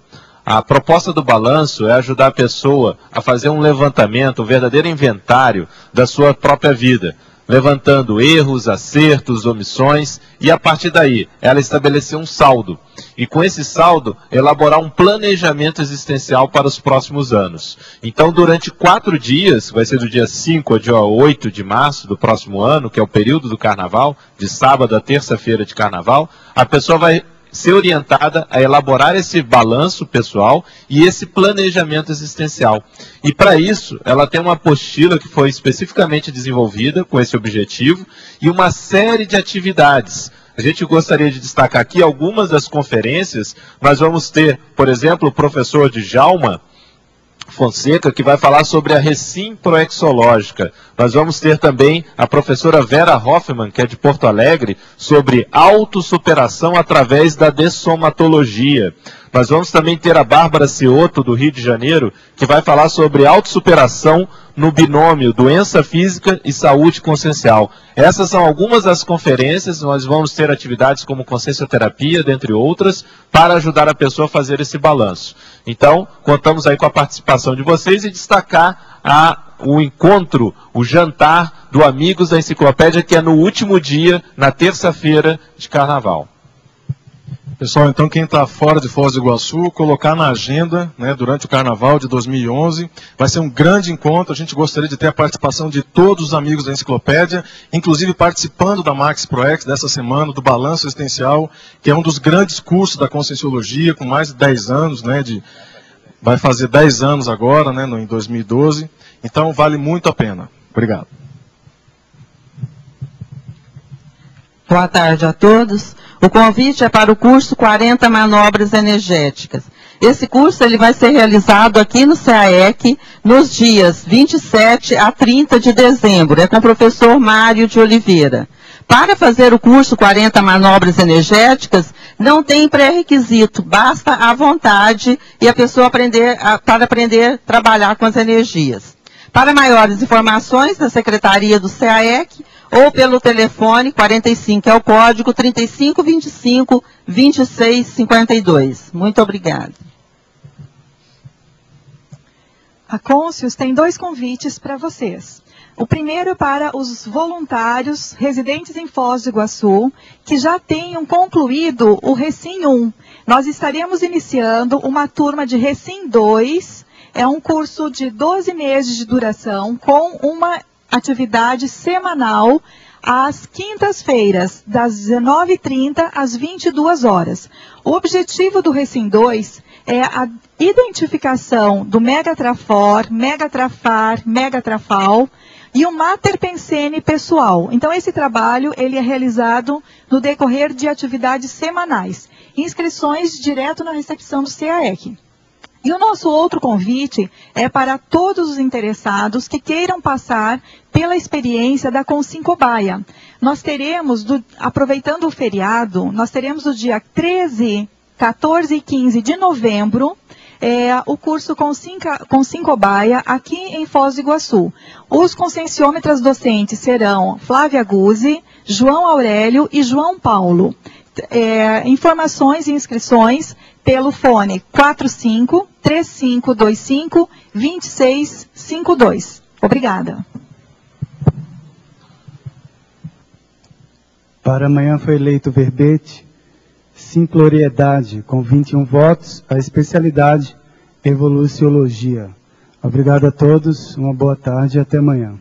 A proposta do balanço é ajudar a pessoa a fazer um levantamento, um verdadeiro inventário da sua própria vida, levantando erros, acertos, omissões, e a partir daí ela estabelecer um saldo. E com esse saldo, elaborar um planejamento existencial para os próximos anos. Então, durante 4 dias, vai ser do dia 5 ao dia 8 de março do próximo ano, que é o período do carnaval, de sábado a terça-feira de carnaval, a pessoa vai ser orientada a elaborar esse balanço pessoal e esse planejamento existencial. E para isso, ela tem uma apostila que foi especificamente desenvolvida com esse objetivo e uma série de atividades. A gente gostaria de destacar aqui algumas das conferências. Nós vamos ter, por exemplo, o professor Djalma Fonseca, que vai falar sobre a recim proexológica. Nós vamos ter também a professora Vera Hoffmann, que é de Porto Alegre, sobre autossuperação através da dessomatologia. Nós vamos também ter a Bárbara Cioto, do Rio de Janeiro, que vai falar sobre autossuperação no binômio doença física e saúde consciencial. Essas são algumas das conferências. Nós vamos ter atividades como consciencioterapia, dentre outras, para ajudar a pessoa a fazer esse balanço. Então, contamos aí com a participação de vocês e destacar o encontro, o jantar do Amigos da Enciclopédia, que é no último dia, na terça-feira de carnaval. Pessoal, então quem está fora de Foz do Iguaçu, colocar na agenda, né, durante o Carnaval de 2011, vai ser um grande encontro. A gente gostaria de ter a participação de todos os amigos da enciclopédia, inclusive participando da Max ProEx dessa semana, do Balanço Existencial, que é um dos grandes cursos da Conscienciologia, com mais de 10 anos, né, vai fazer 10 anos agora, né, em 2012. Então vale muito a pena. Obrigado. Boa tarde a todos. O convite é para o curso 40 Manobras Energéticas. Esse curso ele vai ser realizado aqui no CAEC nos dias 27 a 30 de dezembro. É com o professor Mário de Oliveira. Para fazer o curso 40 Manobras Energéticas, não tem pré-requisito, basta a vontade e a pessoa para aprender a trabalhar com as energias. Para maiores informações, da Secretaria do CAEC, ou pelo telefone 45, é o código 3525-2652. Muito obrigada. A Conscius tem 2 convites para vocês. O primeiro para os voluntários residentes em Foz do Iguaçu, que já tenham concluído o Recim 1. Nós estaremos iniciando uma turma de Recim 2, é um curso de 12 meses de duração, com uma atividade semanal às quintas-feiras, das 19h30 às 22 horas. O objetivo do Recim 2 é a identificação do Megatrafor, Megatrafar, Megatrafal e o Mater Pensene pessoal. Então, esse trabalho ele é realizado no decorrer de atividades semanais. Inscrições direto na recepção do CAEC. E o nosso outro convite é para todos os interessados que queiram passar pela experiência da Consincobaia. Nós teremos, aproveitando o feriado, nós teremos o dia 13, 14 e 15 de novembro, o curso Consincobaia aqui em Foz do Iguaçu. Os conscienciômetras docentes serão Flávia Guzzi, João Aurélio e João Paulo. Informações e inscrições pelo fone 45-3525-2652. Obrigada. Para amanhã foi eleito o verbete Simploriedade, com 21 votos, a especialidade Evoluciologia. Obrigado a todos, uma boa tarde e até amanhã.